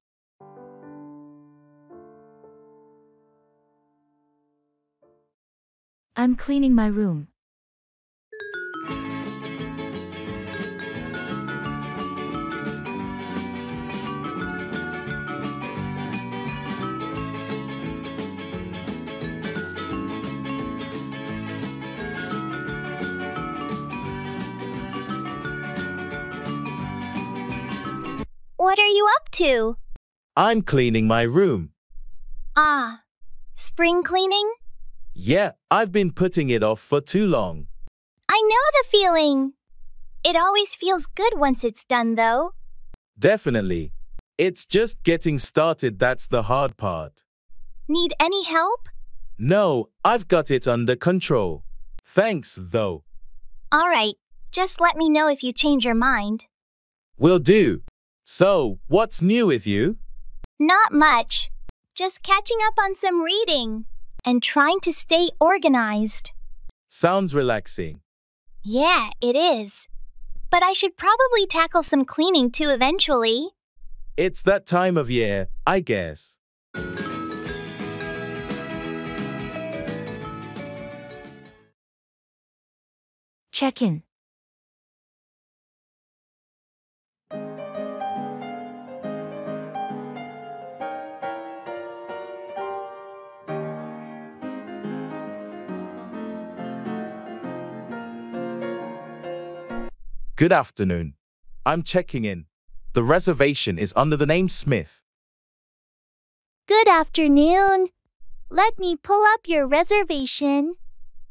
[SPEAKER 1] I'm cleaning my room.
[SPEAKER 5] What are you up to?
[SPEAKER 3] I'm cleaning my room.
[SPEAKER 5] Ah, spring cleaning?
[SPEAKER 3] Yeah, I've been putting it off for too long.
[SPEAKER 5] I know the feeling. It always feels good once it's done, though.
[SPEAKER 3] Definitely. It's just getting started that's the hard part.
[SPEAKER 5] Need any help?
[SPEAKER 3] No, I've got it under control. Thanks, though.
[SPEAKER 5] All right, just let me know if you change your mind.
[SPEAKER 3] Will do. So, what's new with you?
[SPEAKER 5] Not much. Just catching up on some reading and trying to stay organized.
[SPEAKER 3] Sounds relaxing.
[SPEAKER 5] Yeah, it is. But I should probably tackle some cleaning too eventually.
[SPEAKER 3] It's that time of year, I guess.
[SPEAKER 1] Check in.
[SPEAKER 3] Good afternoon. I'm checking in. The reservation is under the name Smith.
[SPEAKER 11] Good afternoon. Let me pull up your reservation.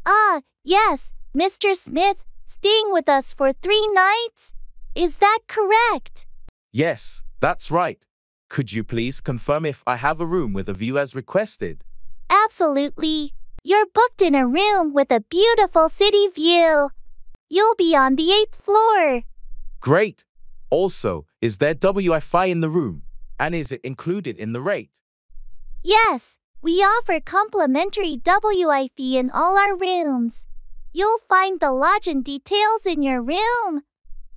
[SPEAKER 11] Ah, yes, Mr. Smith, staying with us for 3 nights? Is that correct?
[SPEAKER 3] Yes, that's right. Could you please confirm if I have a room with a view as requested?
[SPEAKER 11] Absolutely. You're booked in a room with a beautiful city view. You'll be on the 8th floor.
[SPEAKER 3] Great. Also, is there Wi-Fi in the room? And is it included in the rate?
[SPEAKER 11] Yes, we offer complimentary Wi-Fi in all our rooms. You'll find the lodging details in your room.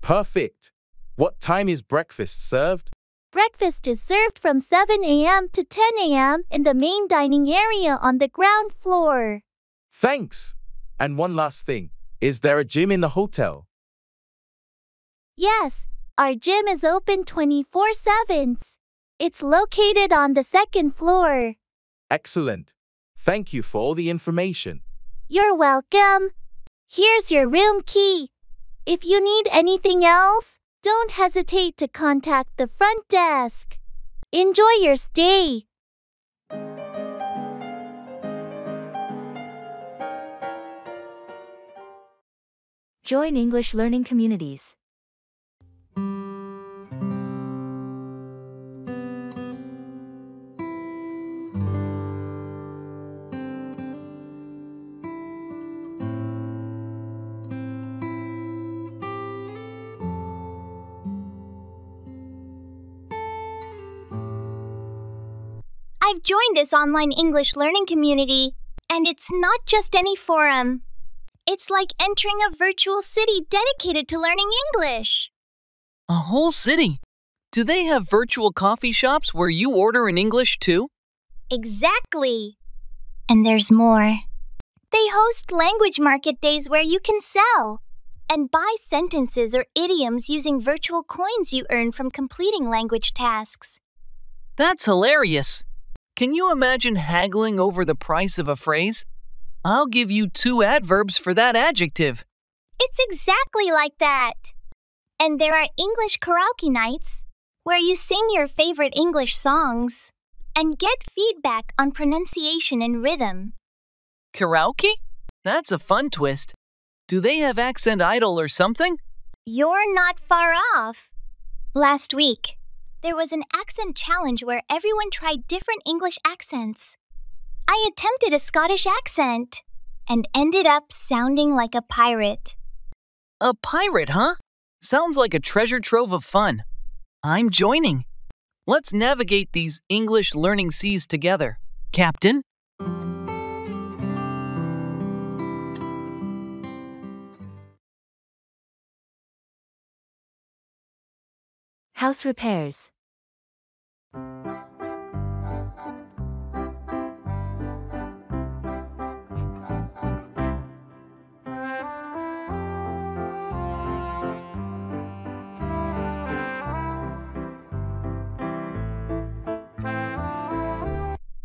[SPEAKER 3] Perfect. What time is breakfast served?
[SPEAKER 11] Breakfast is served from 7 a.m. to 10 a.m. in the main dining area on the ground floor.
[SPEAKER 3] Thanks. And one last thing. Is there a gym in the hotel?
[SPEAKER 11] Yes, our gym is open 24/7. It's located on the 2nd floor.
[SPEAKER 3] Excellent. Thank you for all the information.
[SPEAKER 11] You're welcome. Here's your room key. If you need anything else, don't hesitate to contact the front desk. Enjoy your stay.
[SPEAKER 1] Join English learning communities.
[SPEAKER 5] I've joined this online English learning community, and it's not just any forum. It's like entering a virtual city dedicated to learning English.
[SPEAKER 4] A whole city? Do they have virtual coffee shops where you order in English too?
[SPEAKER 5] Exactly. And there's more. They host language market days where you can sell and buy sentences or idioms using virtual coins you earn from completing language tasks.
[SPEAKER 4] That's hilarious. Can you imagine haggling over the price of a phrase? I'll give you 2 adverbs for that adjective.
[SPEAKER 5] It's exactly like that. And there are English karaoke nights where you sing your favorite English songs and get feedback on pronunciation and rhythm.
[SPEAKER 4] Karaoke? That's a fun twist. Do they have Accent Idol or something?
[SPEAKER 5] You're not far off. Last week, there was an accent challenge where everyone tried different English accents. I attempted a Scottish accent and ended up sounding like a pirate.
[SPEAKER 4] A pirate, huh? Sounds like a treasure trove of fun. I'm joining. Let's navigate these English learning seas together, Captain.
[SPEAKER 1] House repairs.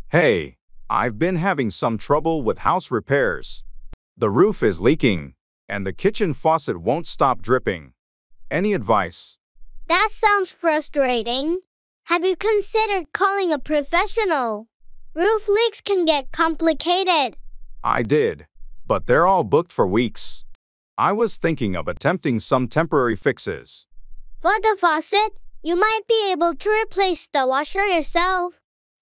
[SPEAKER 7] Hey, I've been having some trouble with house repairs. The roof is leaking, and the kitchen faucet won't stop dripping. Any advice?
[SPEAKER 5] That sounds frustrating. Have you considered calling a professional? Roof leaks can get complicated.
[SPEAKER 7] I did, but they're all booked for weeks. I was thinking of attempting some temporary fixes.
[SPEAKER 5] For the faucet, you might be able to replace the washer yourself.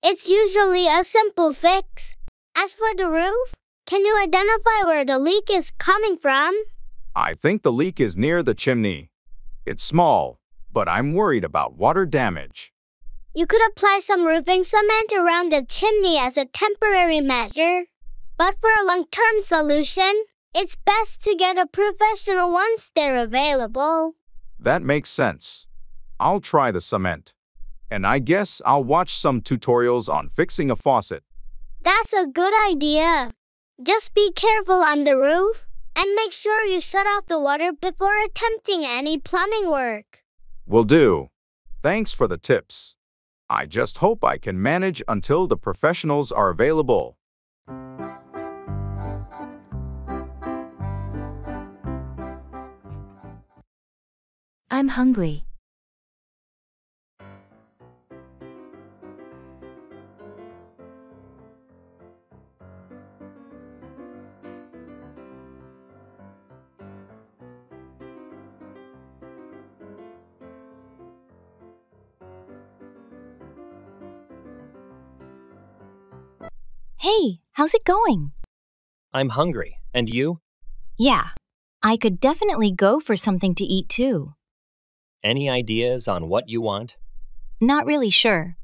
[SPEAKER 5] It's usually a simple fix. As for the roof, can you identify where the leak is coming from?
[SPEAKER 7] I think the leak is near the chimney. It's small, but I'm worried about water damage.
[SPEAKER 5] You could apply some roofing cement around the chimney as a temporary measure. But for a long-term solution, it's best to get a professional once they're available.
[SPEAKER 7] That makes sense. I'll try the cement. And I guess I'll watch some tutorials on fixing a faucet.
[SPEAKER 5] That's a good idea. Just be careful on the roof. And make sure you shut off the water before attempting any plumbing work.
[SPEAKER 7] Will do. Thanks for the tips. I just hope I can manage until the professionals are available.
[SPEAKER 1] I'm hungry.
[SPEAKER 8] Hey, how's it going?
[SPEAKER 15] I'm hungry. And you?
[SPEAKER 8] Yeah, I could definitely go for something to eat too.
[SPEAKER 15] Any ideas on what you want?
[SPEAKER 8] Not really sure.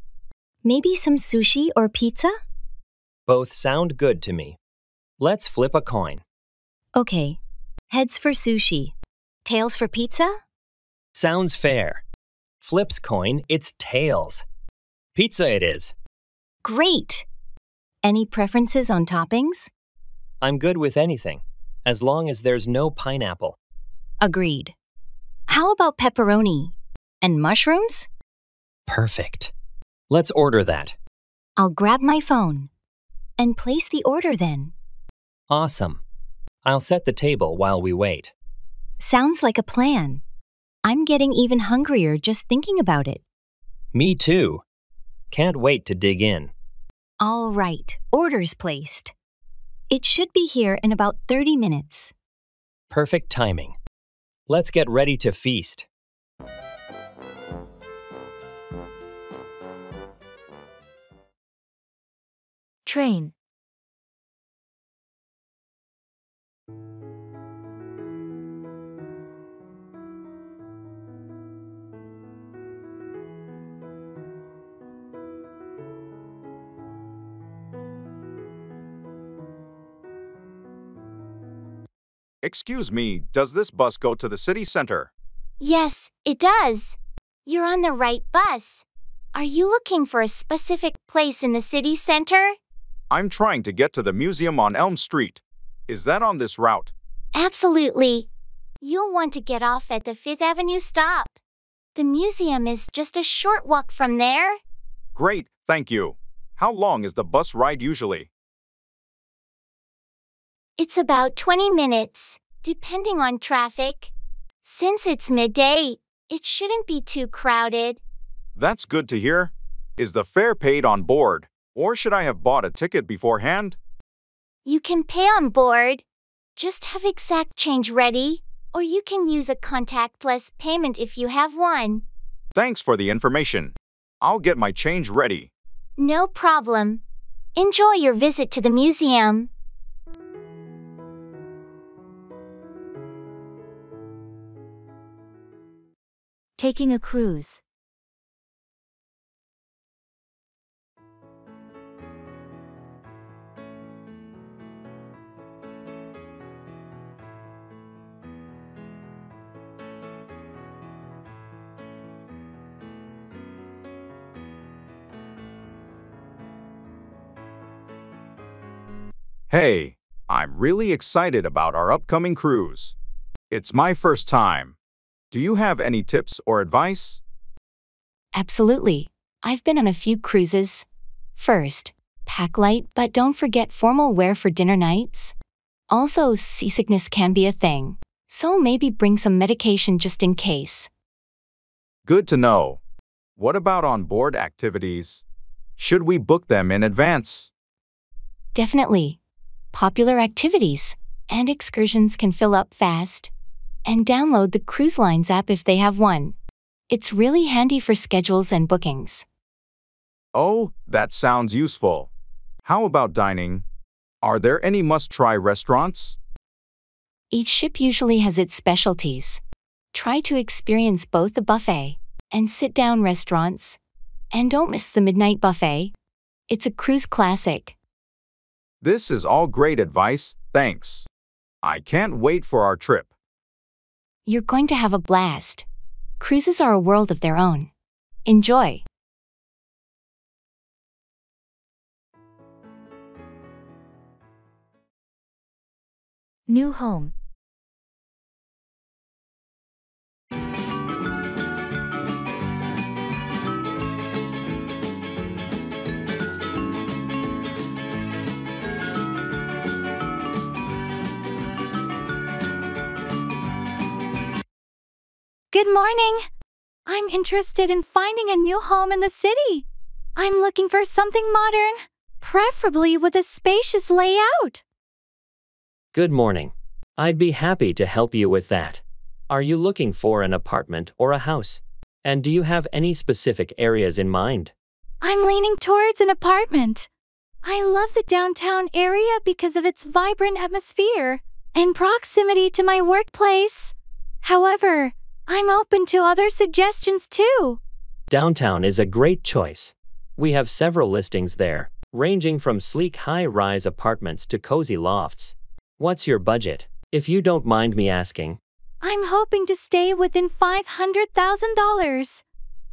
[SPEAKER 8] Maybe some sushi or pizza?
[SPEAKER 15] Both sound good to me. Let's flip a coin.
[SPEAKER 8] Okay, heads for sushi. Tails for pizza?
[SPEAKER 15] Sounds fair. Flips coin, it's tails. Pizza it is.
[SPEAKER 8] Great! Any preferences on toppings?
[SPEAKER 15] I'm good with anything, as long as there's no pineapple.
[SPEAKER 8] Agreed. How about pepperoni? And mushrooms?
[SPEAKER 15] Perfect. Let's order that.
[SPEAKER 8] I'll grab my phone. And place the order then.
[SPEAKER 15] Awesome. I'll set the table while we wait.
[SPEAKER 8] Sounds like a plan. I'm getting even hungrier just thinking about it.
[SPEAKER 15] Me too. Can't wait to dig in.
[SPEAKER 8] All right, order's placed. It should be here in about 30 minutes.
[SPEAKER 15] Perfect timing. Let's get ready to feast.
[SPEAKER 1] Train.
[SPEAKER 7] Excuse me, does this bus go to the city center?
[SPEAKER 2] Yes, it does. You're on the right bus. Are you looking for a specific place in the city center?
[SPEAKER 7] I'm trying to get to the museum on Elm Street. Is that on this route?
[SPEAKER 2] Absolutely. You'll want to get off at the 5th Avenue stop. The museum is just a short walk from there.
[SPEAKER 7] Great, thank you. How long is the bus ride usually?
[SPEAKER 2] It's about 20 minutes, depending on traffic. Since it's midday, it shouldn't be too crowded.
[SPEAKER 7] That's good to hear. Is the fare paid on board, or should I have bought a ticket beforehand?
[SPEAKER 2] You can pay on board. Just have exact change ready, or you can use a contactless payment if you have one.
[SPEAKER 7] Thanks for the information. I'll get my change ready.
[SPEAKER 2] No problem. Enjoy your visit to the museum.
[SPEAKER 1] Taking a cruise.
[SPEAKER 7] Hey, I'm really excited about our upcoming cruise. It's my first time. Do you have any tips or advice?
[SPEAKER 8] Absolutely. I've been on a few cruises. First, pack light, but don't forget formal wear for dinner nights. Also, seasickness can be a thing, so maybe bring some medication just in case.
[SPEAKER 7] Good to know. What about on-board activities? Should we book them in advance?
[SPEAKER 8] Definitely. Popular activities and excursions can fill up fast. And download the Cruise Lines app if they have one. It's really handy for schedules and bookings.
[SPEAKER 7] Oh, that sounds useful. How about dining? Are there any must-try restaurants?
[SPEAKER 8] Each ship usually has its specialties. Try to experience both the buffet and sit-down restaurants. And don't miss the midnight buffet. It's a cruise classic.
[SPEAKER 7] This is all great advice, thanks. I can't wait for our trip.
[SPEAKER 8] You're going to have a blast. Cruises are a world of their own. Enjoy.
[SPEAKER 1] New home.
[SPEAKER 11] Good morning. I'm interested in finding a new home in the city. I'm looking for something modern, preferably with a spacious layout.
[SPEAKER 10] Good morning. I'd be happy to help you with that. Are you looking for an apartment or a house? And do you have any specific areas in mind?
[SPEAKER 11] I'm leaning towards an apartment. I love the downtown area because of its vibrant atmosphere and proximity to my workplace. However, I'm open to other suggestions too.
[SPEAKER 10] Downtown is a great choice. We have several listings there, ranging from sleek high-rise apartments to cozy lofts. What's your budget, if you don't mind me asking?
[SPEAKER 11] I'm hoping to stay within $500,000.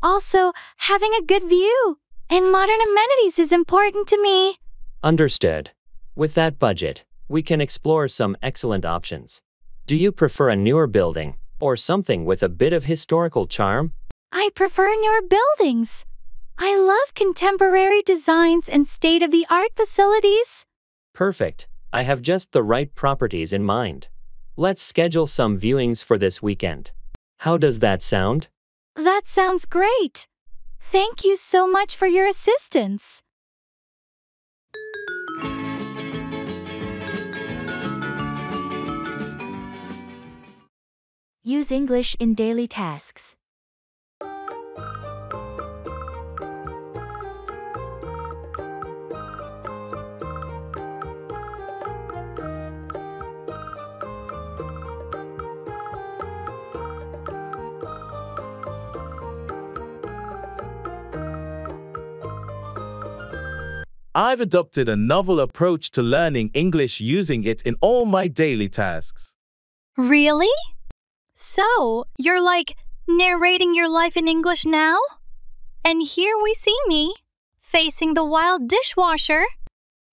[SPEAKER 11] Also, having a good view and modern amenities is important to me.
[SPEAKER 10] Understood. With that budget, we can explore some excellent options. Do you prefer a newer building or something with a bit of historical charm?
[SPEAKER 11] I prefer newer buildings. I love contemporary designs and state-of-the-art facilities.
[SPEAKER 10] Perfect. I have just the right properties in mind. Let's schedule some viewings for this weekend. How does that sound?
[SPEAKER 11] That sounds great. Thank you so much for your assistance.
[SPEAKER 1] Use English in daily tasks.
[SPEAKER 3] I've adopted a novel approach to learning English using it in all my daily tasks.
[SPEAKER 5] Really? So, you're like narrating your life in English now? And here we see me, facing the wild dishwasher.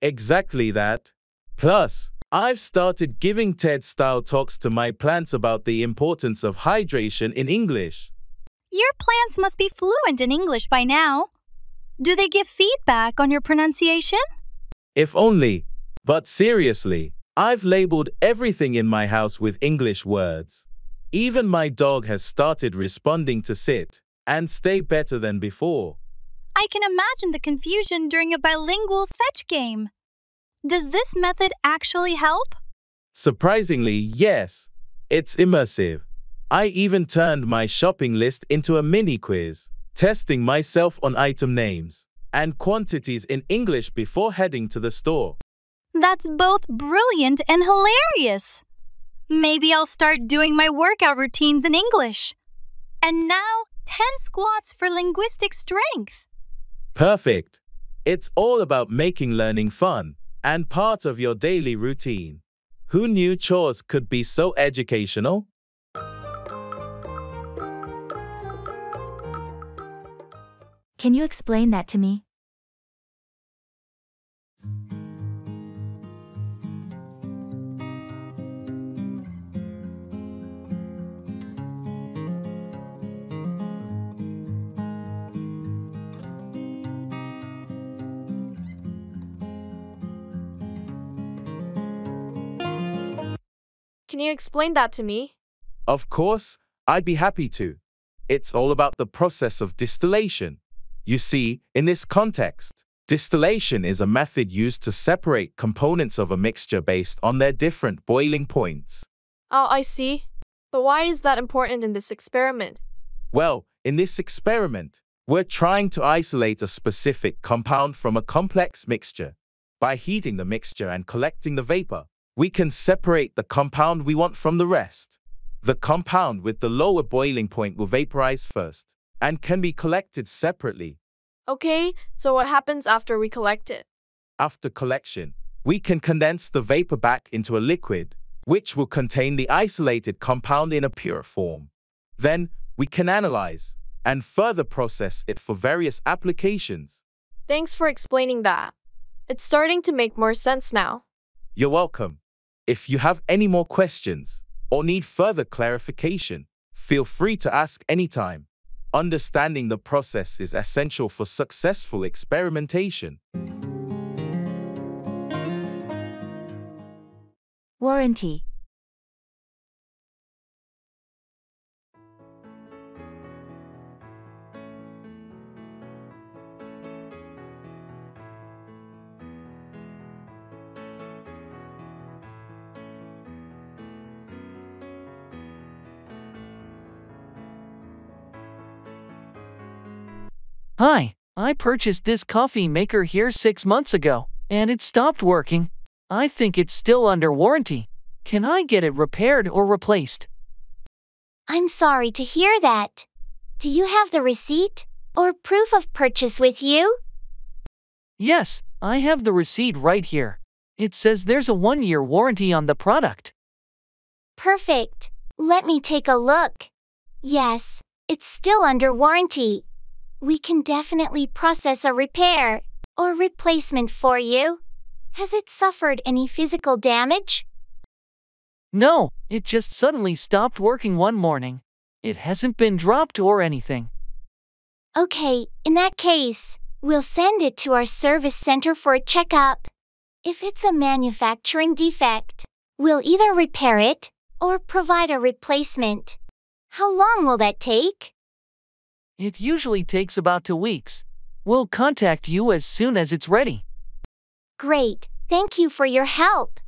[SPEAKER 3] Exactly that. Plus, I've started giving TED-style talks to my plants about the importance of hydration in English.
[SPEAKER 5] Your plants must be fluent in English by now. Do they give feedback on your pronunciation?
[SPEAKER 3] If only. But seriously, I've labeled everything in my house with English words. Even my dog has started responding to sit and stay better than before.
[SPEAKER 5] I can imagine the confusion during a bilingual fetch game. Does this method actually help?
[SPEAKER 3] Surprisingly, yes. It's immersive. I even turned my shopping list into a mini quiz, testing myself on item names and quantities in English before heading to the store.
[SPEAKER 5] That's both brilliant and hilarious. Maybe I'll start doing my workout routines in English. And now, 10 squats for linguistic strength.
[SPEAKER 3] Perfect. It's all about making learning fun and part of your daily routine. Who knew chores could be so educational?
[SPEAKER 1] Can you explain that to me?
[SPEAKER 13] Can you explain that to me?
[SPEAKER 3] Of course, I'd be happy to. It's all about the process of distillation. You see, in this context, distillation is a method used to separate components of a mixture based on their different boiling points.
[SPEAKER 13] Oh, I see. But why is that important in this experiment?
[SPEAKER 3] Well, in this experiment, we're trying to isolate a specific compound from a complex mixture. By heating the mixture and collecting the vapor, we can separate the compound we want from the rest. The compound with the lower boiling point will vaporize first and can be collected separately.
[SPEAKER 13] Okay, so what happens after we collect it?
[SPEAKER 3] After collection, we can condense the vapor back into a liquid, which will contain the isolated compound in a pure form. Then, we can analyze and further process it for various applications.
[SPEAKER 13] Thanks for explaining that. It's starting to make more sense now.
[SPEAKER 3] You're welcome. If you have any more questions or need further clarification, feel free to ask anytime. Understanding the process is essential for successful experimentation.
[SPEAKER 1] Warranty.
[SPEAKER 4] Hi, I purchased this coffee maker here 6 months ago, and it stopped working. I think it's still under warranty. Can I get it repaired or replaced?
[SPEAKER 2] I'm sorry to hear that. Do you have the receipt or proof of purchase with you?
[SPEAKER 4] Yes, I have the receipt right here. It says there's a 1-year warranty on the product.
[SPEAKER 2] Perfect. Let me take a look. Yes, it's still under warranty. We can definitely process a repair or replacement for you. Has it suffered any physical damage?
[SPEAKER 4] No, it just suddenly stopped working one morning. It hasn't been dropped or anything.
[SPEAKER 2] Okay, in that case, we'll send it to our service center for a checkup. If it's a manufacturing defect, we'll either repair it or provide a replacement. How long will that take?
[SPEAKER 4] It usually takes about 2 weeks. We'll contact you as soon as it's ready.
[SPEAKER 2] Great, thank you for your help.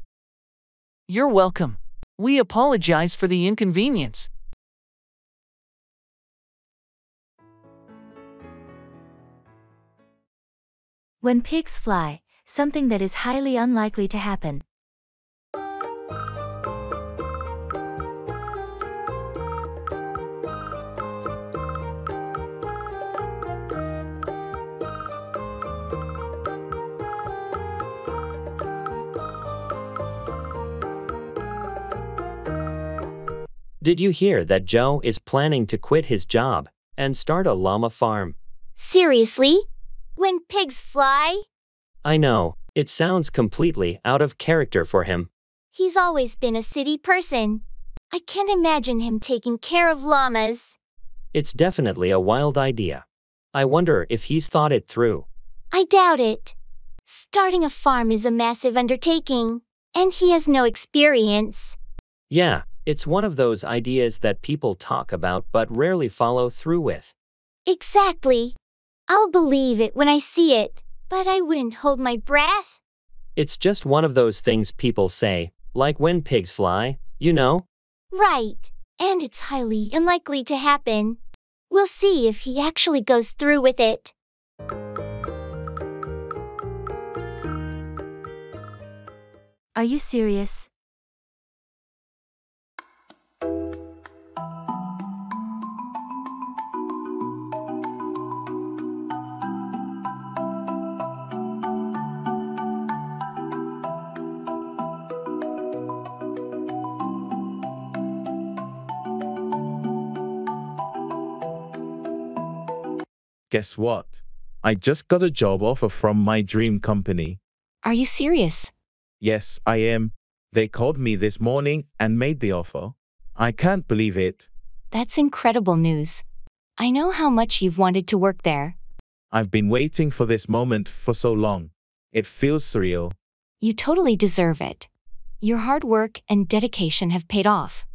[SPEAKER 4] You're welcome. We apologize for the inconvenience.
[SPEAKER 1] When pigs fly, something that is highly unlikely to happen.
[SPEAKER 10] Did you hear that Joe is planning to quit his job and start a llama farm?
[SPEAKER 2] Seriously? When pigs fly?
[SPEAKER 10] I know, it sounds completely out of character for him.
[SPEAKER 2] He's always been a city person. I can't imagine him taking care of llamas.
[SPEAKER 10] It's definitely a wild idea. I wonder if he's thought it through.
[SPEAKER 2] I doubt it. Starting a farm is a massive undertaking, and he has no experience.
[SPEAKER 10] Yeah, it's one of those ideas that people talk about but rarely follow through with.
[SPEAKER 2] Exactly. I'll believe it when I see it, but I wouldn't hold my breath.
[SPEAKER 10] It's just one of those things people say, like when pigs fly, you know?
[SPEAKER 2] Right, and it's highly unlikely to happen. We'll see if he actually goes through with it.
[SPEAKER 1] Are you serious?
[SPEAKER 6] Guess what? I just got a job offer from my dream company.
[SPEAKER 8] Are you serious?
[SPEAKER 6] Yes, I am. They called me this morning and made the offer. I can't believe it.
[SPEAKER 8] That's incredible news. I know how much you've wanted to work there.
[SPEAKER 6] I've been waiting for this moment for so long. It feels surreal.
[SPEAKER 8] You totally deserve it. Your hard work and dedication have paid off.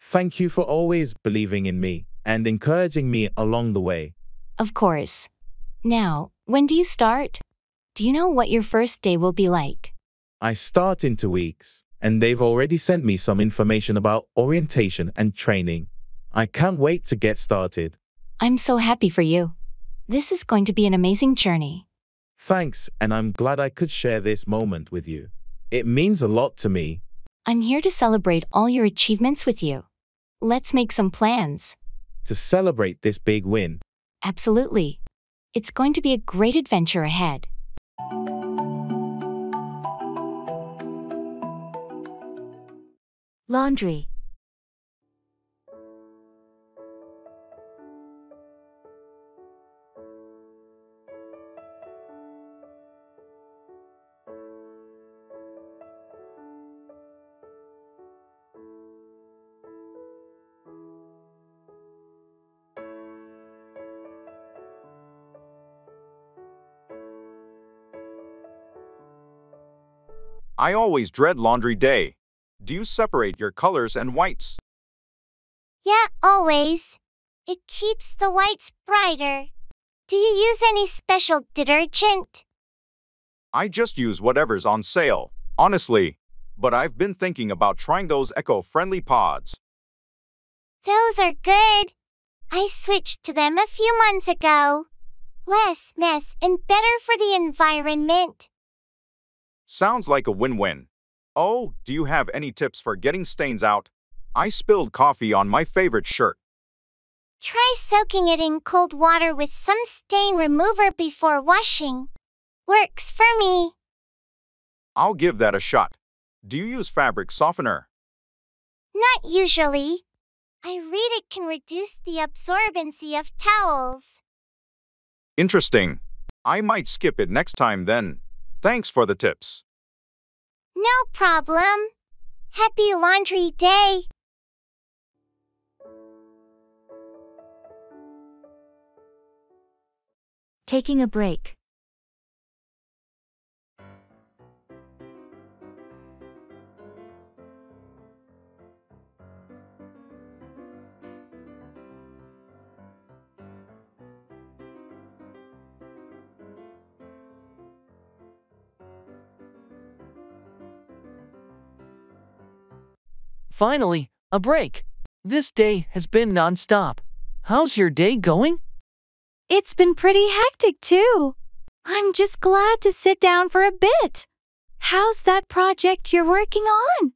[SPEAKER 6] Thank you for always believing in me and encouraging me along the way.
[SPEAKER 8] Of course. Now, when do you start? Do you know what your first day will be like?
[SPEAKER 6] I start in 2 weeks, and they've already sent me some information about orientation and training. I can't wait to get started.
[SPEAKER 8] I'm so happy for you. This is going to be an amazing journey.
[SPEAKER 6] Thanks, and I'm glad I could share this moment with you. It means a lot to me.
[SPEAKER 8] I'm here to celebrate all your achievements with you. Let's make some plans.
[SPEAKER 6] To celebrate this big win.
[SPEAKER 8] Absolutely. It's going to be a great adventure ahead.
[SPEAKER 1] Laundry.
[SPEAKER 7] I always dread laundry day. Do you separate your colors and whites?
[SPEAKER 2] Yeah, always. It keeps the whites brighter. Do you use any special detergent?
[SPEAKER 7] I just use whatever's on sale, honestly. But I've been thinking about trying those eco-friendly pods.
[SPEAKER 2] Those are good. I switched to them a few months ago. less mess, and better for the environment.
[SPEAKER 7] Sounds like a win-win. Oh, do you have any tips for getting stains out? I spilled coffee on my favorite shirt.
[SPEAKER 2] Try soaking it in cold water with some stain remover before washing. Works for me.
[SPEAKER 7] I'll give that a shot. Do you use fabric softener?
[SPEAKER 2] Not usually. I read it can reduce the absorbency of towels.
[SPEAKER 7] Interesting. I might skip it next time then. Thanks for the tips.
[SPEAKER 2] No problem. Happy laundry day.
[SPEAKER 1] Taking a break.
[SPEAKER 4] Finally, a break. This day has been non-stop. How's your day going?
[SPEAKER 11] It's been pretty hectic too. I'm just glad to sit down for a bit. How's that project you're working on?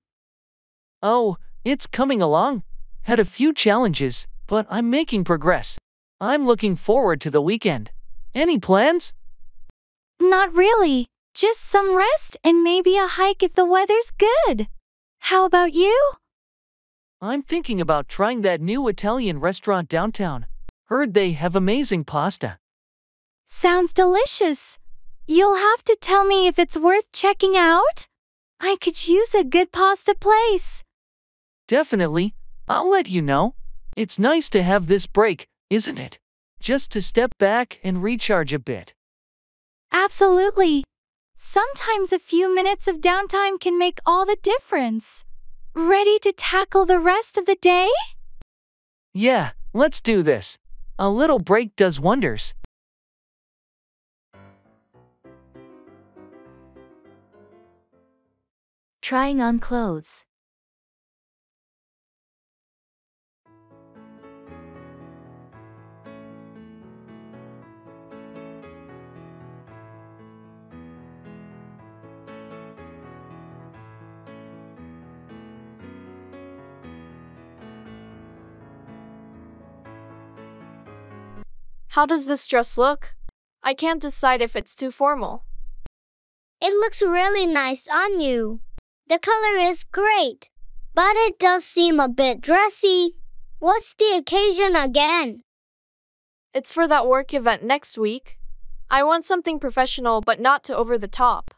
[SPEAKER 4] Oh, it's coming along. Had a few challenges, but I'm making progress. I'm looking forward to the weekend. Any plans?
[SPEAKER 11] Not really. Just some rest and maybe a hike if the weather's good. How about you?
[SPEAKER 4] I'm thinking about trying that new Italian restaurant downtown. Heard they have amazing pasta.
[SPEAKER 11] Sounds delicious. You'll have to tell me if it's worth checking out. I could use a good pasta place.
[SPEAKER 4] Definitely. I'll let you know. It's nice to have this break, isn't it? Just to step back and recharge a bit.
[SPEAKER 11] Absolutely. Sometimes a few minutes of downtime can make all the difference. Ready to tackle the rest of the day?
[SPEAKER 4] Yeah, let's do this. A little break does wonders.
[SPEAKER 1] Trying on clothes.
[SPEAKER 13] How does this dress look? I can't decide if it's too formal.
[SPEAKER 5] It looks really nice on you. The color is great, but it does seem a bit dressy. What's the occasion again?
[SPEAKER 13] It's for that work event next week. I want something professional but not too over the top.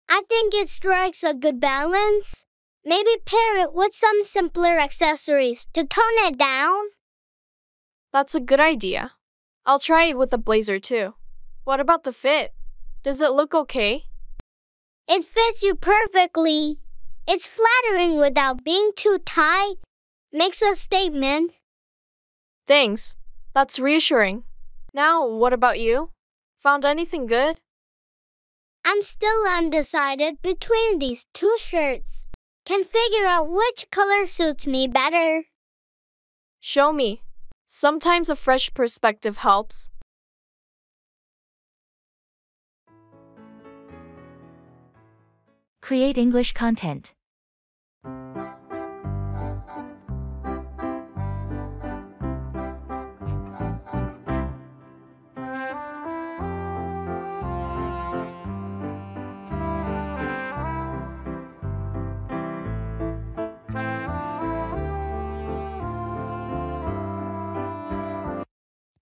[SPEAKER 5] I think it strikes a good balance. Maybe pair it with some simpler accessories to tone it down.
[SPEAKER 13] That's a good idea. I'll try it with a blazer too. What about the fit? Does it look okay?
[SPEAKER 5] It fits you perfectly. It's flattering without being too tight. Makes a statement.
[SPEAKER 13] Thanks. That's reassuring. Now, what about you? Found anything good?
[SPEAKER 5] I'm still undecided between these two shirts. Can figure out which color suits me better.
[SPEAKER 13] Show me. Sometimes a fresh perspective helps.
[SPEAKER 1] Create English content.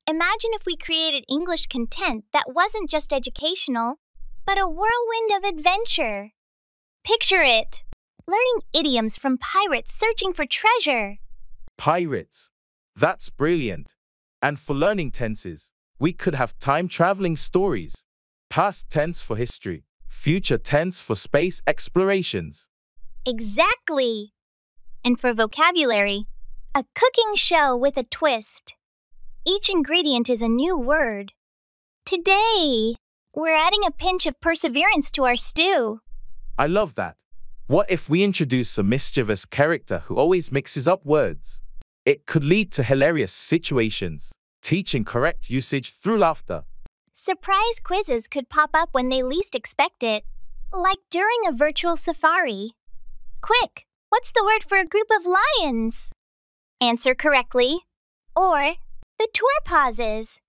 [SPEAKER 2] Imagine if we created English content that wasn't just educational, but a whirlwind of adventure. Picture it. Learning idioms from pirates searching for treasure.
[SPEAKER 3] Pirates. That's brilliant. And for learning tenses, we could have time-traveling stories. Past tense for history, future tense for space explorations.
[SPEAKER 2] Exactly. And for vocabulary, a cooking show with a twist. Each ingredient is a new word. Today, we're adding a pinch of perseverance to our stew.
[SPEAKER 3] I love that. What if we introduce a mischievous character who always mixes up words? It could lead to hilarious situations. teaching correct usage through laughter.
[SPEAKER 5] Surprise quizzes could pop up when they least expect it, like during a virtual safari. Quick, what's the word for a group of lions? Answer correctly. Or the tour pauses.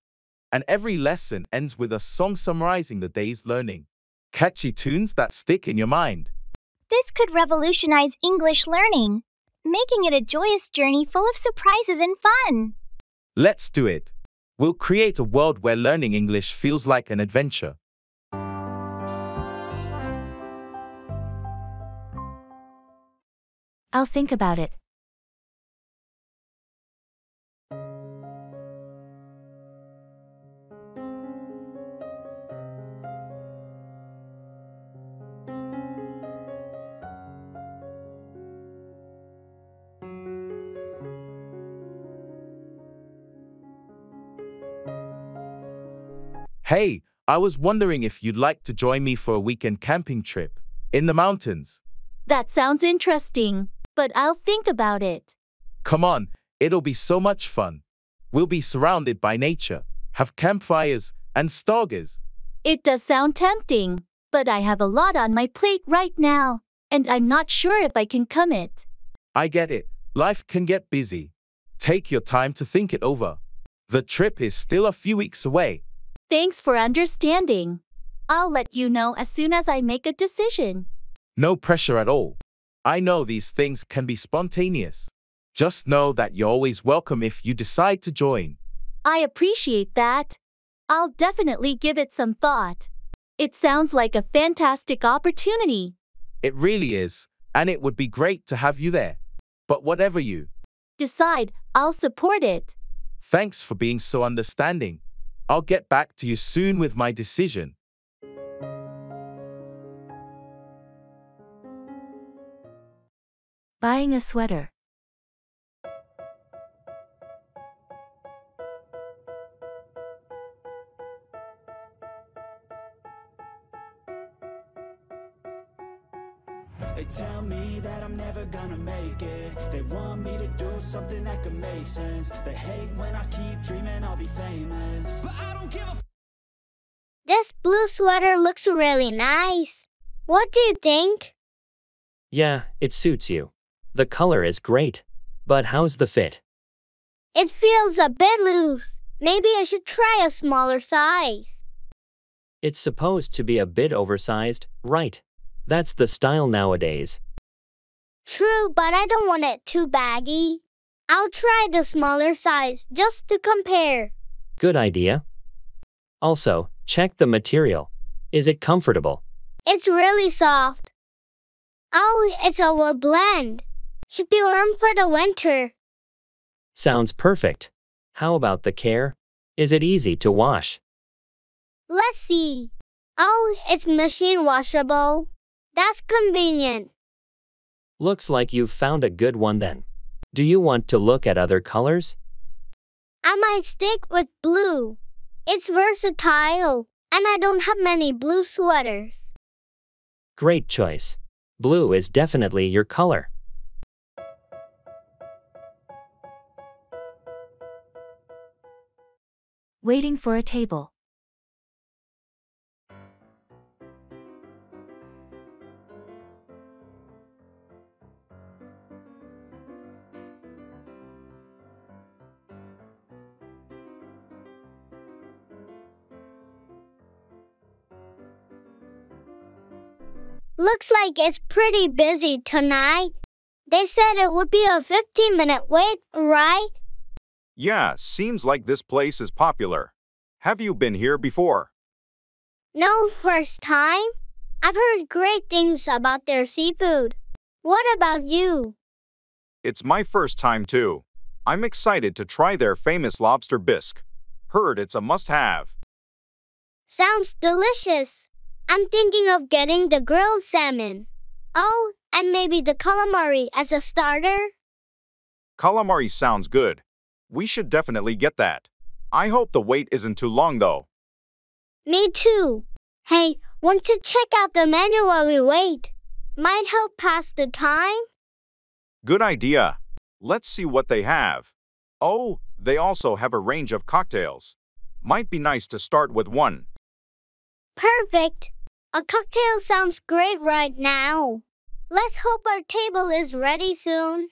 [SPEAKER 3] And every lesson ends with a song summarizing the day's learning. Catchy tunes that stick in your mind.
[SPEAKER 5] This could revolutionize English learning, making it a joyous journey full of surprises and fun.
[SPEAKER 3] Let's do it. We'll create a world where learning English feels like an adventure.
[SPEAKER 1] I'll think about it.
[SPEAKER 3] Hey, I was wondering if you'd like to join me for a weekend camping trip in the mountains.
[SPEAKER 11] That sounds interesting, but I'll think about it.
[SPEAKER 3] Come on, it'll be so much fun. We'll be surrounded by nature, have campfires and stargazers.
[SPEAKER 11] It does sound tempting, but I have a lot on my plate right now, and I'm not sure if I can commit.
[SPEAKER 3] I get it. Life can get busy. Take your time to think it over. The trip is still a few weeks away.
[SPEAKER 11] Thanks for understanding. I'll let you know as soon as I make a decision.
[SPEAKER 3] No pressure at all. I know these things can be spontaneous. Just know that you're always welcome if you decide to join.
[SPEAKER 11] I appreciate that. I'll definitely give it some thought. It sounds like a fantastic opportunity.
[SPEAKER 3] It really is, and it would be great to have you there. But whatever you
[SPEAKER 11] decide, I'll support it.
[SPEAKER 3] Thanks for being so understanding. I'll get back to you soon with my decision.
[SPEAKER 1] Buying a sweater.
[SPEAKER 9] They tell me that I'm never gonna make it. They want me to do something that could make sense. They hate when I keep dreaming I'll be famous, but I don't give a
[SPEAKER 5] This blue sweater looks really nice. What do you think?
[SPEAKER 10] Yeah, it suits you. The color is great. But how's the fit?
[SPEAKER 5] It feels a bit loose. Maybe I should try a smaller size.
[SPEAKER 10] It's supposed to be a bit oversized, right? That's the style nowadays.
[SPEAKER 5] True, but I don't want it too baggy. I'll try the smaller size just to compare.
[SPEAKER 10] Good idea. Also, check the material. Is it comfortable?
[SPEAKER 5] It's really soft. Oh, it's a wool blend. Should be warm for the winter.
[SPEAKER 10] Sounds perfect. How about the care? Is it easy to wash?
[SPEAKER 5] Let's see. Oh, it's machine washable. That's convenient.
[SPEAKER 10] Looks like you've found a good one then. Do you want to look at other colors?
[SPEAKER 5] I might stick with blue. It's versatile, and I don't have many blue sweaters.
[SPEAKER 10] Great choice. Blue is definitely your color.
[SPEAKER 1] Waiting for a table.
[SPEAKER 5] Looks like it's pretty busy tonight. They said it would be a 15-minute wait, right?
[SPEAKER 7] Yeah, seems like this place is popular. Have you been here before?
[SPEAKER 5] No, first time. I've heard great things about their seafood. What about you?
[SPEAKER 7] It's my first time too. I'm excited to try their famous lobster bisque. Heard it's a must-have.
[SPEAKER 5] Sounds delicious. I'm thinking of getting the grilled salmon. Oh, and maybe the calamari as a starter?
[SPEAKER 7] Calamari sounds good. We should definitely get that. I hope the wait isn't too long though.
[SPEAKER 5] Me too. Hey, want to check out the menu while we wait? Might help pass the time?
[SPEAKER 7] Good idea. Let's see what they have. Oh, they also have a range of cocktails. Might be nice to start with one.
[SPEAKER 5] Perfect. A cocktail sounds great right now. Let's hope our table is ready soon.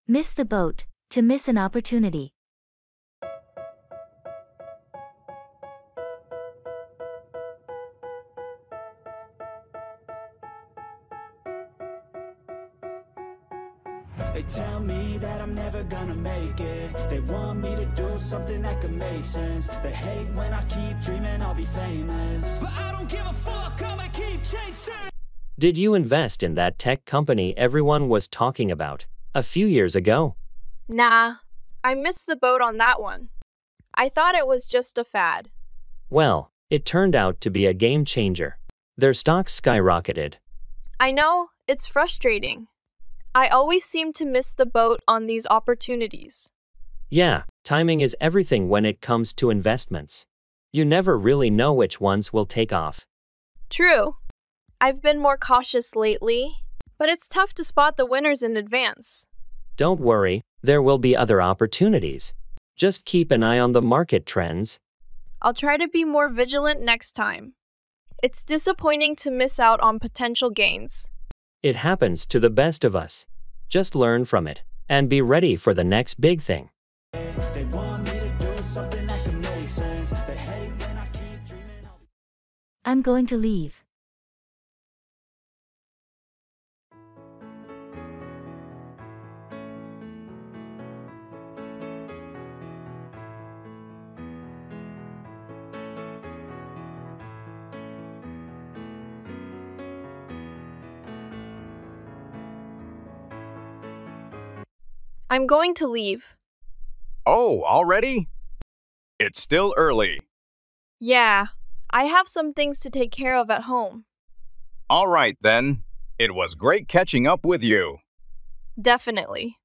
[SPEAKER 1] Miss the boat, to miss an opportunity.
[SPEAKER 9] They tell me that I'm never gonna make it. They want me to do something that could make sense. They hate when I keep dreaming I'll be famous, but I don't give a fuck, I'ma keep chasing.
[SPEAKER 10] Did you invest in that tech company everyone was talking about a few years ago?
[SPEAKER 13] Nah, I missed the boat on that one. I thought it was just a fad.
[SPEAKER 10] Well, it turned out to be a game changer. Their stock skyrocketed.
[SPEAKER 13] I know, it's frustrating. I always seem to miss the boat on these opportunities.
[SPEAKER 10] Yeah, timing is everything when it comes to investments. You never really know which ones will take off.
[SPEAKER 13] True. I've been more cautious lately, but it's tough to spot the winners in advance.
[SPEAKER 10] Don't worry, there will be other opportunities. Just keep an eye on the market trends.
[SPEAKER 13] I'll try to be more vigilant next time. It's disappointing to miss out on potential gains.
[SPEAKER 10] It happens to the best of us. Just learn from it and be ready for the next big thing.
[SPEAKER 9] They want me to do something that could make sense. They hate when I keep dreaming
[SPEAKER 1] I'm going to leave.
[SPEAKER 13] I'm going to leave.
[SPEAKER 7] Oh, already? It's still early.
[SPEAKER 13] Yeah, I have some things to take care of at home.
[SPEAKER 7] All right, then. It was great catching up with you.
[SPEAKER 13] Definitely.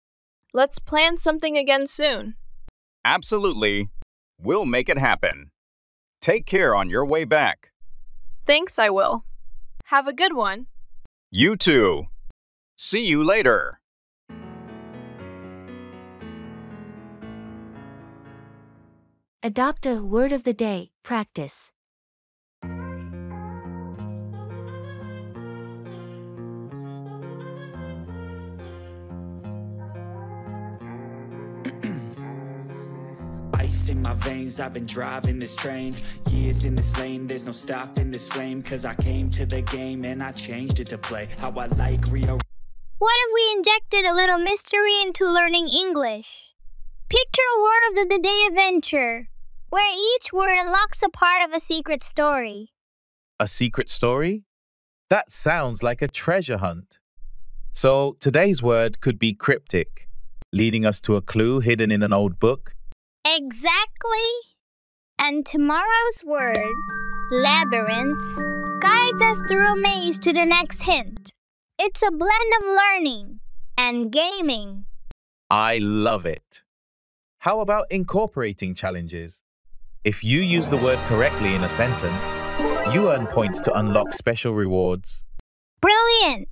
[SPEAKER 13] Let's plan something again soon.
[SPEAKER 7] Absolutely. We'll make it happen. Take care on your way back.
[SPEAKER 13] Thanks, I will. Have a good one.
[SPEAKER 7] You too. See you later.
[SPEAKER 1] Adopt a word of the day, practice.
[SPEAKER 9] ice in my veins. I've been driving this train, years in this lane. There's no stopping this flame, cause I came to the game and I changed it to play how I like Rio.
[SPEAKER 5] What if we injected a little mystery into learning English? Picture a word of the day adventure, where each word unlocks a part of a secret story.
[SPEAKER 6] A secret story? That sounds like a treasure hunt. So today's word could be cryptic, leading us to a clue hidden in an old book.
[SPEAKER 5] Exactly. And tomorrow's word, labyrinth, guides us through a maze to the next hint. It's a blend of learning and gaming.
[SPEAKER 6] I love it. How about incorporating challenges? If you use the word correctly in a sentence, you earn points to unlock special rewards.
[SPEAKER 5] Brilliant!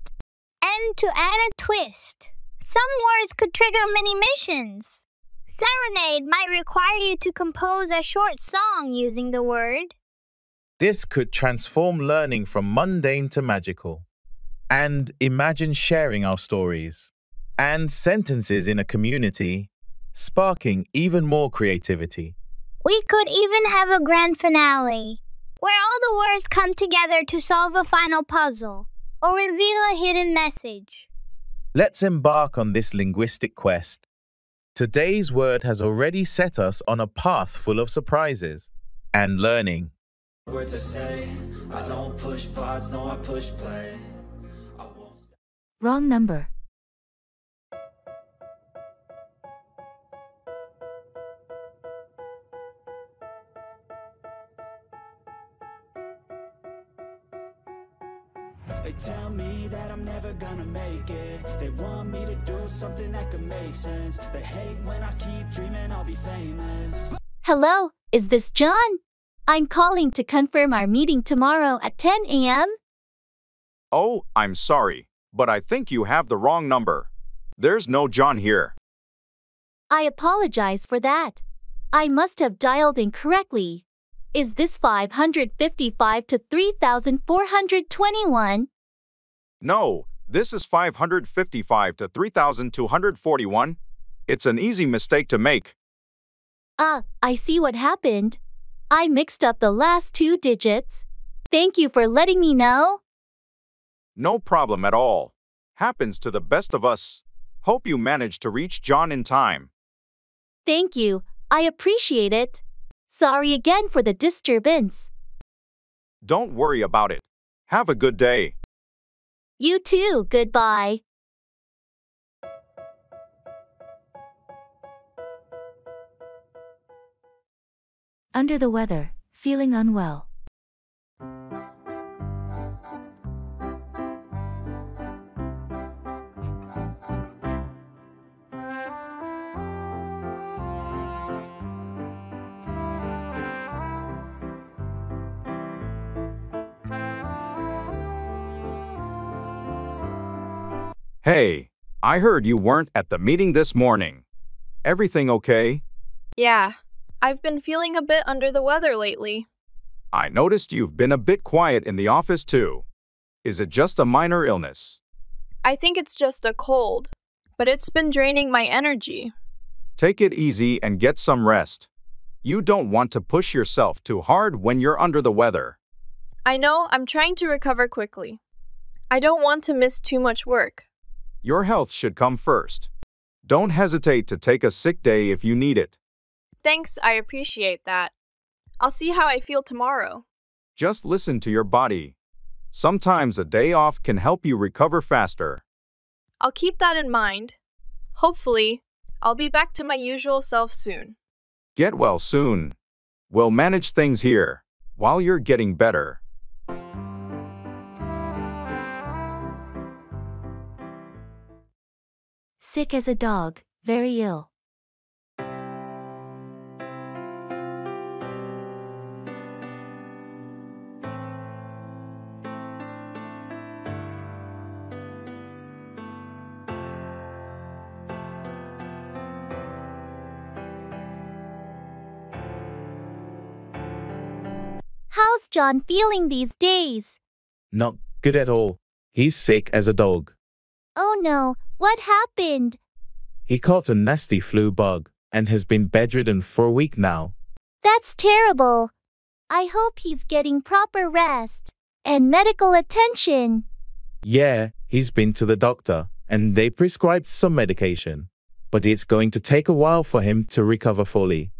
[SPEAKER 5] And to add a twist, some words could trigger mini missions. Serenade might require you to compose a short song using the word.
[SPEAKER 6] This could transform learning from mundane to magical. And imagine sharing our stories and sentences in a community, sparking even more creativity.
[SPEAKER 5] We could even have a grand finale, where all the words come together to solve a final puzzle or reveal a hidden message.
[SPEAKER 6] Let's embark on this linguistic quest. Today's word has already set us on a path full of surprises and learning.
[SPEAKER 9] Words I say, I don't push pause, no I push play.
[SPEAKER 1] Wrong number.
[SPEAKER 9] They tell me that I'm never gonna make it. They want me to do something that could make sense. They hate when I keep dreaming I'll be famous.
[SPEAKER 11] Hello, is this John? I'm calling to confirm our meeting tomorrow at 10 a.m.
[SPEAKER 7] Oh, I'm sorry, but I think you have the wrong number. There's no John here.
[SPEAKER 11] I apologize for that. I must have dialed incorrectly. Is this 555 to 3,421?
[SPEAKER 7] No, this is 555 to 3,241. It's an easy mistake to make.
[SPEAKER 11] I see what happened. I mixed up the last two digits. Thank you for letting me know.
[SPEAKER 7] No problem at all. Happens to the best of us. Hope you managed to reach John in time.
[SPEAKER 11] Thank you. I appreciate it. Sorry again for the disturbance.
[SPEAKER 7] Don't worry about it. Have a good day.
[SPEAKER 11] You too. Goodbye.
[SPEAKER 1] Under the weather, feeling unwell.
[SPEAKER 7] Hey, I heard you weren't at the meeting this morning. Everything okay?
[SPEAKER 13] Yeah, I've been feeling a bit under the weather lately.
[SPEAKER 7] I noticed you've been a bit quiet in the office too. Is it just a minor illness?
[SPEAKER 13] I think it's just a cold, but it's been draining my energy.
[SPEAKER 7] Take it easy and get some rest. You don't want to push yourself too hard when you're under the weather.
[SPEAKER 13] I know I'm trying to recover quickly. I don't want to miss too much work.
[SPEAKER 7] Your health should come first. Don't hesitate to take a sick day if you need it.
[SPEAKER 13] Thanks, I appreciate that. I'll see how I feel tomorrow.
[SPEAKER 7] Just listen to your body. Sometimes a day off can help you recover faster.
[SPEAKER 13] I'll keep that in mind. Hopefully, I'll be back to my usual self soon.
[SPEAKER 7] Get well soon. We'll manage things here while you're getting better.
[SPEAKER 1] Sick as a dog, very ill.
[SPEAKER 11] How's John feeling these days?
[SPEAKER 3] Not good at all. He's sick as a dog.
[SPEAKER 11] Oh no, what happened?
[SPEAKER 3] He caught a nasty flu bug and has been bedridden for a week now.
[SPEAKER 11] That's terrible. I hope he's getting proper rest and medical attention.
[SPEAKER 3] Yeah, he's been to the doctor and they prescribed some medication, but it's going to take a while for him to recover fully.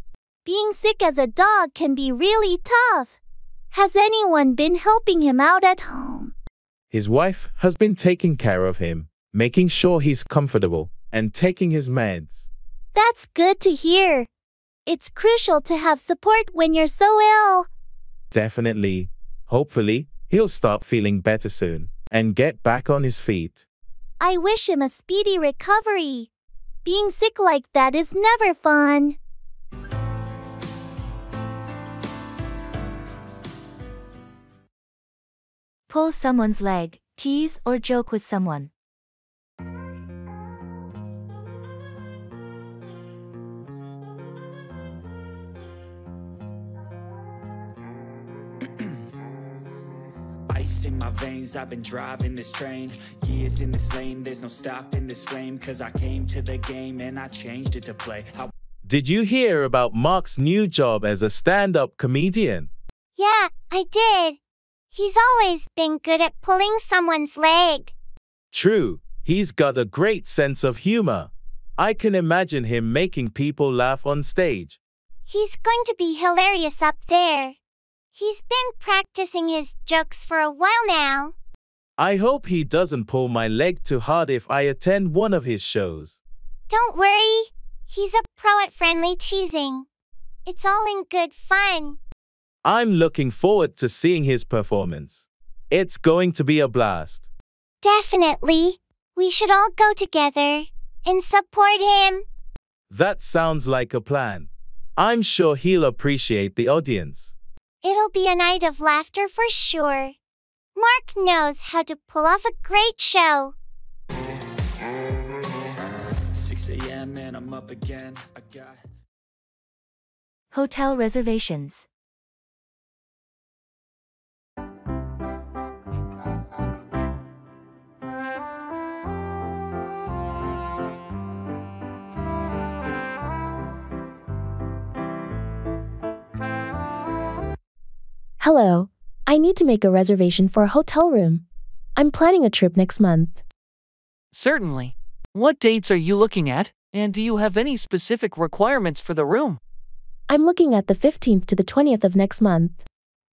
[SPEAKER 11] Being sick as a dog can be really tough. Has anyone been helping him out at home?
[SPEAKER 3] His wife has been taking care of him, making sure he's comfortable and taking his meds.
[SPEAKER 11] That's good to hear. It's crucial to have support when you're so ill.
[SPEAKER 3] Definitely. Hopefully, he'll start feeling better soon and get back on his feet.
[SPEAKER 11] I wish him a speedy recovery. Being sick like that is never fun.
[SPEAKER 1] Pull someone's leg, tease or joke with someone.
[SPEAKER 9] Ice in my veins, I've been driving this train. Years in this lane, there's no stopping this flame. Cause I came to the game and I changed it to play.
[SPEAKER 3] Did you hear about Mark's new job as a stand-up comedian?
[SPEAKER 2] Yeah, I did. He's always been good at pulling someone's leg.
[SPEAKER 3] True, he's got a great sense of humor. I can imagine him making people laugh on stage.
[SPEAKER 2] He's going to be hilarious up there. He's been practicing his jokes for a while now.
[SPEAKER 3] I hope he doesn't pull my leg too hard if I attend one of his shows.
[SPEAKER 2] Don't worry. He's a pro at friendly teasing. It's all in good fun.
[SPEAKER 3] I'm looking forward to seeing his performance. It's going to be a blast.
[SPEAKER 2] Definitely. We should all go together and support him.
[SPEAKER 3] That sounds like a plan. I'm sure he'll appreciate the audience.
[SPEAKER 2] It'll be a night of laughter for sure. Mark knows how to pull off a great show.
[SPEAKER 9] 6 a.m. and I'm up again. I got
[SPEAKER 1] Hotel reservations.
[SPEAKER 12] Hello. I need to make a reservation for a hotel room. I'm planning a trip next month.
[SPEAKER 4] Certainly. What dates are you looking at, and do you have any specific requirements for the room?
[SPEAKER 12] I'm looking at the 15th to the 20th of next month.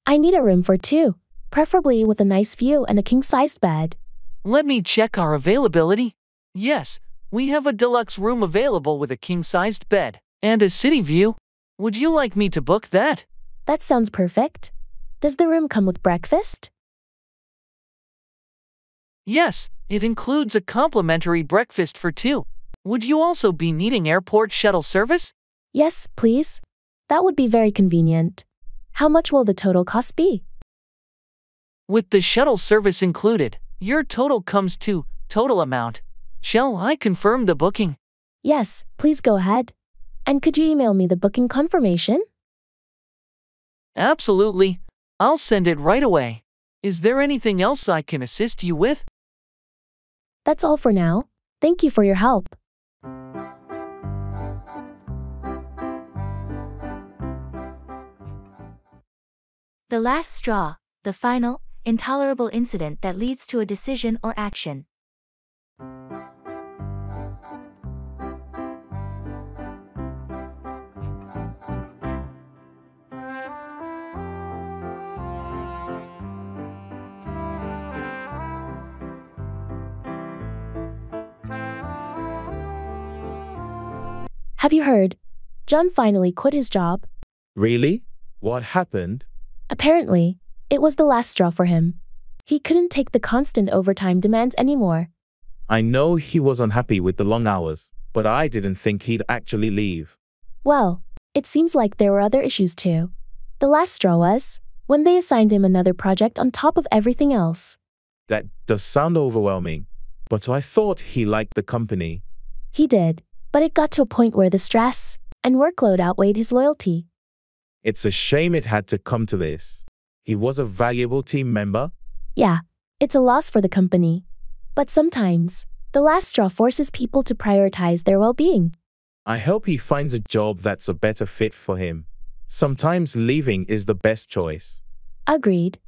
[SPEAKER 12] I need a room for two, preferably with a nice view and a king-sized bed.
[SPEAKER 4] Let me check our availability. Yes, we have a deluxe room available with a king-sized bed and a city view. Would you like me to book that?
[SPEAKER 12] That sounds perfect. Does the room come with breakfast?
[SPEAKER 4] Yes, it includes a complimentary breakfast for two. Would you also be needing airport shuttle service?
[SPEAKER 12] Yes, please. That would be very convenient. How much will the total cost be?
[SPEAKER 4] With the shuttle service included, your total comes to total amount. Shall I confirm the booking?
[SPEAKER 12] Yes, please go ahead. And could you email me the booking confirmation?
[SPEAKER 4] Absolutely. I'll send it right away. Is there anything else I can assist you with?
[SPEAKER 12] That's all for now. Thank you for your help.
[SPEAKER 1] The last straw, the final, intolerable incident that leads to a decision or action.
[SPEAKER 12] Have you heard? John finally quit his job.
[SPEAKER 6] Really? What happened?
[SPEAKER 12] Apparently, it was the last straw for him. He couldn't take the constant overtime demands anymore.
[SPEAKER 6] I know he was unhappy with the long hours, but I didn't think he'd actually leave.
[SPEAKER 12] Well, it seems like there were other issues too. The last straw was when they assigned him another project on top of everything else.
[SPEAKER 6] That does sound overwhelming, but I thought he liked the company.
[SPEAKER 12] He did, but it got to a point where the stress and workload outweighed his loyalty.
[SPEAKER 6] It's a shame it had to come to this. He was a valuable team member.
[SPEAKER 12] Yeah, it's a loss for the company. But sometimes, the last straw forces people to prioritize their well-being.
[SPEAKER 6] I hope he finds a job that's a better fit for him. Sometimes leaving is the best choice.
[SPEAKER 12] Agreed.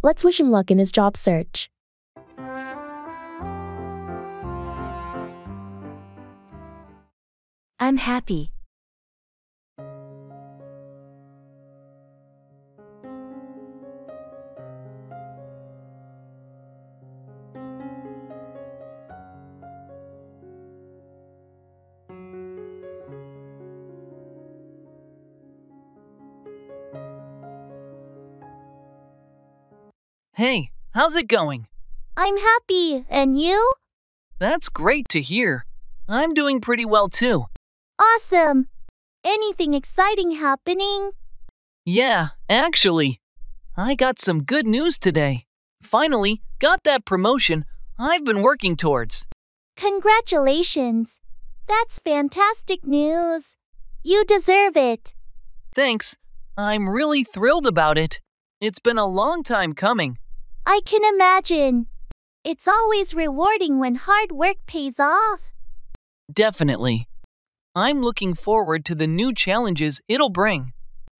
[SPEAKER 12] Let's wish him luck in his job search.
[SPEAKER 1] I'm happy.
[SPEAKER 4] Hey, how's it going?
[SPEAKER 11] I'm happy, and you?
[SPEAKER 4] That's great to hear. I'm doing pretty well too.
[SPEAKER 11] Awesome! Anything exciting happening?
[SPEAKER 4] Yeah, actually. I got some good news today. Finally, got that promotion I've been working towards.
[SPEAKER 11] Congratulations! That's fantastic news. You deserve it.
[SPEAKER 4] Thanks. I'm really thrilled about it. It's been a long time coming.
[SPEAKER 11] I can imagine. It's always rewarding when hard work pays off.
[SPEAKER 4] Definitely. I'm looking forward to the new challenges it'll bring.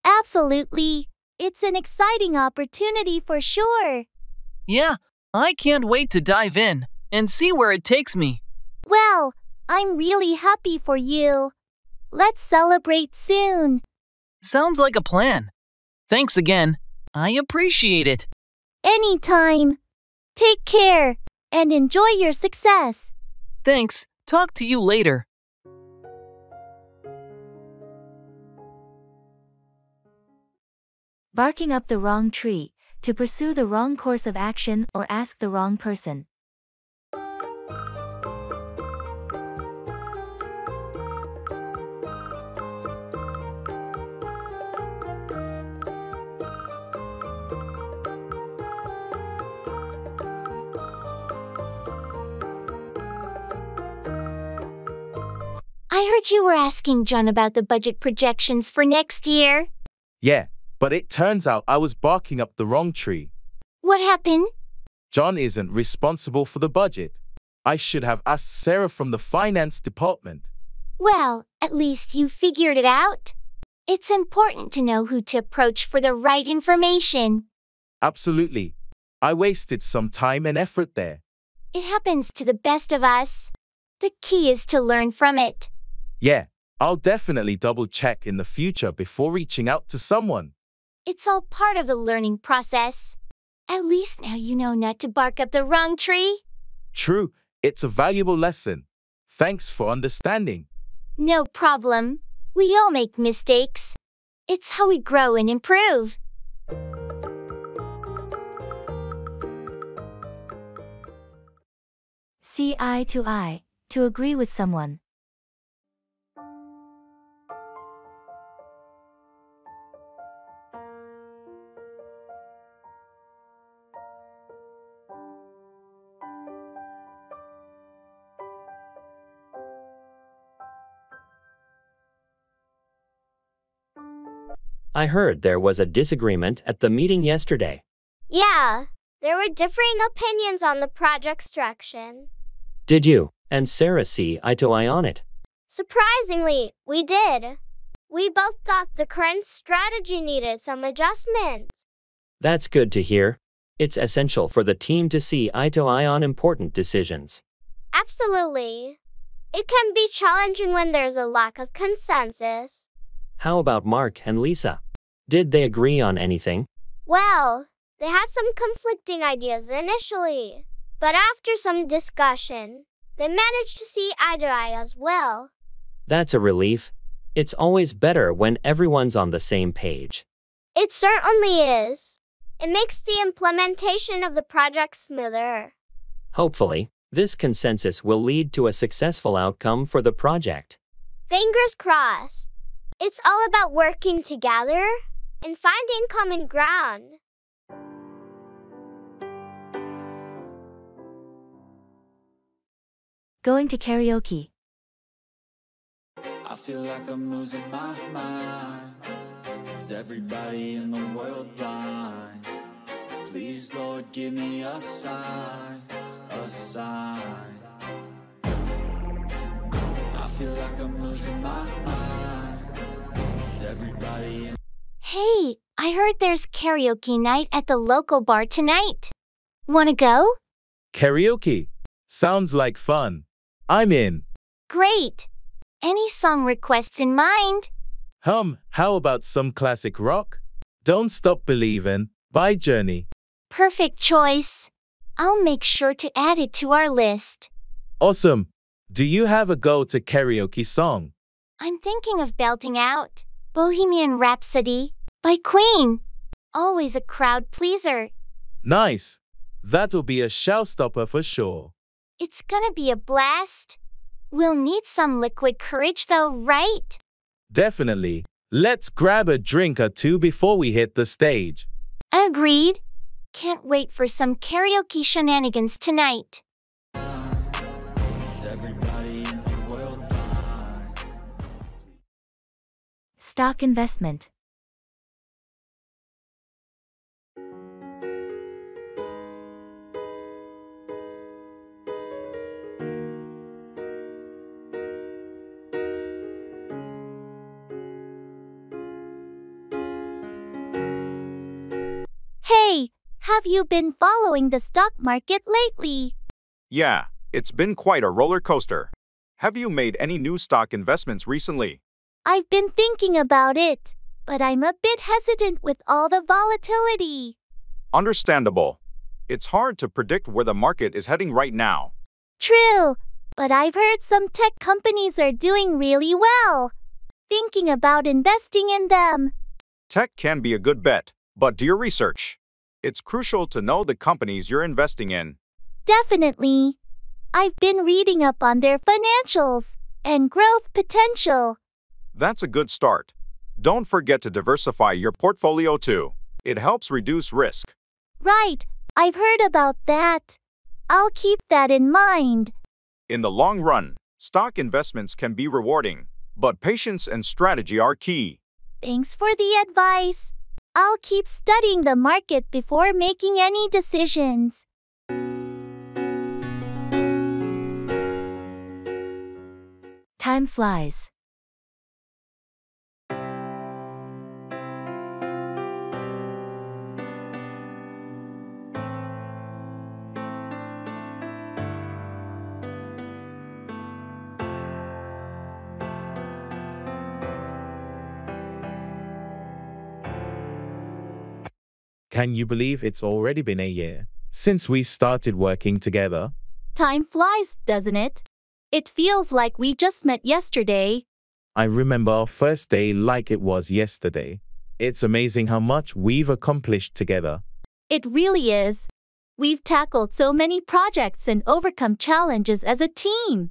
[SPEAKER 11] Absolutely. It's an exciting opportunity for sure.
[SPEAKER 4] Yeah, I can't wait to dive in and see where it takes me.
[SPEAKER 11] Well, I'm really happy for you. Let's celebrate soon.
[SPEAKER 4] Sounds like a plan. Thanks again. I appreciate it.
[SPEAKER 11] Anytime. Take care and enjoy your success.
[SPEAKER 4] Thanks. Talk to you later.
[SPEAKER 1] Barking up the wrong tree, to pursue the wrong course of action or ask the wrong person.
[SPEAKER 2] I heard you were asking John about the budget projections for next year.
[SPEAKER 3] Yeah, but it turns out I was barking up the wrong tree.
[SPEAKER 2] What happened?
[SPEAKER 3] John isn't responsible for the budget. I should have asked Sarah from the finance department.
[SPEAKER 2] Well, at least you figured it out. It's important to know who to approach for the right information.
[SPEAKER 3] Absolutely. I wasted some time and effort there.
[SPEAKER 2] It happens to the best of us. The key is to learn from it.
[SPEAKER 3] Yeah, I'll definitely double check in the future before reaching out to someone.
[SPEAKER 2] It's all part of the learning process. At least now you know not to bark up the wrong tree.
[SPEAKER 3] True, it's a valuable lesson. Thanks for understanding.
[SPEAKER 2] No problem. We all make mistakes. It's how we grow and improve.
[SPEAKER 1] See eye to eye, to agree with someone.
[SPEAKER 10] I heard there was a disagreement at the meeting yesterday.
[SPEAKER 5] Yeah, there were differing opinions on the project structure.
[SPEAKER 10] Did you and Sarah see eye to eye on it?
[SPEAKER 5] Surprisingly, we did. We both thought the current strategy needed some adjustments.
[SPEAKER 10] That's good to hear. It's essential for the team to see eye to eye on important decisions.
[SPEAKER 5] Absolutely. It can be challenging when there's a lack of consensus.
[SPEAKER 10] How about Mark and Lisa? Did they agree on anything?
[SPEAKER 5] Well, they had some conflicting ideas initially, but after some discussion, they managed to see eye to eye as well.
[SPEAKER 10] That's a relief. It's always better when everyone's on the same page.
[SPEAKER 5] It certainly is. It makes the implementation of the project smoother.
[SPEAKER 10] Hopefully, this consensus will lead to a successful outcome for the project.
[SPEAKER 5] Fingers crossed. It's all about working together and finding common ground.
[SPEAKER 1] Going to karaoke.
[SPEAKER 9] I feel like I'm losing my mind. Is everybody in the world blind? Please, Lord, give me a sign, a sign. I feel like I'm losing my mind. Is everybody in...
[SPEAKER 2] Hey, I heard there's karaoke night at the local bar tonight. Wanna go?
[SPEAKER 3] Karaoke? Sounds like fun. I'm in.
[SPEAKER 2] Great. Any song requests in mind?
[SPEAKER 3] How about some classic rock? Don't Stop Believin' by Journey.
[SPEAKER 2] Perfect choice. I'll make sure to add it to our list.
[SPEAKER 3] Awesome. Do you have a go-to karaoke song?
[SPEAKER 2] I'm thinking of belting out Bohemian Rhapsody by Queen. Always a crowd pleaser.
[SPEAKER 3] Nice. That'll be a showstopper for sure.
[SPEAKER 2] It's gonna be a blast. We'll need some liquid courage though, right?
[SPEAKER 3] Definitely. Let's grab a drink or two before we hit the stage.
[SPEAKER 2] Agreed. Can't wait for some karaoke shenanigans tonight.
[SPEAKER 9] Is everybody in the world blind?
[SPEAKER 1] Stock investment.
[SPEAKER 11] Hey, have you been following the stock market lately?
[SPEAKER 7] Yeah, it's been quite a roller coaster. Have you made any new stock investments recently?
[SPEAKER 11] I've been thinking about it, but I'm a bit hesitant with all the volatility.
[SPEAKER 7] Understandable. It's hard to predict where the market is heading right now.
[SPEAKER 11] True, but I've heard some tech companies are doing really well. Thinking about investing in them.
[SPEAKER 7] Tech can be a good bet, but do your research. It's crucial to know the companies you're investing in.
[SPEAKER 11] Definitely. I've been reading up on their financials and growth potential.
[SPEAKER 7] That's a good start. Don't forget to diversify your portfolio too. It helps reduce risk.
[SPEAKER 11] Right, I've heard about that. I'll keep that in mind.
[SPEAKER 7] In the long run, Stock investments can be rewarding, but patience and strategy are key.
[SPEAKER 11] Thanks for the advice. I'll keep studying the market before making any decisions.
[SPEAKER 1] Time flies.
[SPEAKER 3] Can you believe it's already been a year since we started working together?
[SPEAKER 11] Time flies, doesn't it? It feels like we just met yesterday.
[SPEAKER 3] I remember our first day like it was yesterday. It's amazing how much we've accomplished together.
[SPEAKER 11] It really is. We've tackled so many projects and overcome challenges as a team.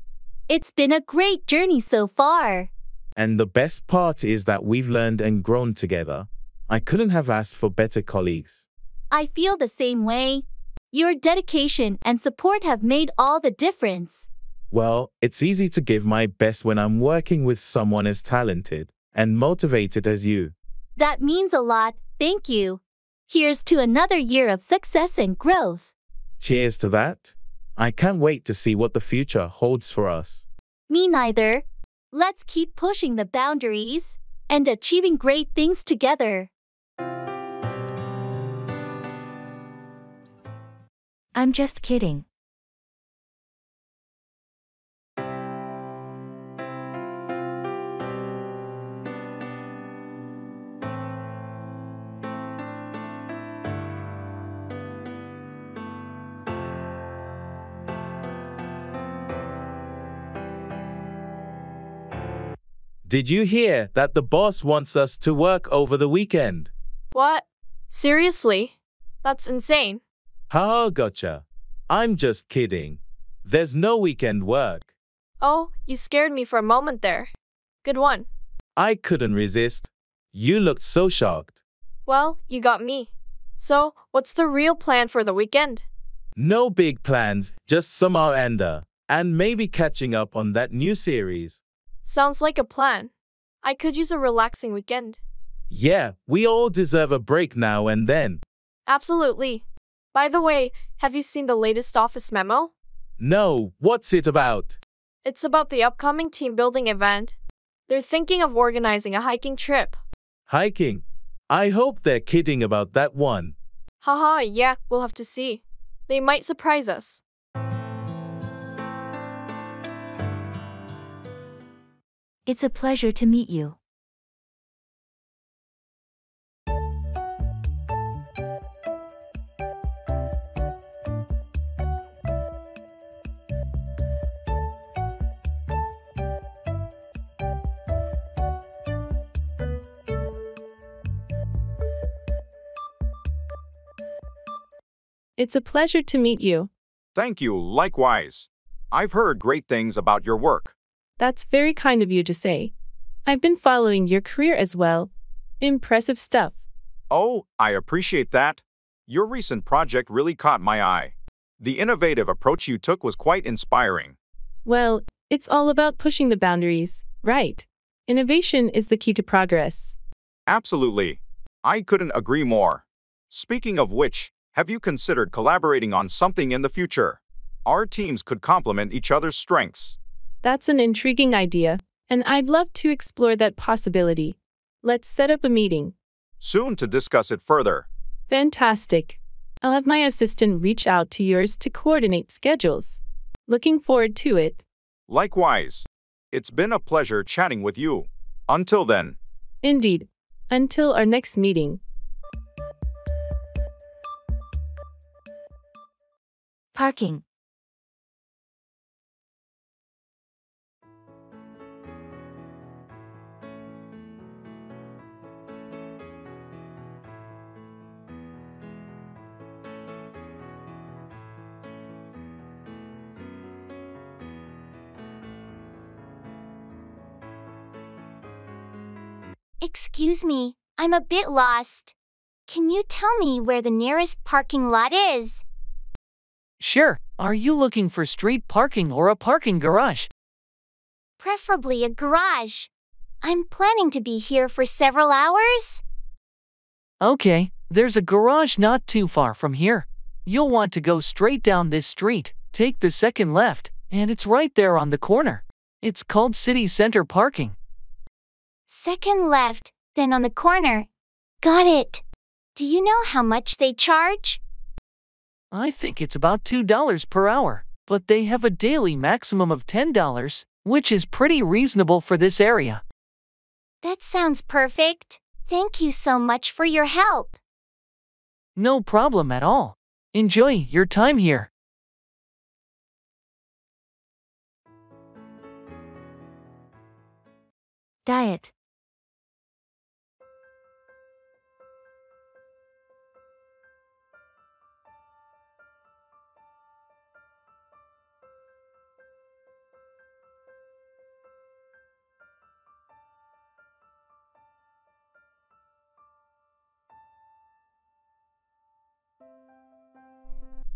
[SPEAKER 11] It's been a great journey so far.
[SPEAKER 3] And the best part is that we've learned and grown together. I couldn't have asked for better colleagues.
[SPEAKER 11] I feel the same way. Your dedication and support have made all the difference.
[SPEAKER 3] Well, it's easy to give my best when I'm working with someone as talented and motivated as you.
[SPEAKER 11] That means a lot, thank you. Here's to another year of success and growth.
[SPEAKER 3] Cheers to that. I can't wait to see what the future holds for us.
[SPEAKER 11] Me neither. Let's keep pushing the boundaries and achieving great things together.
[SPEAKER 1] I'm just kidding.
[SPEAKER 3] Did you hear that the boss wants us to work over the weekend?
[SPEAKER 13] What? Seriously? That's insane.
[SPEAKER 3] Ha, gotcha. I'm just kidding. There's no weekend work.
[SPEAKER 13] Oh, you scared me for a moment there. Good one.
[SPEAKER 3] I couldn't resist. You looked so shocked.
[SPEAKER 13] Well, you got me. So, what's the real plan for the weekend?
[SPEAKER 3] No big plans, just some R&R, and maybe catching up on that new series.
[SPEAKER 13] Sounds like a plan. I could use a relaxing weekend.
[SPEAKER 3] Yeah, we all deserve a break now and then.
[SPEAKER 13] Absolutely. By the way, have you seen the latest office memo?
[SPEAKER 3] No, what's it about?
[SPEAKER 13] It's about the upcoming team building event. They're thinking of organizing a hiking trip.
[SPEAKER 3] Hiking? I hope they're kidding about that one.
[SPEAKER 13] Haha, yeah, we'll have to see. They might surprise us.
[SPEAKER 1] It's a pleasure to meet you.
[SPEAKER 14] It's a pleasure to meet you.
[SPEAKER 7] Thank you, likewise. I've heard great things about your work.
[SPEAKER 14] That's very kind of you to say. I've been following your career as well. Impressive stuff.
[SPEAKER 7] Oh, I appreciate that. Your recent project really caught my eye. The innovative approach you took was quite inspiring.
[SPEAKER 14] Well, it's all about pushing the boundaries, right? Innovation is the key to progress.
[SPEAKER 7] Absolutely. I couldn't agree more. Speaking of which, have you considered collaborating on something in the future? Our teams could complement each other's strengths.
[SPEAKER 14] That's an intriguing idea, and I'd love to explore that possibility. Let's set up a meeting.
[SPEAKER 7] Soon to discuss it further.
[SPEAKER 14] Fantastic. I'll have my assistant reach out to yours to coordinate schedules. Looking forward to it.
[SPEAKER 7] Likewise. It's been a pleasure chatting with you. Until then.
[SPEAKER 14] Indeed. Until our next meeting.
[SPEAKER 1] Parking.
[SPEAKER 2] Excuse me, I'm a bit lost. Can you tell me where the nearest parking lot is?
[SPEAKER 4] Sure. Are you looking for street parking or a parking garage?
[SPEAKER 2] Preferably a garage. I'm planning to be here for several hours.
[SPEAKER 4] Okay, there's a garage not too far from here. You'll want to go straight down this street, take the second left, and it's right there on the corner. It's called City Center Parking.
[SPEAKER 2] Second left, then on the corner. Got it. Do you know how much they charge?
[SPEAKER 4] I think it's about $2 per hour, but they have a daily maximum of $10, which is pretty reasonable for this area.
[SPEAKER 2] That sounds perfect. Thank you so much for your help.
[SPEAKER 4] No problem at all. Enjoy your time here.
[SPEAKER 1] Diet.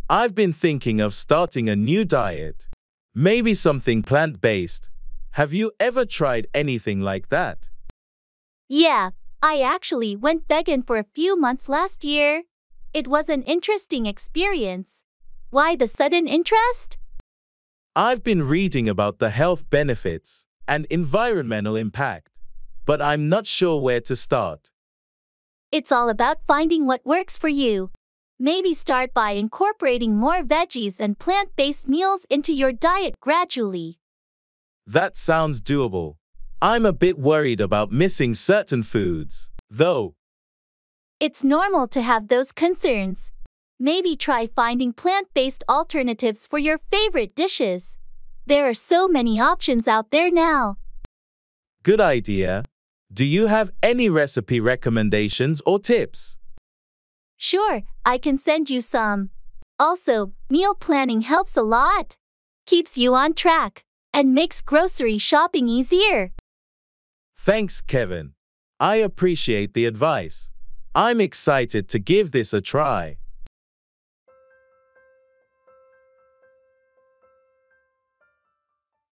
[SPEAKER 3] I've been thinking of starting a new diet. Maybe something plant-based. Have you ever tried anything like that?
[SPEAKER 11] Yeah, I actually went vegan for a few months last year. It was an interesting experience. Why the sudden interest?
[SPEAKER 3] I've been reading about the health benefits and environmental impact, but I'm not sure where to start.
[SPEAKER 11] It's all about finding what works for you. Maybe start by incorporating more veggies and plant-based meals into your diet gradually.
[SPEAKER 3] That sounds doable. I'm a bit worried about missing certain foods, though.
[SPEAKER 11] It's normal to have those concerns. Maybe try finding plant-based alternatives for your favorite dishes. There are so many options out there now.
[SPEAKER 3] Good idea. Do you have any recipe recommendations or tips?
[SPEAKER 11] Sure, I can send you some. Also, meal planning helps a lot. Keeps you on track and makes grocery shopping easier.
[SPEAKER 3] Thanks, Kevin. I appreciate the advice. I'm excited to give this a try.